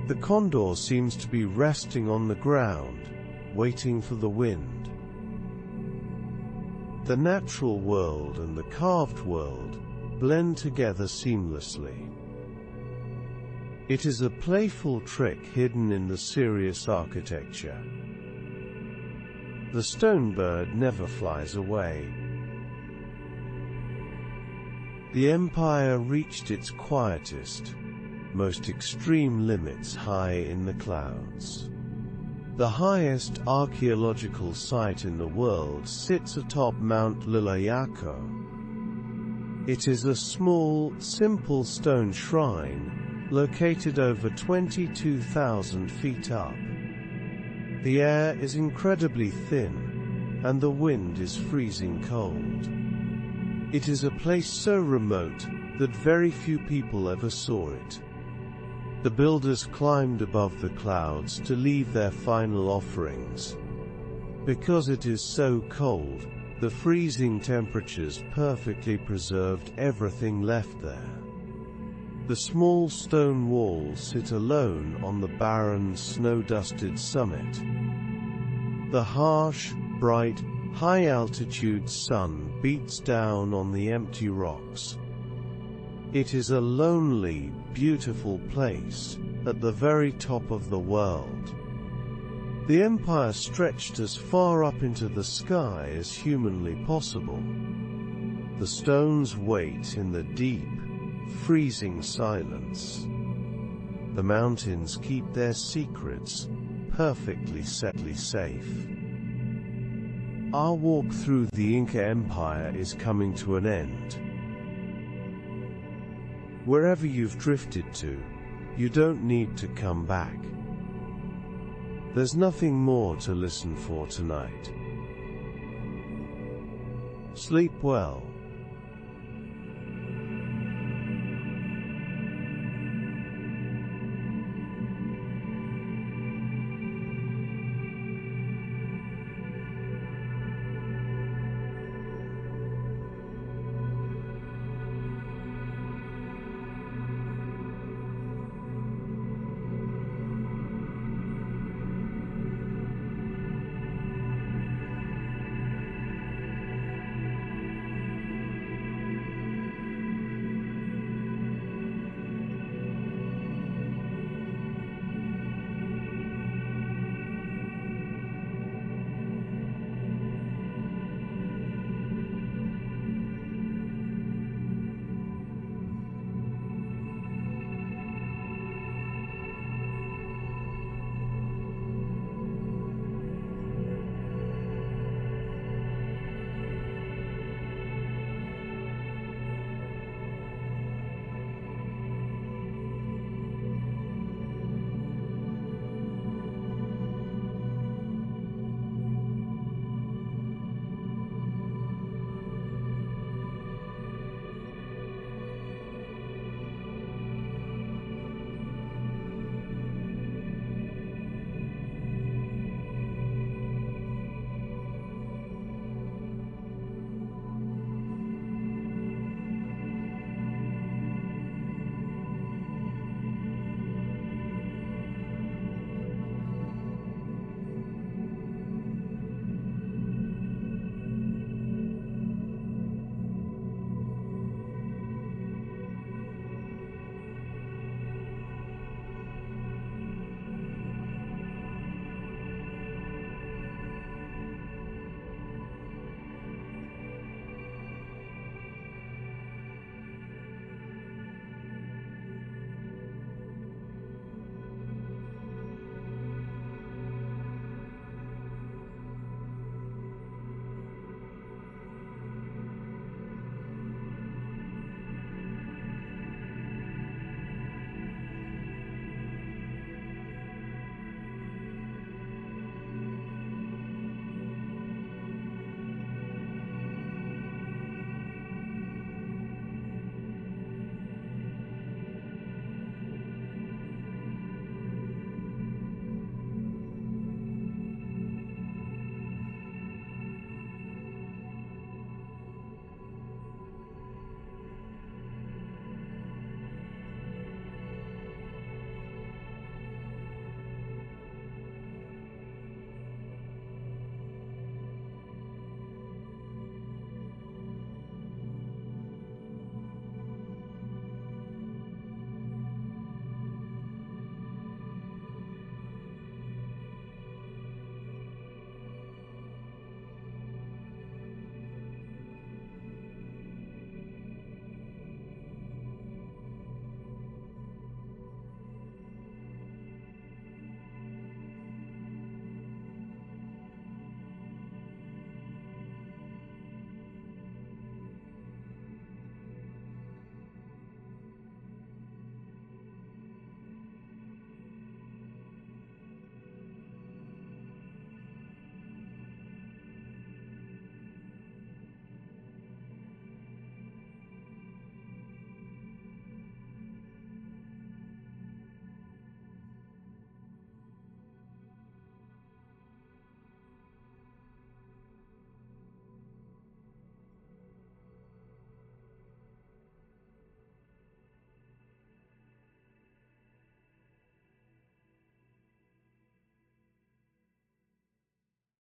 The condor seems to be resting on the ground, waiting for the wind. The natural world and the carved world blend together seamlessly. It is a playful trick hidden in the serious architecture. The stone bird never flies away. The empire reached its quietest, most extreme limits high in the clouds. The highest archaeological site in the world sits atop Mount Titicaca. It is a small, simple stone shrine, located over 22,000 feet up. The air is incredibly thin, and the wind is freezing cold. It is a place so remote that very few people ever saw it. The builders climbed above the clouds to leave their final offerings. Because it is so cold, the freezing temperatures perfectly preserved everything left there. The small stone walls sit alone on the barren, snow-dusted summit. The harsh, bright, high-altitude sun beats down on the empty rocks. It is a lonely, beautiful place, at the very top of the world. The empire stretched as far up into the sky as humanly possible. The stones wait in the deep, freezing silence. The mountains keep their secrets, perfectly safe. Our walk through the Inca Empire is coming to an end. Wherever you've drifted to, you don't need to come back. There's nothing more to listen for tonight. Sleep well.